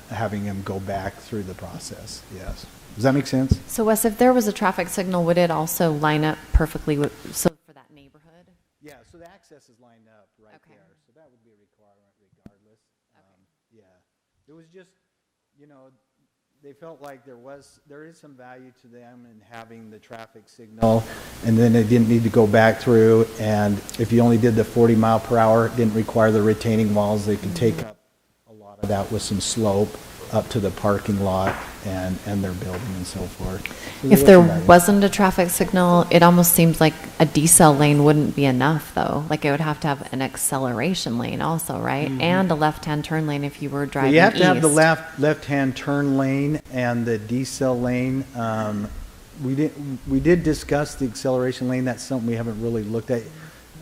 having them go back through the process. Yes. Does that make sense? So Wes, if there was a traffic signal, would it also line up perfectly for that neighborhood? Yeah, so the access is lined up right there, so that would be a requirement regardless. It was just, they felt like there is some value to them in having the traffic signal, and then they didn't need to go back through, and if you only did the 40 mile per hour, it didn't require the retaining walls. They could take up a lot of that with some slope up to the parking lot and their building and so forth. So If there wasn't a traffic signal, it almost seems like a decel lane wouldn't be enough, though. Like it would have to have an acceleration lane also, right? Mm-hmm. And a left-hand turn lane if you were driving You have to have east. the left-hand turn lane and the decel lane. We did discuss the acceleration lane. That's something we haven't really looked at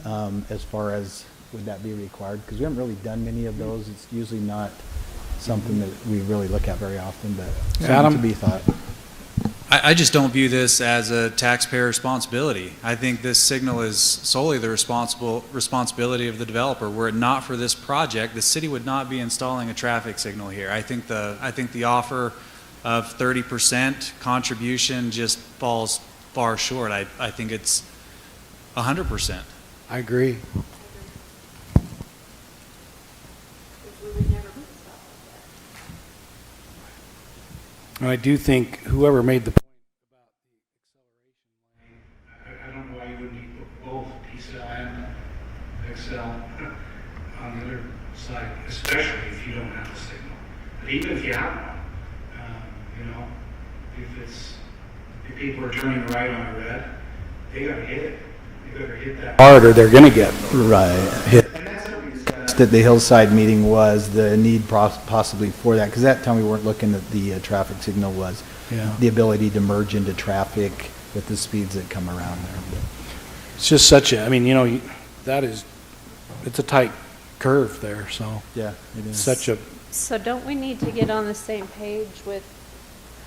as far as would that be required, because we haven't really done many of those. It's usually not something that we really look at very often, but something to be thought. I just don't view this as a taxpayer responsibility. I think this signal is solely the responsibility of the developer. Were it not for this project, the city would not be installing a traffic signal here. I think the offer of 30% contribution just falls far short. I think it's 100%. I agree. And I do think whoever made the point about the acceleration lane, I don't know other side, especially if you don't have a signal. But even if you have one, you know, if people are turning right on a red, they gotta hit it. They better hit that hard or they're gonna get hit. At the Hillside meeting was the need possibly for that, because that time we weren't looking at the traffic signal was the ability to merge into traffic with the speeds that come around there. It's just such a, I mean, you know, it's a tight curve there, so. Yeah, it is. Such a. So don't we need to get on the same page with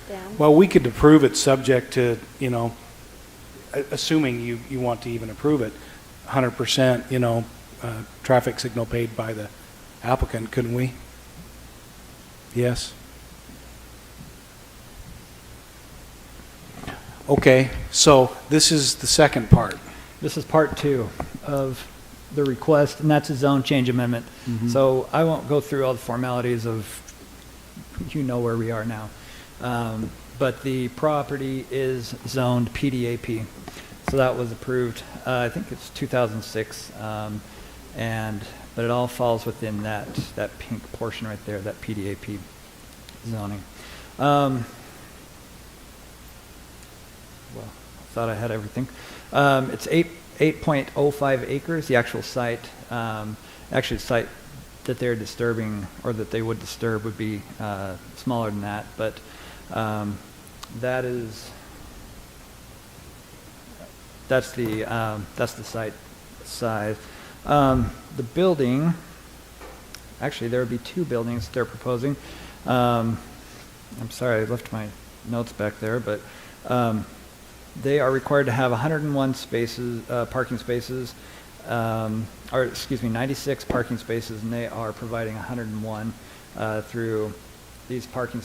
Dan? Well, we could approve it subject to, you know, assuming you want to even approve it, 100%, you know, traffic signal paid by the applicant, couldn't we? Yes? Okay, so this is the second part. This is part 2 of the request, and that's a zone change amendment. So I won't go through all the formalities of, you know where we are now. But the property is zoned PDAP. So that was approved, I think it's 2006. But it all falls within that pink portion right there, that PDAP zoning. Well, I thought I had everything. It's 8.05 acres. The actual site, site that they're disturbing or that they would disturb would be smaller than that. But that's the site size. The building, actually there would be 2 buildings they're proposing. I'm sorry, I left my notes back there, but they are required to have 101 spaces, parking spaces, 96 parking spaces, and they are providing 101 through these parking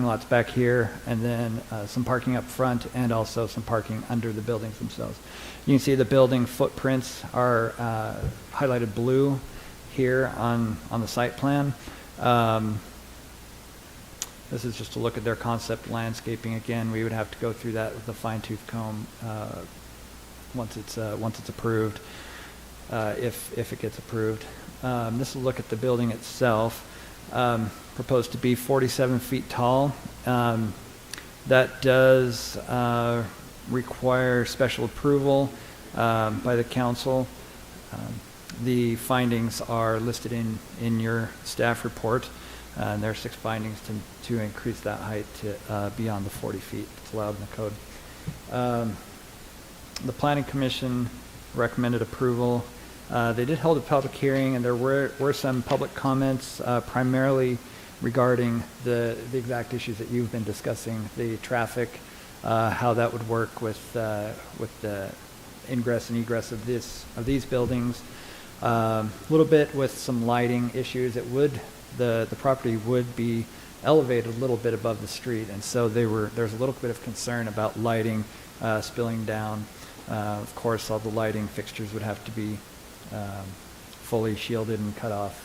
lots back here, and then some parking up front, and also some parking under the buildings themselves. You can see the building footprints are highlighted blue here on the site plan. This is just a look at their concept landscaping. Again, we would have to go through that with a fine-tooth comb once it's approved, if it gets approved. This is a look at the building itself. Proposed to be 47 feet tall. That does require special approval by the council. The findings are listed in your staff report. And there are 6 findings to increase that height to beyond the 40 feet that's allowed in the code. The Planning Commission recommended approval. They did hold a public hearing, and there were some public comments, primarily regarding the exact issues that you've been discussing, the traffic, how that would work with the ingress and egress of these buildings. A little bit with some lighting issues. The property would be elevated a little bit above the street, and so there's a little bit of concern about lighting spilling down. Of course, all the lighting fixtures would have to be fully shielded and cut off,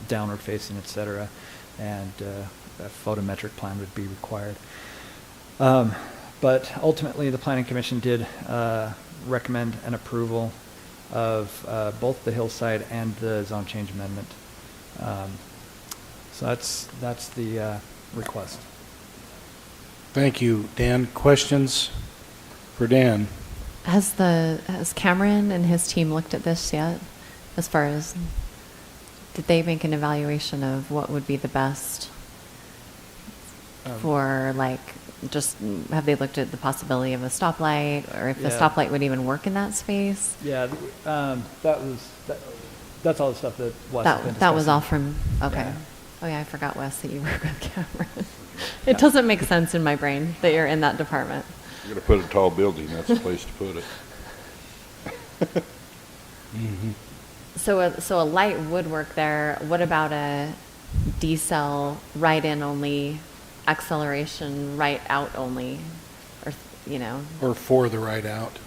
downward facing, etc., and a photometric plan would be required. But ultimately, the Planning Commission did recommend an approval of both the Hillside and the zone change amendment. So that's the request. Thank you, Dan. Questions for Dan? Has Cameron and his team looked at this yet? As far as, did they make an evaluation of what would be the best for, like, just, have they looked at the possibility of a stoplight, or if the stoplight would even work in that space? Yeah, that's all the stuff that Wes has been discussing. That was all from, okay. Yeah. Oh yeah, I forgot, Wes, that you work with Cameron. It doesn't make sense in my brain that you're in that department. You're going to put a tall building, that's the place to put it. So a light would work there. What about a decel right-in only, acceleration right-out only, or, you know? Or for the right-out.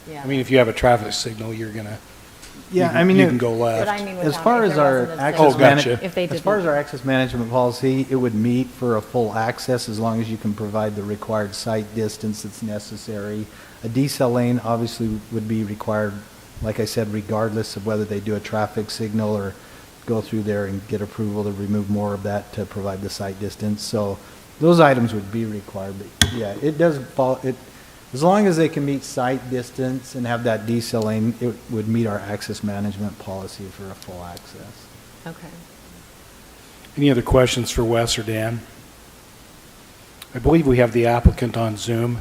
Yeah. I mean, if you have a traffic signal, you're going to, yeah, you can go left. But I mean, as far as our access management policy, it would meet for a full access as long as you can provide the required site distance that's necessary. A decel lane obviously would be required like I said, regardless of whether they do a traffic signal or go through there and get approval to remove more of that to provide the sight distance. So those items would be required, but yeah, it does fall, as long as they can meet sight distance and have that decel lane, it would meet our access management policy for a full access. Okay. Any other questions for Wes or Dan? I believe we have the applicant on Zoom.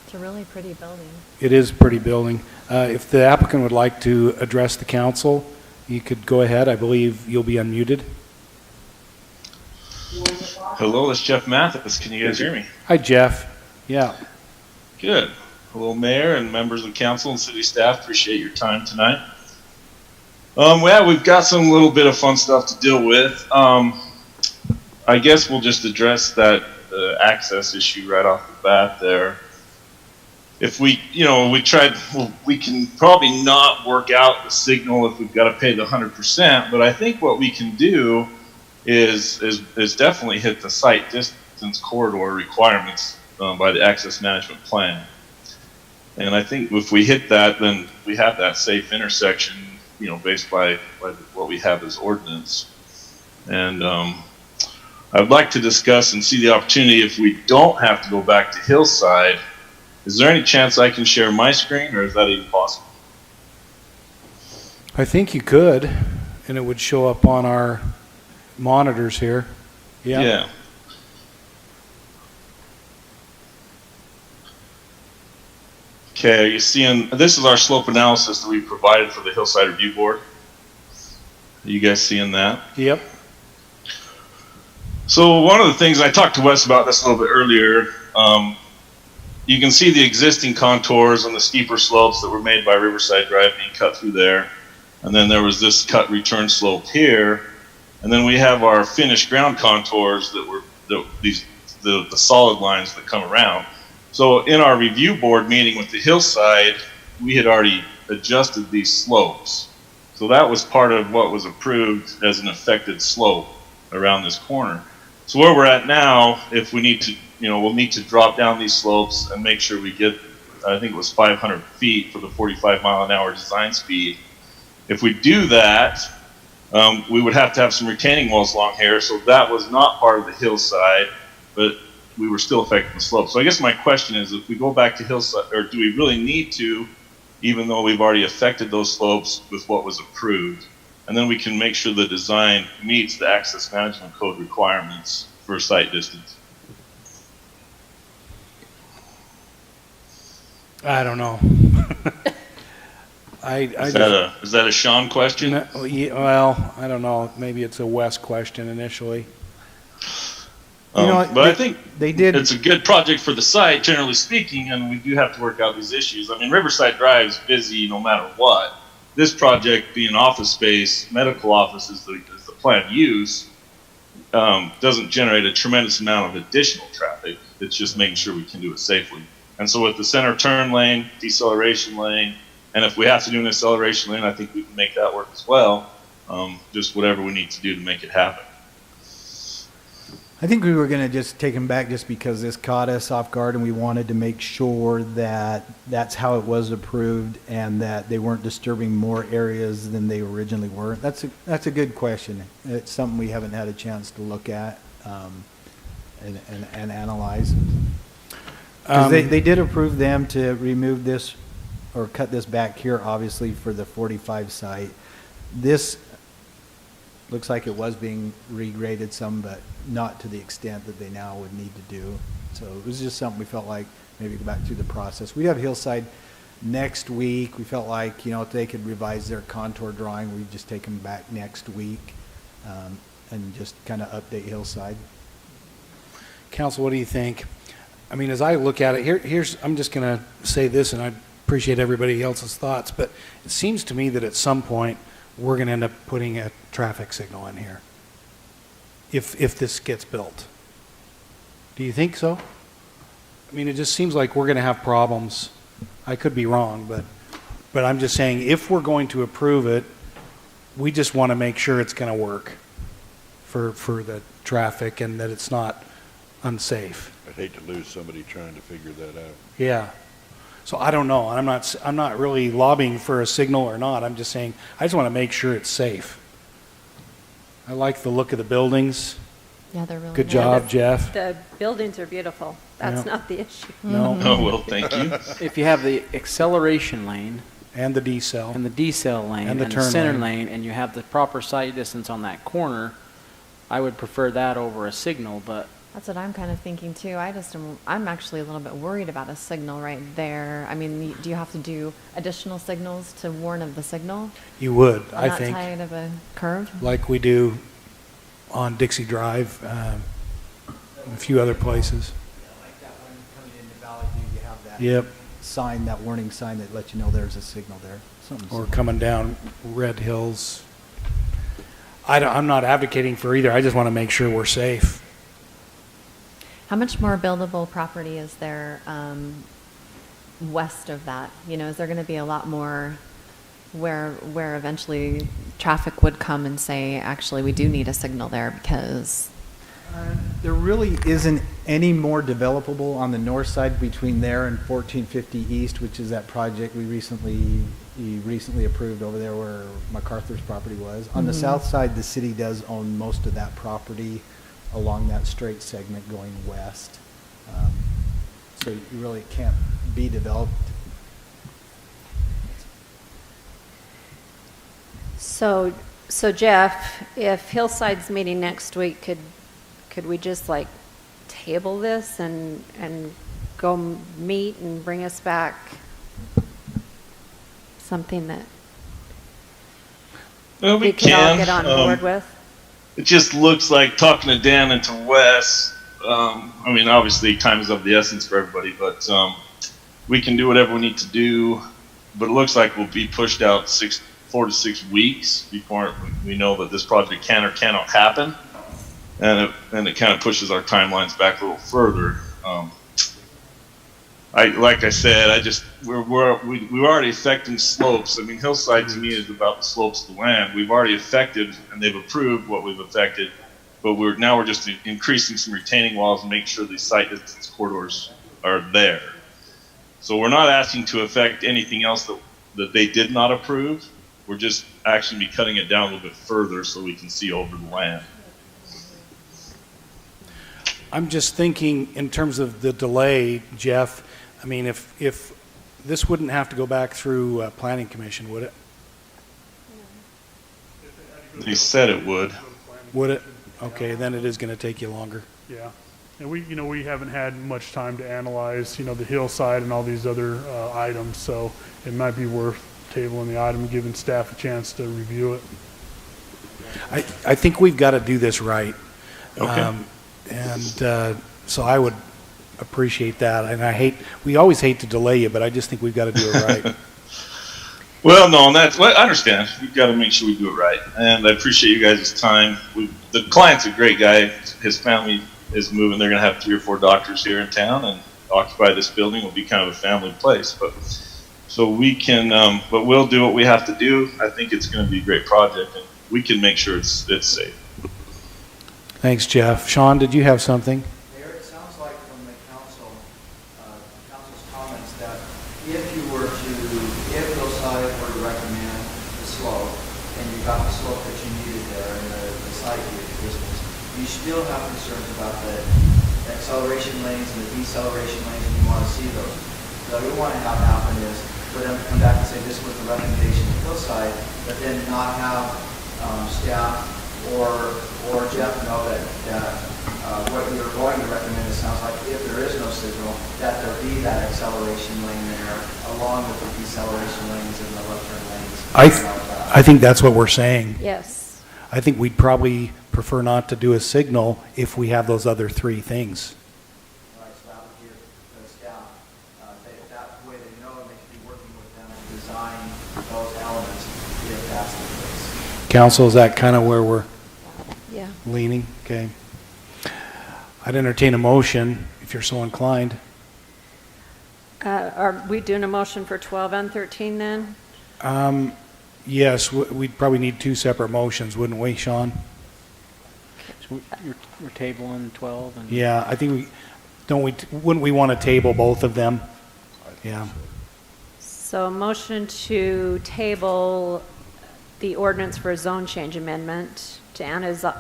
It's a really pretty building. It is a pretty building. If the applicant would like to address the council, you could go ahead. I believe you'll be unmuted. Hello, this is Jeff Mathis. Can you guys hear me? Hi, Jeff. Yeah. Good. Hello, Mayor and members of the council and city staff. Appreciate your time tonight. Yeah, we've got some little bit of fun stuff to deal with. I guess we'll just address that access issue right off the bat there. If we, we can probably not work out the signal if we've got to pay the 100%, but I think what we can do is definitely hit the site distance corridor requirements by the access management plan. And I think if we hit that, then we have that safe intersection, based by what we have as ordinance. And I'd like to discuss and see the opportunity if we don't have to go back to Hillside. Is there any chance I can share my screen, or is that even possible? I think you could, and it would show up on our monitors here. Yeah. Okay, are you seeing, this is our slope analysis that we provided for the Hillside Review Board. Are you guys seeing that? Yep. So one of the things, I talked to Wes about this a little bit earlier, you can see the existing contours on the steeper slopes that were made by Riverside Drive being cut through there. And then there was this cut return slope here. And then we have our finished ground contours that were the solid lines that come around. So in our review board meeting with the Hillside, we had already adjusted these slopes. So that was part of what was approved as an affected slope around this corner. So where we're at now, if we need to, we'll need to drop down these slopes and make sure we get, I think it was 500 feet for the 45-mile-an-hour design speed. If we do that, we would have to have some retaining walls along here. So that was not part of the Hillside, but we were still affecting the slope. So I guess my question is, if we go back to Hillside, or do we really need to, even though we've already affected those slopes with what was approved? And then we can make sure the design meets the access management code requirements for site distance. I don't know. Is that a Sean question? No, well, I don't know. Maybe it's a Wes question initially. But I think it's a good project for the site, generally speaking, and we do have to work out these issues. I mean, Riverside Drive is busy no matter what. This project being office space, medical office is the planned use, doesn't generate a tremendous amount of additional traffic. It's just making sure we can do it safely. And so with the center turn lane, deceleration lane, and if we have to do an acceleration lane, I think we can make that work as well. Just whatever we need to do to make it happen. I think we were going to just take them back just because this caught us off guard, and we wanted to make sure that that's how it was approved and that they weren't disturbing more areas than they originally were. That's a good question. It's something we haven't had a chance to look at and analyze. They did approve them to remove this or cut this back here, obviously, for the 45 site. This looks like it was being regraded some, but not to the extent that they now would need to do. So it was just something we felt like maybe go back through the process. We have Hillside next week. We felt like, if they could revise their contour drawing, we'd just take them back next week and just kind of update Hillside. Council, what do you think? I mean, as I look at it, I'm just going to say this, and I appreciate everybody else's thoughts, but it seems to me that at some point we're going to end up putting a traffic signal in here if this gets built. Do you think so? I mean, it just seems like we're going to have problems. I could be wrong, but I'm just saying if we're going to approve it, we just want to make sure it's going to work for the traffic and that it's not unsafe. I'd hate to lose somebody trying to figure that out. Yeah. So I don't know. I'm not really lobbying for a signal or not. I'm just saying, I just want to make sure it's safe. I like the look of the buildings. Yeah, they're really Good nice. job, Jeff. The buildings are beautiful. That's Yeah. not the issue. No. Oh, well, thank you. If you have the acceleration lane And the decel. and the decel lane And the turn center lane. lane, and you have the proper sight distance on that corner, I would prefer that over a signal, but That's what I'm kind of thinking too. I'm actually a little bit worried about a signal right there. I mean, do you have to do additional signals to warn of the signal? You would, On I that think. side of a curve? Like we do on Dixie Drive, and a few other places. Like that one coming into Valley View, you have that Yep. sign, that warning sign that lets you know there's a signal there. Something Or similar. coming down Red Hills. I'm not advocating for either. I just want to make sure we're safe. How much more buildable property is there west of that? You know, is there going to be a lot more where eventually traffic would come and say, actually, we do need a signal there because... There really isn't any more developable on the north side between there and 1450 East, which is that project we recently approved over there where MacArthur's property was. On the south side, the city does own most of that property along that straight segment going west. So you really can't be developed. So Jeff, if Hillside's meeting next week, could we just like table this and go meet and bring us back something that Well, we could all can. get on board with? It just looks like talking to Dan and to Wes. I mean, obviously, time is of the essence for everybody, but we can do whatever we need to do. But it looks like we'll be pushed out 4 to 6 weeks before we know that this project can or cannot happen, and it kind of pushes our timelines back a little further. Like I said, we're already affecting slopes. I mean, Hillside to me is about the slopes of the land. We've already affected, and they've approved what we've affected, but we're just increasing some retaining walls and making sure these site distance corridors are there. So we're not asking to affect anything else that they did not approve. We're just actually be cutting it down a little bit further so we can see over the land. I'm just thinking in terms of the delay, Jeff. I mean, if this wouldn't have to go back through Planning Commission, would it? They said it would. Would it? Okay, then it is going to take you longer. Yeah. And we haven't had much time to analyze, the Hillside and all these other items, so it might be worth tabling the item and giving staff a chance to review it. I think we've got to do this right. Okay. So I would appreciate that. And we always hate to delay you, but I just think we've got to do it right. Well, no, and I understand. We've got to make sure we do it right. And I appreciate you guys' time. The client's a great guy. His family is moving. They're going to have 3 or 4 doctors here in town and occupy this building. Will be kind of a family place. So we can, but we'll do what we have to do. I think it's going to be a great project, and we can make sure it's safe. Thanks, Jeff. Sean, did you have something? Mayor, it sounds like from the council's comments that if Hillside were to recommend the slope, and you got the slope that you needed there and the site distance, you still have concerns about the acceleration lanes and the deceleration lanes, and you want to see those. So what we want to have happen is for them to come back and say this was the recommendation of Hillside, but then not have staff or Jeff know that what you're going to recommend, it sounds like if there is no signal, that there be that acceleration lane there along with the deceleration lanes and the left turn lanes. I think that's what we're saying. Yes. I think we'd probably prefer not to do a signal if we have those other 3 things. Right, so that would give the staff, that way they know they can be working with them to design those elements if that's the case. Council, is that kind of where we're Yeah. leaning? Okay. I'd entertain a motion if you're so inclined. Are we doing a motion for 12 and 13 then? Yes, we'd probably need 2 separate motions, wouldn't we, Sean? so we're tabling 12 and... Yeah, I think wouldn't we want to table both of them? Yeah. So a motion to table the ordinance for a zone change amendment to Anasazi,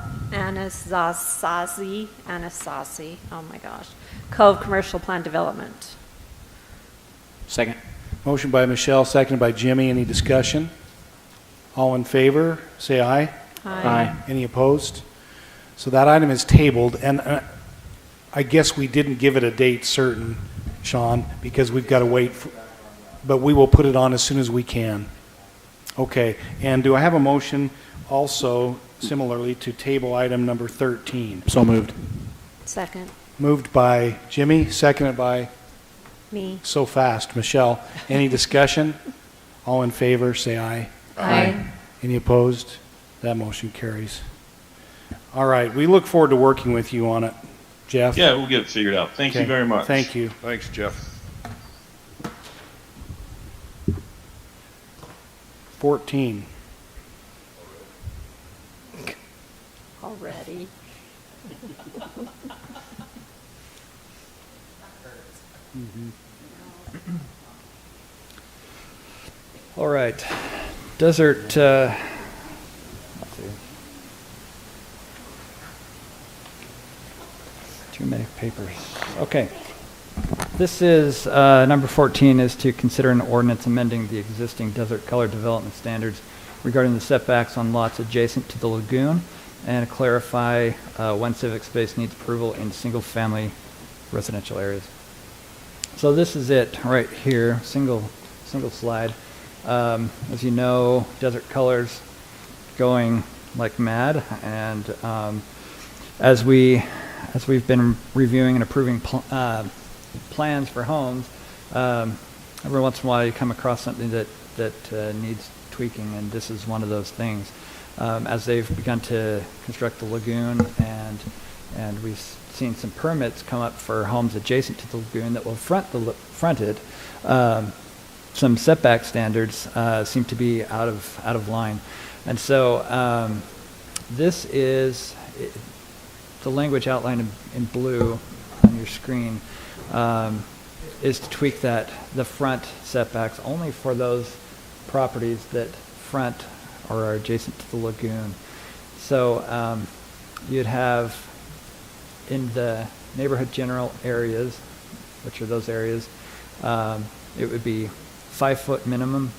oh my gosh, Cove Commercial Plan Development. Second. Motion by Michelle, seconded by Jimmy. Any discussion? All in favor, say aye. Aye. Any opposed? So that item is tabled, and I guess we didn't give it a date certain, Sean, because we've got to wait, but we will put it on as soon as we can. Okay, and do I have a motion also similarly to table item number 13? So moved. Second. Moved by Jimmy, seconded by Me. so fast, Michelle. Any discussion? All in favor, say aye. Aye. Any opposed? That motion carries. All right, we look forward to working with you on it, Jeff. Yeah, we'll get it figured out. Thank you very much. Thank you. Thanks, Jeff. 14. Already. All right. Desert, let's see. Too many papers. Okay. This is, number 14 is to consider an ordinance amending the existing desert color development standards regarding the setbacks on lots adjacent to the lagoon and clarify when civic space needs approval in single-family residential areas. So this is it right here, single slide. As you know, desert colors going like mad, and as we've been reviewing and approving plans for homes, every once in a while you come across something that needs tweaking, and this is one of those things. As they've begun to construct the lagoon, and we've seen some permits come up for homes adjacent to the lagoon that will front it. Some setback standards seem to be out of line, and so this is the language outlined in blue on your screen. Is to tweak the front setbacks only for those properties that front or are adjacent to the lagoon. So you'd have in the neighborhood general areas, which are those areas, it would be 5-foot minimum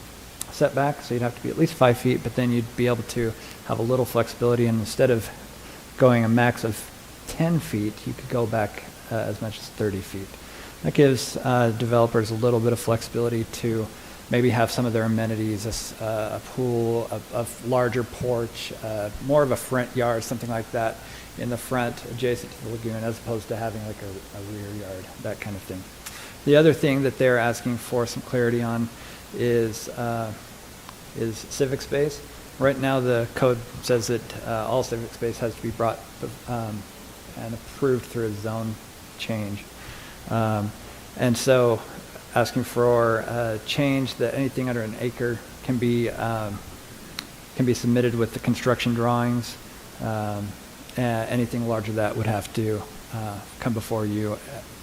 setback, so you'd have to be at least 5 feet, but then you'd be able to have a little flexibility, and instead of going a max of 10 feet, you could go back as much as 30 feet. That gives developers a little bit of flexibility to maybe have some of their amenities, a pool, a larger porch, more of a front yard, something like that in the front adjacent to the lagoon, as opposed to having like a rear yard, that kind of thing. The other thing that they're asking for some clarity on is civic space. Right now the code says that all civic space has to be brought and approved through a zone change. And so asking for a change that anything under an acre can be submitted with the construction drawings. Anything larger than that would have to come before you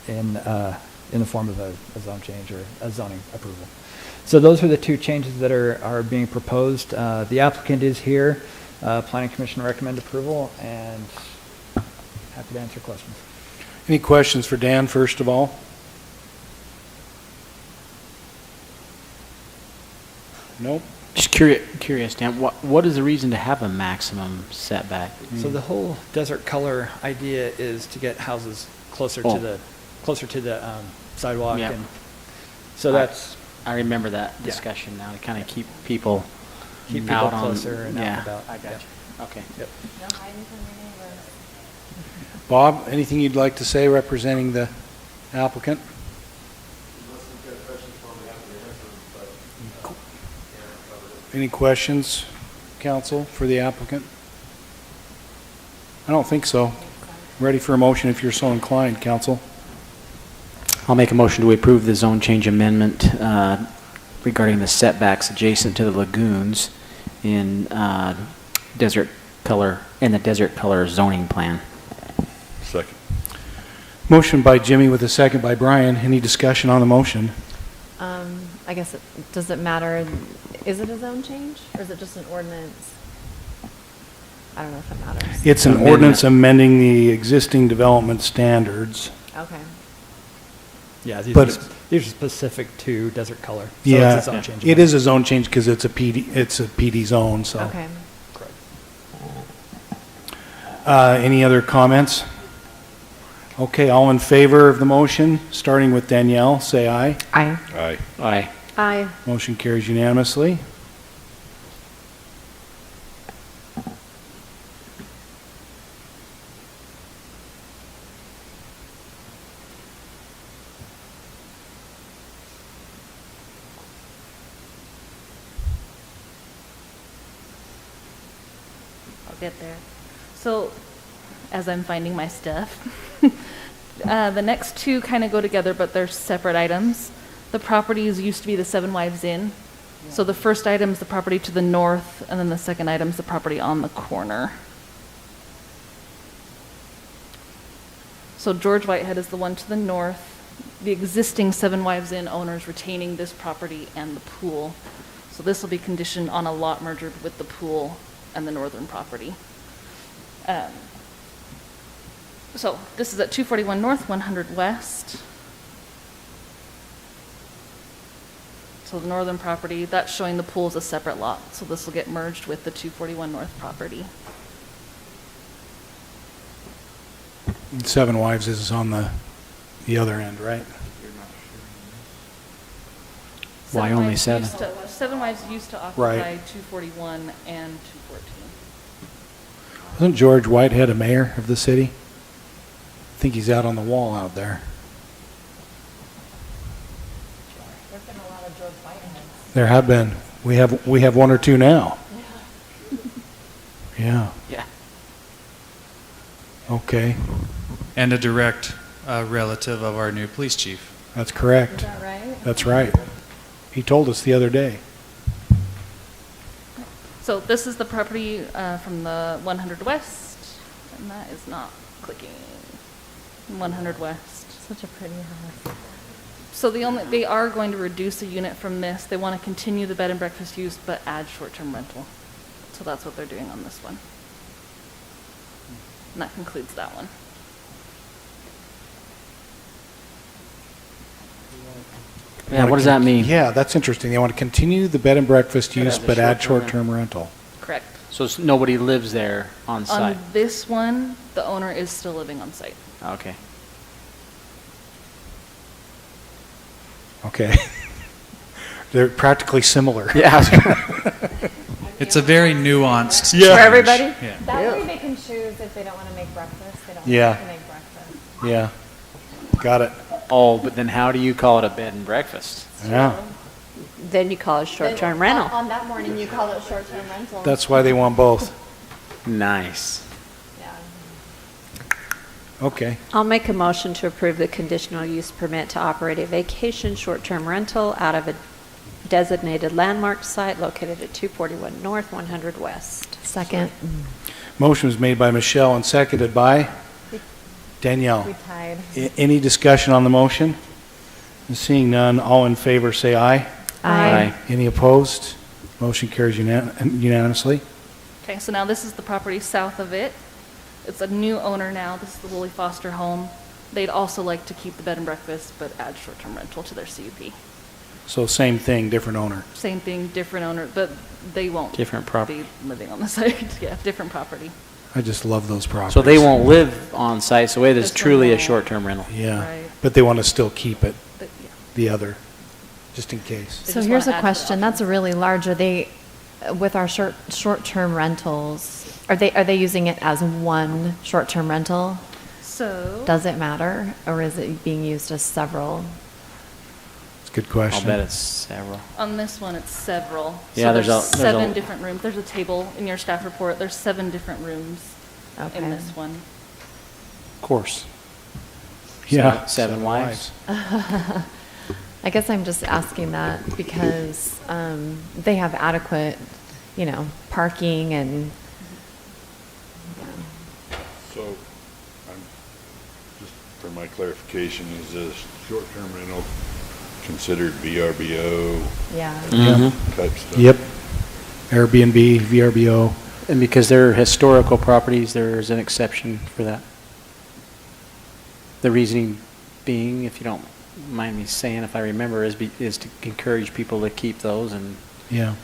in the form of a zone change or a zoning approval. So those are the two changes that are being proposed. The applicant is here. Planning Commission recommend approval, and happy to answer questions. Any questions for Dan, first of all? Nope. Just curious, Dan, what is the reason to have a maximum setback? So the whole desert color idea is to get houses closer to the sidewalk, Yeah. and so that's I remember that discussion now, to kind of keep people out closer and out and about. I got you. Okay. Yep. Bob, anything you'd like to say representing the applicant? Any questions, counsel, for the applicant? I don't think so. Ready for a motion if you're so inclined, counsel. I'll make a motion to approve the zone change amendment regarding the setbacks adjacent to the lagoons in the desert color zoning plan. Second. Motion by Jimmy with a second by Brian. Any discussion on the motion? I guess, does it matter? Is it a zone change or is it just an ordinance? I don't know if it matters. It's an ordinance amending the existing development standards. Okay. Yeah, these But- are specific to Desert Color. So Yeah, it's a zone change. it is a zone change because it's a PD zone, so. Okay. Any other comments? Okay, all in favor of the motion, starting with Danielle, say aye. Aye. Aye. Aye. Aye. Motion carries unanimously. I'll get there. So, as I'm finding my stuff, the next two kind of go together, but they're separate items. The properties used to be the Seven Wives Inn. So the first item is the property to the north, and then the second item is the property on the corner. So George Whitehead is the one to the north. The existing Seven Wives Inn owners retaining this property and the pool. So this will be conditioned on a lot merger with the pool and the northern property. So this is at 241 North, 100 West. So the northern property, that's showing the pool as a separate lot. So this will get merged with the 241 North property. Seven Wives is on the other end, right? Why only seven? Seven Wives used to occupy Right. 241 and 214. Isn't George Whitehead a mayor of the city? I think he's out on the wall out there. There's been a lot of George Whiteheads. There have been. We have one or two now. Yeah. Yeah. Okay, And a direct relative of our new police chief. that's correct. Is that right? That's right. He told us the other day. So this is the property from the 100 West, and that is not clicking. 100 West. Such a pretty house. So they are going to reduce a unit from this. They want to continue the bed and breakfast use, but add short-term rental. So that's what they're doing on this one. And that concludes that one. Yeah, what does that mean? Yeah, that's interesting. They want to continue the bed and breakfast use, add the but add short-term short-term rental. Correct. So nobody lives there on site? On this one, the owner is still living on site. Okay. Okay. They're practically similar. Yeah. It's a very nuanced Yeah. For everybody? Yeah. That way they can choose if they don't want to make breakfast, they don't Yeah. have to make breakfast. Yeah. Got it. Oh, but then how do you call it a bed and breakfast? Yeah. Then you call it short-term Then rental. On that morning, you call it short-term rental. That's why they want both. Nice. Yeah. Okay. I'll make a motion to approve the conditional use permit to operate a vacation short-term rental out of a designated landmark site located at 241 North, 100 West. Second. Motion was made by Michelle and seconded by Danielle. We tied. Any discussion on the motion? Seeing none, all in favor say aye. Aye. Any opposed? Motion carries unanimously. Okay, so now this is the property south of it. It's a new owner now. This is the Willie Foster home. They'd also like to keep the bed and breakfast, but add short-term rental to their CUP. So same thing, different owner. Same thing, different owner, but they won't Different property. be living on the site. Yeah, different property. I just love those properties. So they won't live on site, so it is This one truly a won't. short-term rental. Yeah, Right. but they want to still keep it, But, yeah. the other, just in case. They So just here's wanna a add to the question, option. that's really large, are they, with our short-term rentals, are they using it as one short-term rental? So, Does it matter, or is it being used as several? It's a good I'll question. bet it's several. on this one, it's several. Yeah, So there's there's a- there's seven a- different rooms. There's a table in your staff report. There's 7 different rooms Okay. in this one. Of course. Yeah. Seven wives. I guess I'm just asking that because they have adequate, parking and, So, just for my clarification, is this short-term rental considered VRBO Yeah. type stuff. Yep. Airbnb, VRBO. And because they're historical properties, there's an exception for that. The reasoning being, if you don't mind me saying, if I remember, is to encourage people to keep those and Yeah.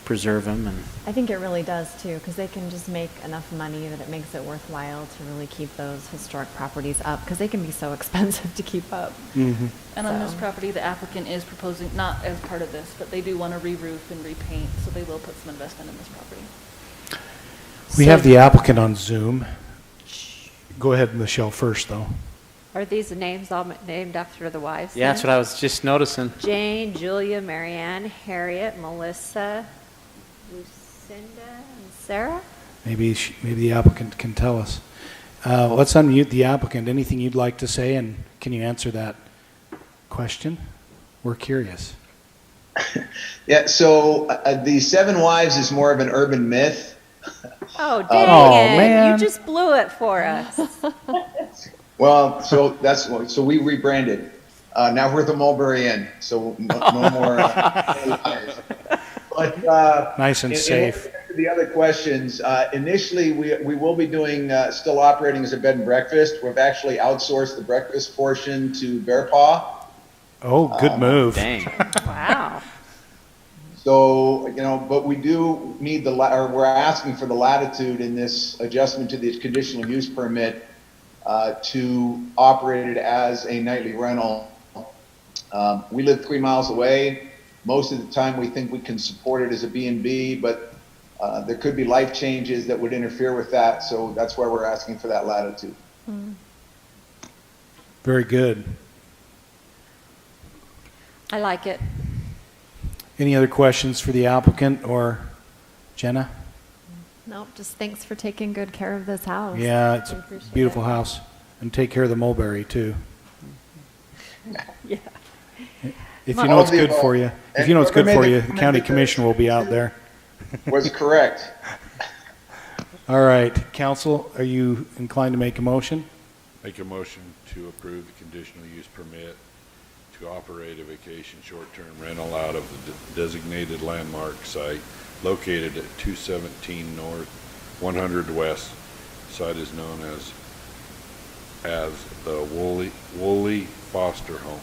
preserve them. And I think it really does too, because they can just make enough money that it makes it worthwhile to really keep those historic properties up, because they can be so expensive to keep up. Mm-hmm. And on this property, the applicant is proposing, not as part of this, but they do want to re-roof and repaint, so they will put some investment in this property. We have the applicant on Zoom. Go ahead, Michelle, first, though. Are these names all named after the wives? yeah, that's what I was just noticing. Jane, Julia, Marianne, Harriet, Melissa, Lucinda, and Sarah? Maybe the applicant can tell us. Let's unmute the applicant. Anything you'd like to say, and can you answer that question? We're curious. Yeah, so the Seven Wives is more of an urban myth. Oh, dang it. man. You just blew it for us. Well, so we rebranded. Now we're the Mulberry Inn, so no more. But Nice and safe. In answer to the other questions, initially we will be doing still operating as a bed and breakfast. We've actually outsourced the breakfast portion to Bear Paw. Oh, good move. Dang. Wow. So, but we do need we're asking for the latitude in this adjustment to the conditional use permit to operate it as a nightly rental. We live 3 miles away. Most of the time we think we can support it as a B&B, but there could be life changes that would interfere with that. So that's why we're asking for that latitude. Very good. I like it. Any other questions for the applicant or Jenna? Nope, just thanks for taking good care of this house. Yeah, it's I a appreciate beautiful it. house. And take care of the mulberry, too. Yeah. If you know what's good for you, And the whoever county commissioner will be out there. Was correct. All right, council, are you inclined to make a motion? Make a motion to approve the conditional use permit to operate a vacation short-term rental out of the designated landmark site located at 217 North, 100 West. Site is known as the Woolley Foster Home.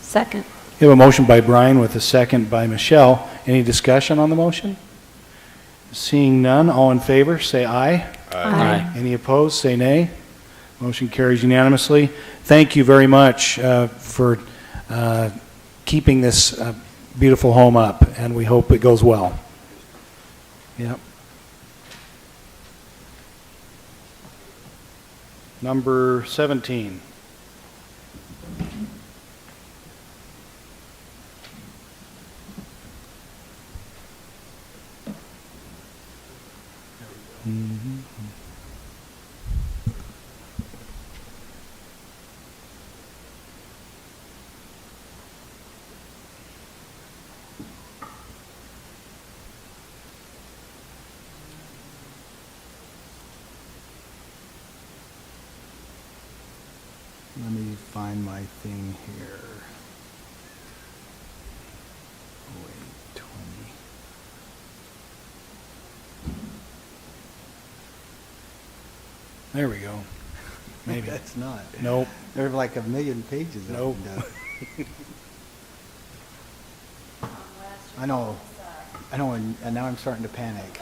Second. We have a motion by Brian with a second by Michelle. Any discussion on the motion? Seeing none, all in favor, say aye. Aye. Any opposed, say nay. Motion carries unanimously. Thank you very much for keeping this beautiful home up, and we hope it goes well. Yep. Number 17. Let me find my thing here. Wait, 20. There we go. Maybe. That's not. Nope. There are like a million pages. Nope. I know, and now I'm starting to panic.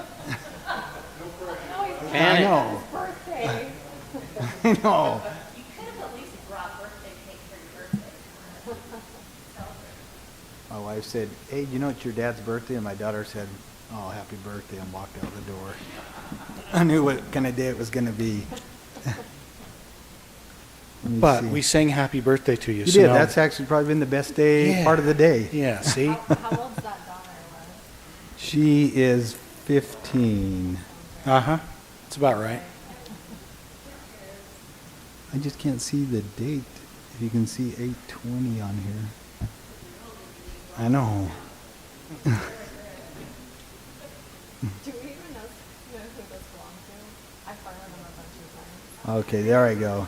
I Panic. know. Birthday. I know. You could have at least brought birthday cake for your birthday. My wife said, "Hey, you know it's your dad's birthday?" And my daughter said, "Oh, happy birthday," and walked out the door. I knew what kind of day it was going to be. But we sang happy birthday to you. You so did. now- That's actually probably been the best day, Yeah. part of the day. Yeah, see? How old's that daughter? She is 15. Uh-huh. That's about right. I just can't see the date. If you can see 8/20 on here. I know. Do we even know who this belongs to? I followed them a bunch of times. Okay, there I go.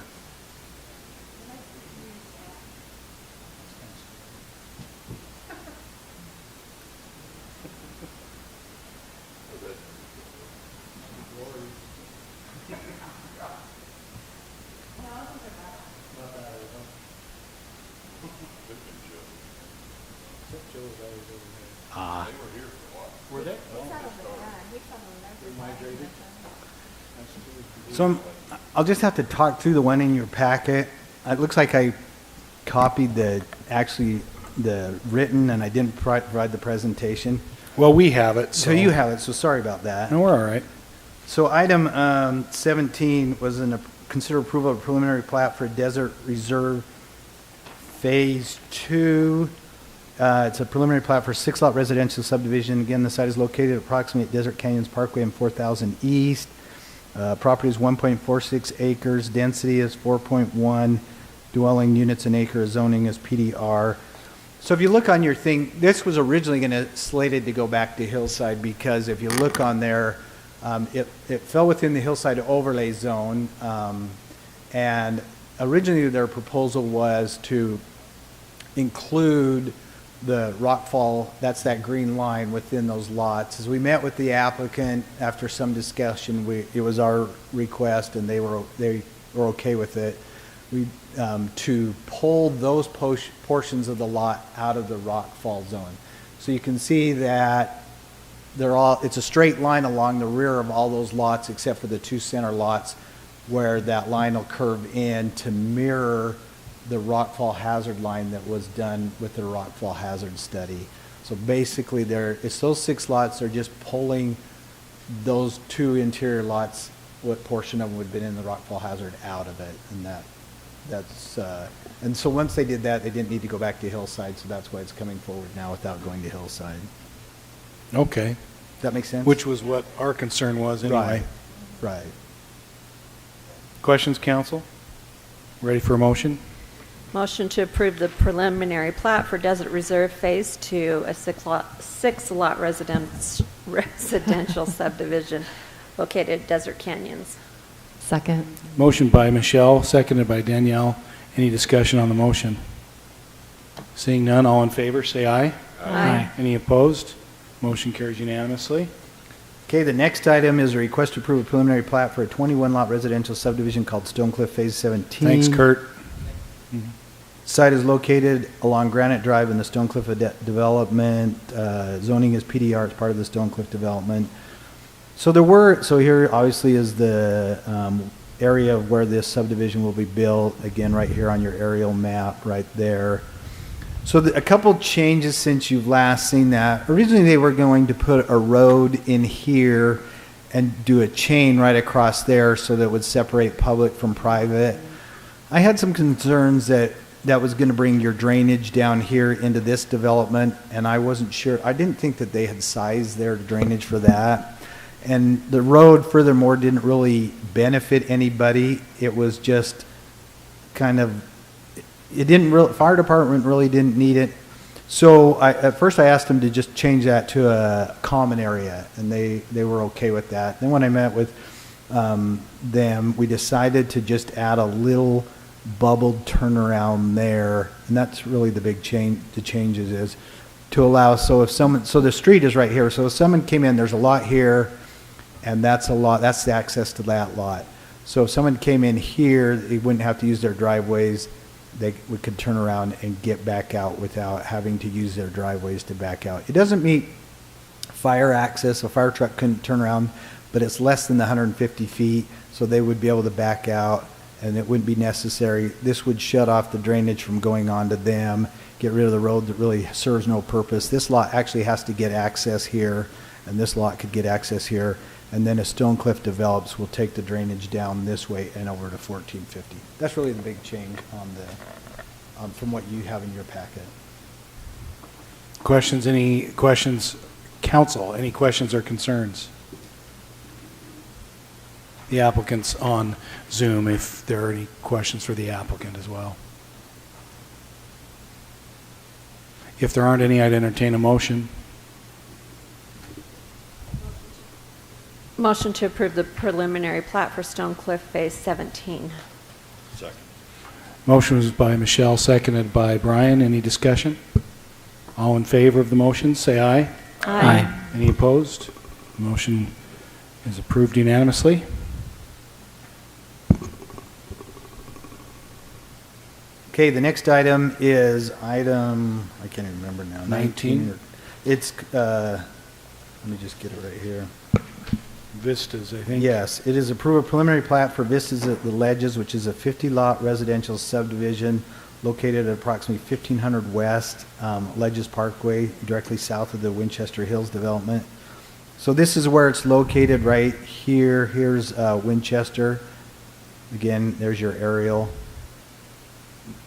Were they? So I'll just have to talk through the one in your packet. It looks like I copied the written and I didn't provide the presentation. Well, we have it. So you have it, so sorry about that. No, we're all right. So item 17 was consider approval of preliminary plat for Desert Reserve Phase 2. It's a preliminary plat for 6-lot residential subdivision. Again, the site is located approximately at Desert Canyons Parkway and 4000 East. Property is 1.46 acres. Density is 4.1 dwelling units an acre. Zoning is PDR. So if you look on your thing, this was originally slated to go back to Hillside because if you look on there, it fell within the Hillside overlay zone. And originally their proposal was to include the Rockfall, that's that green line within those lots. As we met with the applicant after some discussion, it was our request and they were okay with it. To pull those portions of the lot out of the Rockfall zone. So you can see that it's a straight line along the rear of all those lots except for the 2 center lots where that line will curve in to mirror the Rockfall hazard line that was done with the Rockfall hazard study. So basically it's those 6 lots, they're just pulling those 2 interior lots, what portion of them would have been in the Rockfall hazard out of it. And so once they did that, they didn't need to go back to Hillside, so that's why it's coming forward now without going to Hillside. Okay. Does that make sense? Which was what our concern was anyway. Right. Questions, council? Ready for a motion? Motion to approve the preliminary plat for Desert Reserve Phase 2, a 6-lot residential subdivision located at Desert Canyons. Second. Motion by Michelle, seconded by Danielle. Any discussion on the motion? Seeing none, all in favor, say aye. Aye. Any opposed? Motion carries unanimously. Okay, the next item is a request to approve a preliminary plat for a 21-lot residential subdivision called Stonecliff Phase 17. Thanks, Kurt. Site is located along Granite Drive in the Stonecliff development. Zoning is PDR, it's part of the Stonecliff development. So here obviously is the area of where this subdivision will be built. Again, right here on your aerial map, right there. So a couple changes since you've last seen that. Originally they were going to put a road in here and do a chain right across there so that it would separate public from private. I had some concerns that was going to bring your drainage down here into this development, and I wasn't sure. I didn't think that they had sized their drainage for that. And the road, furthermore, didn't really benefit anybody. It was just kind of, fire department really didn't need it. So at first I asked them to just change that to a common area, and they were okay with that. Then when I met with them, we decided to just add a little bubbled turnaround there, and that's really the big change. The changes is to allow, so the street is right here. So if someone came in, there's a lot here, and that's the access to that lot. So if someone came in here, they wouldn't have to use their driveways. We could turn around and get back out without having to use their driveways to back out. It doesn't meet fire access. A fire truck couldn't turn around, but it's less than the 150 feet, so they would be able to back out, and it wouldn't be necessary. This would shut off the drainage from going on to them, get rid of the road that really serves no purpose. This lot actually has to get access here, and this lot could get access here. And then as Stonecliff develops, we'll take the drainage down this way and over to 1450. That's really the big change from what you have in your packet. Questions? Any questions, council? Any questions or concerns? The applicant's on Zoom if there are any questions for the applicant as well. If there aren't any, I'd entertain a motion. Motion to approve the preliminary plat for Stonecliff Phase 17. Second. Motion was by Michelle, seconded by Brian. Any discussion? All in favor of the motion, say aye. Aye. Any opposed? Motion is approved unanimously. Okay, the next item is I can't even remember now. 19. It's, let me just get it right here. Vistas, I think. Yes, it is approve a preliminary plat for Vistas at the Ledges, which is a 50-lot residential subdivision located at approximately 1500 West Ledges Parkway, directly south of the Winchester Hills development. So this is where it's located right here. Here's Winchester. Again, there's your aerial.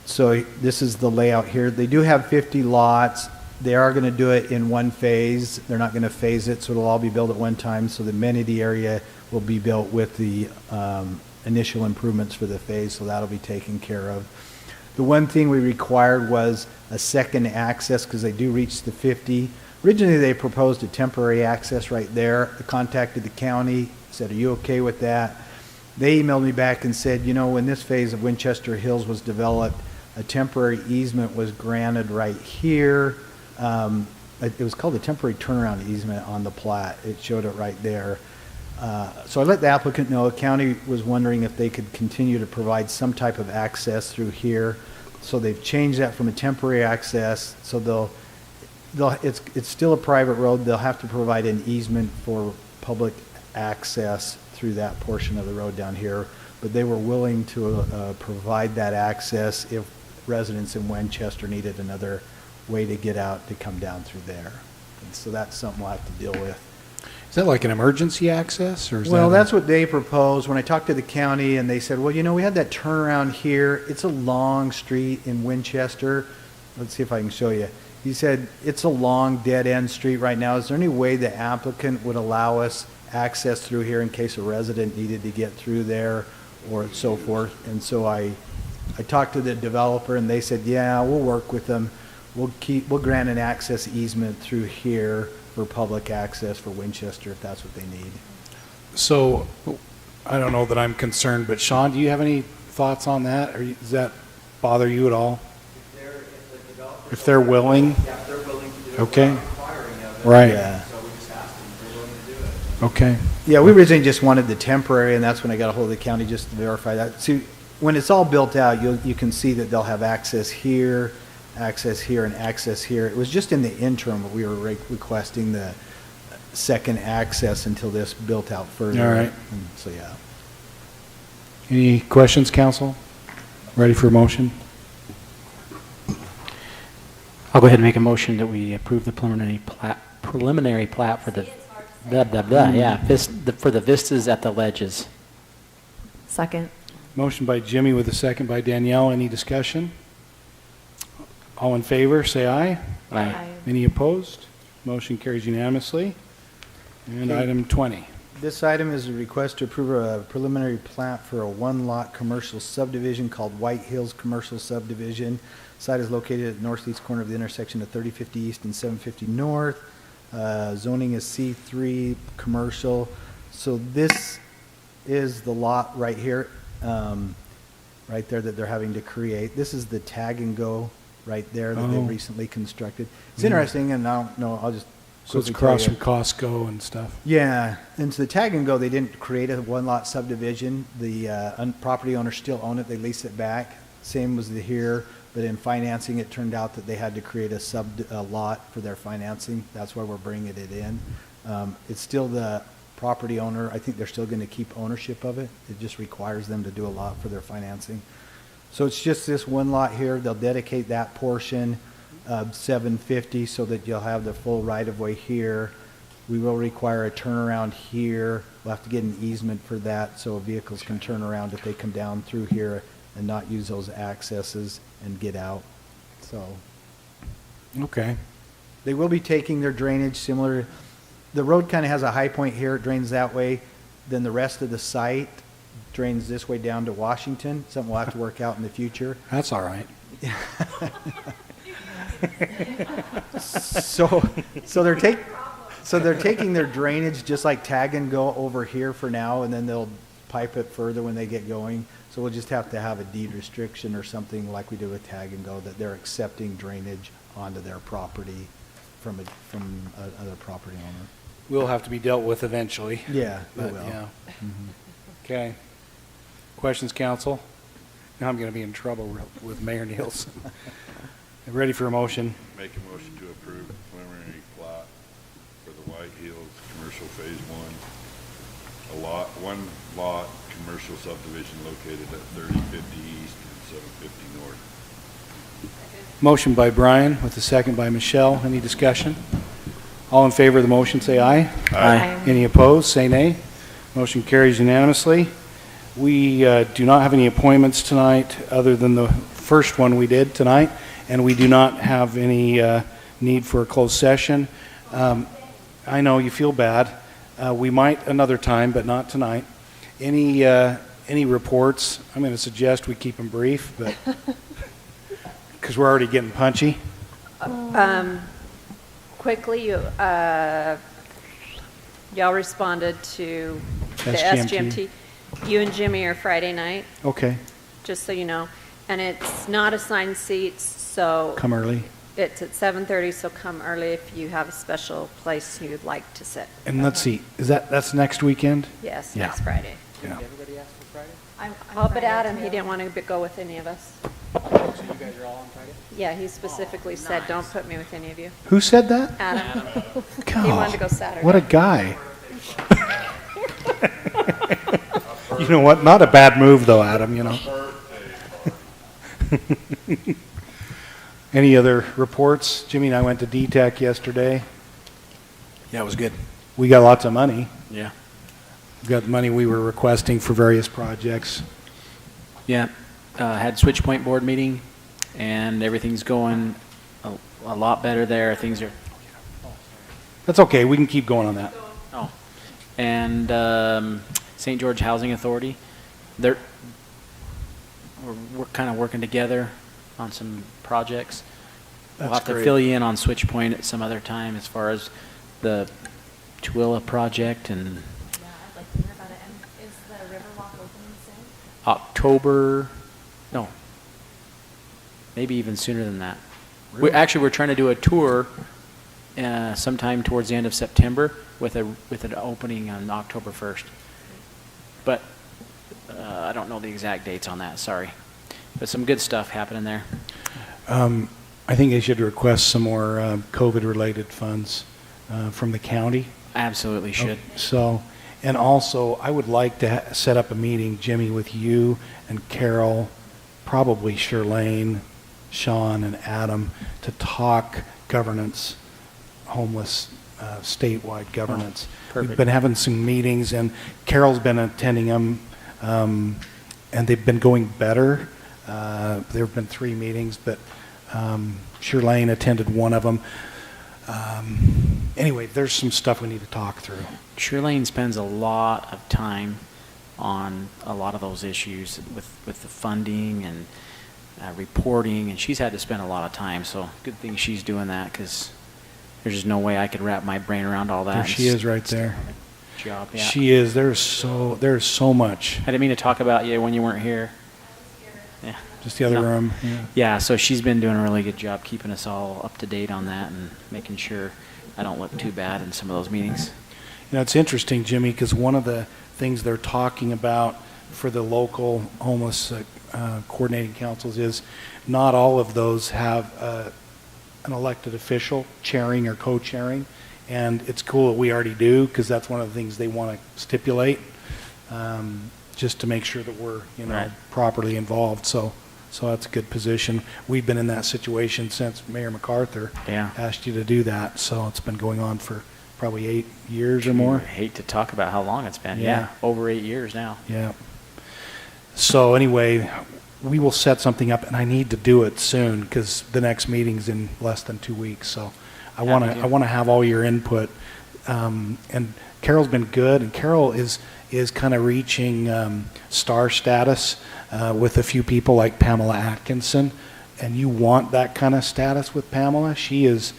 So this is the layout here. They do have 50 lots. They are going to do it in one phase. They're not going to phase it, so it'll all be built at one time. So the amenity area will be built with the initial improvements for the phase, so that'll be taken care of. The one thing we required was a second access because they do reach the 50. Originally, they proposed a temporary access right there. I contacted the county, said, are you okay with that? They emailed me back and said, you know, when this phase of Winchester Hills was developed, a temporary easement was granted right here. It was called a temporary turnaround easement on the plat. It showed it right there. So I let the applicant know the county was wondering if they could continue to provide some type of access through here. So they've changed that from a temporary access. So it's still a private road. They'll have to provide an easement for public access through that portion of the road down here. But they were willing to provide that access if residents in Winchester needed another way to get out to come down through there. And so that's something we'll have to deal with. Is that like an emergency access, or is Well, that that's what they proposed. When I talked to the county, and they said, well, you know, we had that turnaround here. It's a long street in Winchester. Let's see if I can show you. He said, it's a long dead-end street right now. Is there any way the applicant would allow us access through here in case a resident needed to get through there or so forth? And so I talked to the developer, and they said, yeah, we'll work with them. We'll grant an access easement through here for public access for Winchester if that's what they need. So, I don't know that I'm concerned, but Sean, do you have any thoughts on that? Or does that bother you at all? If they're willing? Yeah, if they're willing to do it. Okay. Without requiring of it. Right. Yeah. So we just asked them if they're willing to do it. Okay. Yeah, we originally just wanted the temporary, and that's when I got a hold of the county just to verify that. See, when it's all built out, you can see that they'll have access here, and access here. It was just in the interim that we were requesting the second access until this built out further. All right. And so, yeah. Any questions, council? Ready for a motion? I'll go ahead and make a motion that we approve the preliminary plat for the for the Vistas at the Ledges. Second. Motion by Jimmy with a second by Danielle. Any discussion? All in favor, say aye. Aye. Any opposed? Motion carries unanimously. And Okay. item 20. This item is a request to approve a preliminary plat for a one-lot commercial subdivision called White Hills Commercial Subdivision. Site is located at the northeast corner of the intersection of 3050 East and 750 North. Zoning is C3 commercial. So this is the lot right here, right there that they're having to create. This is the tag and go right there that they recently constructed. It's interesting, and I don't know, I'll just So it's quickly tell across you. from Costco and stuff. Yeah, and so the tag and go, they didn't create a one-lot subdivision. The property owners still own it. They lease it back. Same was here, but in financing, it turned out that they had to create a lot for their financing. That's why we're bringing it in. It's still the property owner. I think they're still going to keep ownership of it. It just requires them to do a lot for their financing. So it's just this one lot here. They'll dedicate that portion of 750 so that you'll have the full right-of-way here. We will require a turnaround here. We'll have to get an easement for that so vehicles can turn around if they come down through here and not use those accesses and get out. So Okay. they will be taking their drainage similar. The road kind of has a high point here. It drains that way. Then the rest of the site drains this way down to Washington. Something we'll have to work out in the future. That's all right. So they're taking their drainage just like tag and go over here for now, and then they'll pipe it further when they get going. So we'll just have to have a deed restriction or something like we do with tag and go, that they're accepting drainage onto their property from another property owner. Will have to be dealt with eventually. Yeah, But, it will. yeah. Okay. Questions, council? Now I'm going to be in trouble with Mayor Nielsen. Ready for a motion? Make a motion to approve the preliminary plat Hillside Hills, commercial phase one. One lot, commercial subdivision located at 3050 East and 750 North. Motion by Brian with a second by Michelle. Any discussion? All in favor of the motion say aye. Aye. Any opposed say nay. Motion carries unanimously. We do not have any appointments tonight other than the first one we did tonight, and we do not have any need for a closed session. I know you feel bad. We might another time, but not tonight. Any reports? I'm going to suggest we keep them brief, but because we're already getting punchy. Quickly, y'all responded to the SGMT. SGMT. You and Jimmy are Friday night, Okay, just so you know. And it's not assigned seats, so come early. it's at 7:30, so come early if you have a special place you'd like to sit. And let's see, that's next weekend? Yes, Yeah. next Friday. Yeah. Everybody asked for Friday? Oh, but Adam, he didn't want to go with any of us. So you guys are all on Friday? Yeah, he specifically said, don't put me with any of you. Who said that? Adam. God, He wanted to go Saturday. what a guy. You know what? Not a bad move, though, Adam, you know. Any other reports? Jimmy and I went to DTEC yesterday. Yeah, it was good. We got lots of money. Yeah. We got the money we were requesting for various projects. Yeah. Had switch point board meeting, and everything's going a lot better there. Things are. That's okay. We can keep going on that. Oh. And St. George Housing Authority, we're kind of working together on some projects. We'll That's have to great. fill you in on switch point at some other time as far as the Tooele project and Yeah, I'd like to hear about it. And is the Riverwalk opening soon? October, no, maybe even sooner than that. We're trying to do a tour sometime towards the end of September with an opening on October 1st. But I don't know the exact dates on that, sorry. But some good stuff happening there. I think they should request some more COVID-related funds from the county. Absolutely should. So, and also, I would like to set up a meeting, Jimmy, with you and Carol, probably Shirlane, Sean, and Adam, to talk governance, homeless statewide governance. perfect. We've been having some meetings, and Carol's been attending them, and they've been going better. There have been 3 meetings, but Shirlane attended one of them. Anyway, there's some stuff we need to talk through. Shirlane spends a lot of time on a lot of those issues with the funding and reporting, and she's had to spend a lot of time, so good thing she's doing that, because there's just no way I could wrap my brain around all that. There she is right there. Job, yeah. She is. There's so much. I didn't mean to talk about you when you weren't here. Yeah. Just the other room. Yeah. Yeah, so she's been doing a really good job keeping us all up to date on that and making sure I don't look too bad in some of those meetings. You know, it's interesting, Jimmy, because one of the things they're talking about for the local homeless coordinating councils is not all of those have an elected official chairing or co-chairing, and it's cool that we already do, because that's one of the things they want to stipulate, just to make sure that we're, Right. properly involved. So that's a good position. We've been in that situation since Mayor MacArthur Yeah. asked you to do that, so it's been going on for probably 8 years or more. I hate to talk about how long it's been. Yeah. Yeah, over 8 years now. Yeah. So anyway, we will set something up, and I need to do it soon because the next meeting's in less than 2 weeks. So I want to have all your input. And Carol's been good, and Carol is kind of reaching star status with a few people like Pamela Atkinson. And you want that kind of status with Pamela? She is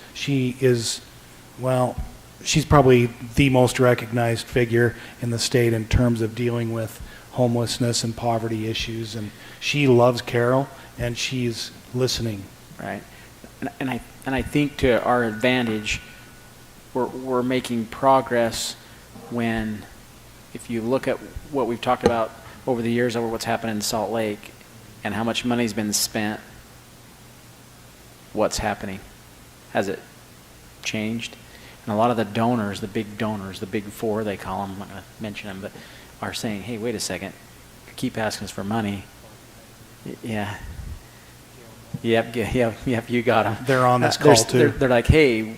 well, she's probably the most recognized figure in the state in terms of dealing with homelessness and poverty issues, and she loves Carol, and she's listening. Right. And I think to our advantage, we're making progress when, if you look at what we've talked about over the years over what's happened in Salt Lake and how much money's been spent, what's happening? Has it changed? And a lot of the donors, the big four, they call them, I'm not going to mention them, but are saying, hey, wait a second, you keep asking us for money. Yeah. Yep, you got them. They're on this call too. They're like, hey,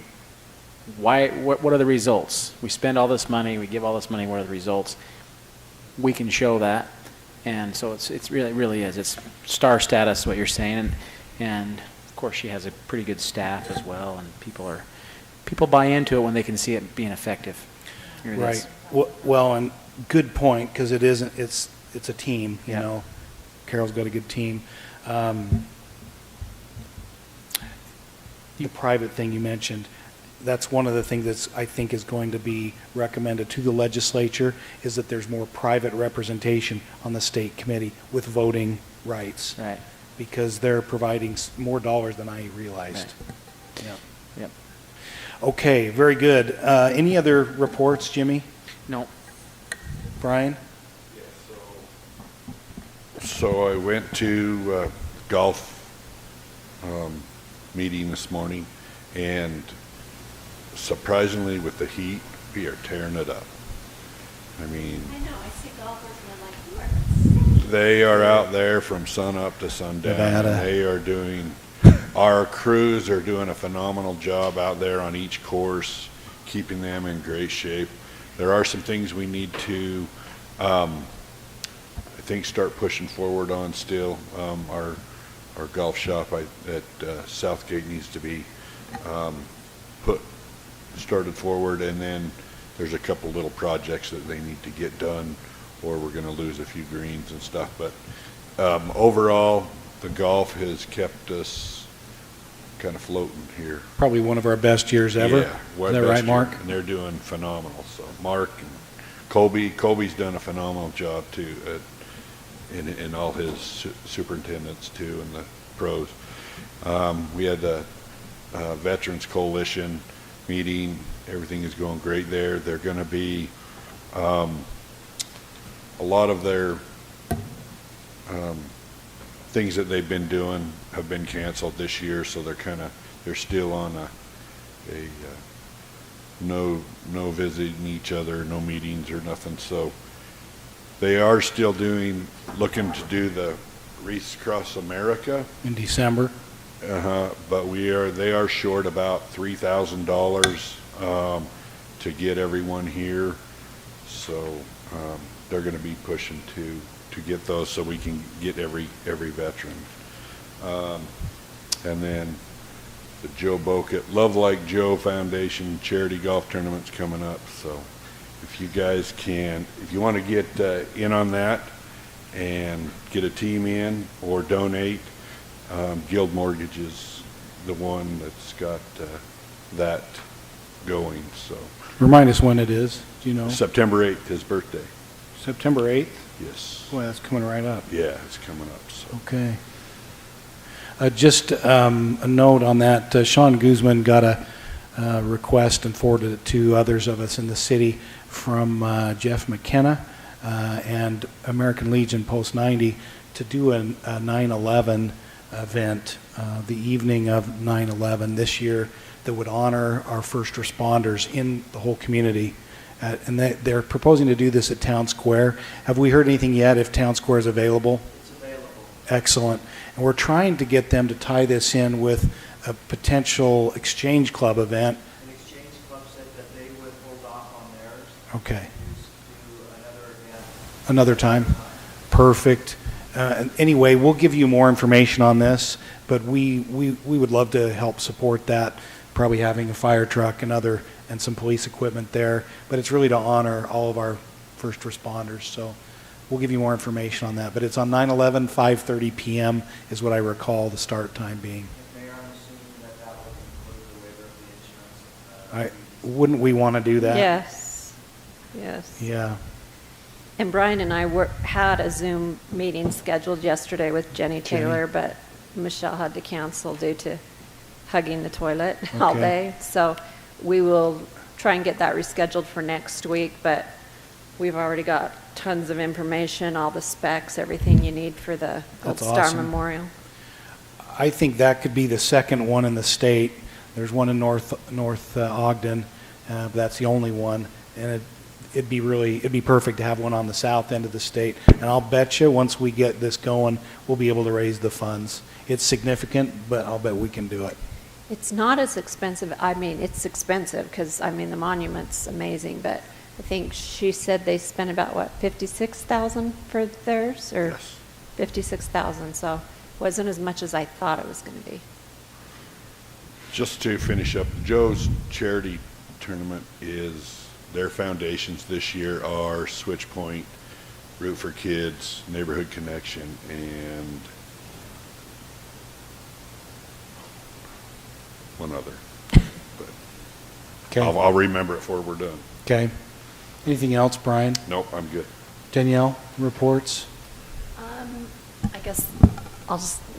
what are the results? We spend all this money, we give all this money, what are the results? We can show that. And so it's really is. It's star status, what you're saying. And of course, she has a pretty good staff as well, and people buy into it when they can see it being effective. Here it Right. is. Well, and good point, because it isn't. It's a team. You Yeah. know, Carol's got a good team. The private thing you mentioned, that's one of the things that's I think is going to be recommended to the legislature, is that there's more private representation on the state committee with voting rights. Right. Because they're providing more dollars than I realized. Right. Yeah. Yep. Okay, very good. Any other reports, Jimmy? No. Brian? So I went to golf meeting this morning, and surprisingly, with the heat, we are tearing it up. I mean, I know, I see golfers and I'm like, you are. they are out there from sun up to sundown. Nevada. And they are doing, our crews are doing a phenomenal job out there on each course, keeping them in great shape. There are some things we need to, I think, start pushing forward on still. Our golf shop at Southgate needs to be started forward, and then there's a couple little projects that they need to get done, or we're going to lose a few greens and stuff. But overall, the golf has kept us kind of floating here. Probably one of our best years ever. Yeah, Is that right, Mark? And they're doing phenomenal. So Mark and Colby's done a phenomenal job too, in all his superintendents too, and the pros. We had the Veterans Coalition meeting. Everything is going great there. They're going to be a lot of their things that they've been doing have been canceled this year, so they're still on a no visiting each other, no meetings or nothing. So they are still looking to do the Wreaths Across America In December. But they are short about $3,000 to get everyone here. So they're going to be pushing to get those so we can get every veteran. And then the Joe Bocat Love Like Joe Foundation charity golf tournament's coming up. So if you guys if you want to get in on that and get a team in or donate, Guild Mortgage is the one that's got that going. So Remind us when it is. Do you know? September 8th, his birthday. September 8th? Yes. Boy, that's coming right up. Yeah, it's coming up. So. Okay. Just a note on that. Sean Guzman got a request and forwarded it to others of us in the city from Jeff McKenna and American Legion Post 90 to do a 9/11 event the evening of 9/11 this year that would honor our first responders in the whole community. And they're proposing to do this at Town Square. Have we heard anything yet if Town Square is available? It's available. Excellent. And we're trying to get them to tie this in with a potential Exchange Club event. An Exchange Club said that they would hold off on theirs. Okay. Do another event. Another time? Perfect. And anyway, we'll give you more information on this, but we would love to help support that, probably having a fire truck and some police equipment there. But it's really to honor all of our first responders. So we'll give you more information on that. But it's on 9/11, 5:30 p.m. is what I recall the start time being. Mayor, I'm assuming that would include the waiver of the insurance. Wouldn't we want to do that? Yes. Yes. Yeah. And Brian and I had a Zoom meeting scheduled yesterday with Jenny Taylor, but Michelle had to cancel due to hugging the toilet all Okay. day. So we will try and get that rescheduled for next week, but we've already got tons of information, all the specs, everything you need for the Gold That's Star awesome. Memorial. I think that could be the second one in the state. There's one in North Ogden, but that's the only one. And it'd be perfect to have one on the south end of the state. And I'll bet you once we get this going, we'll be able to raise the funds. It's significant, but I'll bet we can do it. It's not as expensive. I mean, it's expensive because, I mean, the monument's amazing, but I think she said they spent about, what, $56,000 for theirs? Or Yes. $56,000, so it wasn't as much as I thought it was going to be. Just to finish up, Joe's charity tournament is, their foundations this year are Switch Point, Root for Kids, Neighborhood Connection, and one other. But Okay. I'll remember it before we're done. Okay. Anything else, Brian? Nope, I'm good. Danielle, reports? I guess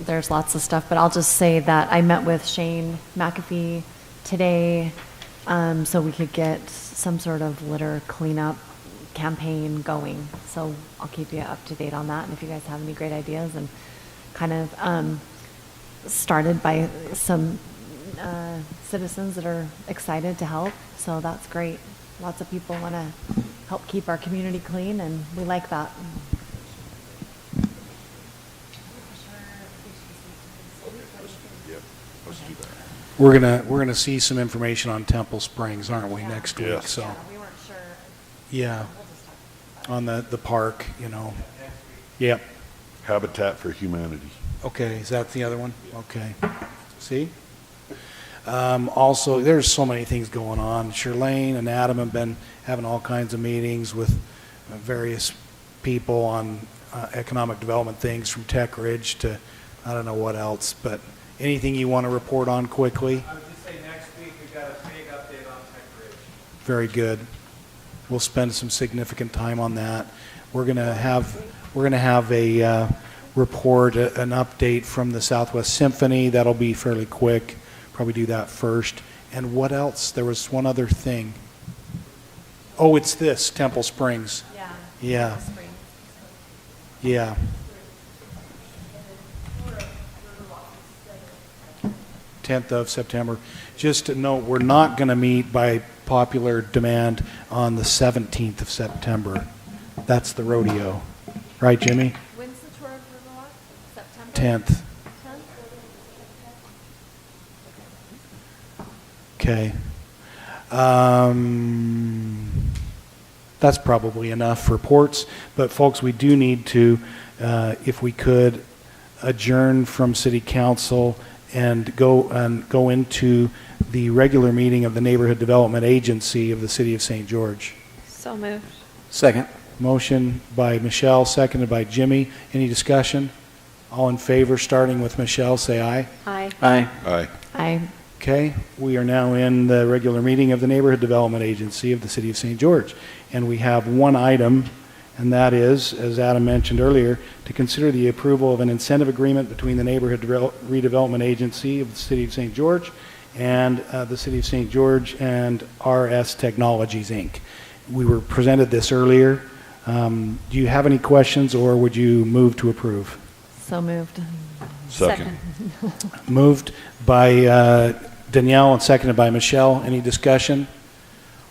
there's lots of stuff, but I'll just say that I met with Shane McAfee today so we could get some sort of litter cleanup campaign going. So I'll keep you up to date on that. And if you guys have any great ideas, and kind of started by some citizens that are excited to help. So that's great. Lots of people want to help keep our community clean, and we like that. Yep, let's do that. We're gonna see some information on Temple Springs, aren't we, next week? Yes. So We weren't sure. yeah, on the park, Yep. Habitat for Humanity. Okay, is that the other one? Okay. See? Also, there's so many things going on. Shirlane and Adam have been having all kinds of meetings with various people on economic development things, from Tech Ridge to I don't know what else. But anything you want to report on quickly? I would just say next week we've got a big update on Tech Ridge. Very good. We'll spend some significant time on that. We're gonna have a report, an update from the Southwest Symphony. That'll be fairly quick. Probably do that first. And what else? There was one other thing. Oh, it's this, Temple Springs. Yeah. Yeah. 10th of September. Just to note, we're not going to meet by popular demand on the 17th of September. That's the rodeo. Right, Jimmy? When's the tour of Riverwalk? September? 10th. Okay. That's probably enough reports, but folks, we do need to, if we could, adjourn from City Council and go into the regular meeting of the Neighborhood Development Agency of the City of St. George. So moved. Second. Motion by Michelle, seconded by Jimmy. Any discussion? All in favor, starting with Michelle, say aye. Aye. Aye. Aye. Aye. Okay, we are now in the regular meeting of the Neighborhood Development Agency of the City of St. George. And we have one item, and that is, as Adam mentioned earlier, to consider the approval of an incentive agreement between the Neighborhood Redevelopment Agency of the City of St. George and the City of St. George and RS Technologies, Inc. We were presented this earlier. Do you have any questions, or would you move to approve? So moved. Second. Moved by Danielle and seconded by Michelle. Any discussion?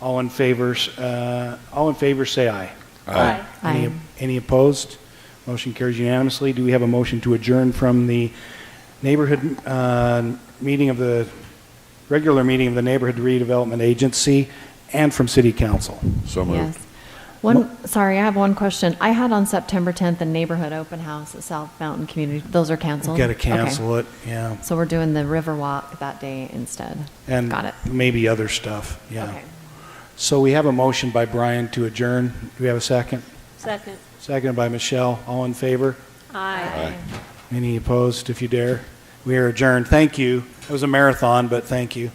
All in favor say aye. Aye. Aye. Any opposed? Motion carries unanimously. Do we have a motion to adjourn from the neighborhood meeting of the regular meeting of the Neighborhood Redevelopment Agency and from City Council? So moved. Yes. Sorry, I have one question. I had on September 10th a neighborhood open house at South Mountain Community. Those are canceled? Got to cancel it, yeah. So we're doing the Riverwalk that day instead. And got it. maybe other stuff, yeah. Okay. So we have a motion by Brian to adjourn. Do we have a second? Second. Seconded by Michelle. All in favor? Aye. Any opposed, if you dare? We are adjourned. Thank you. It was a marathon, but thank you.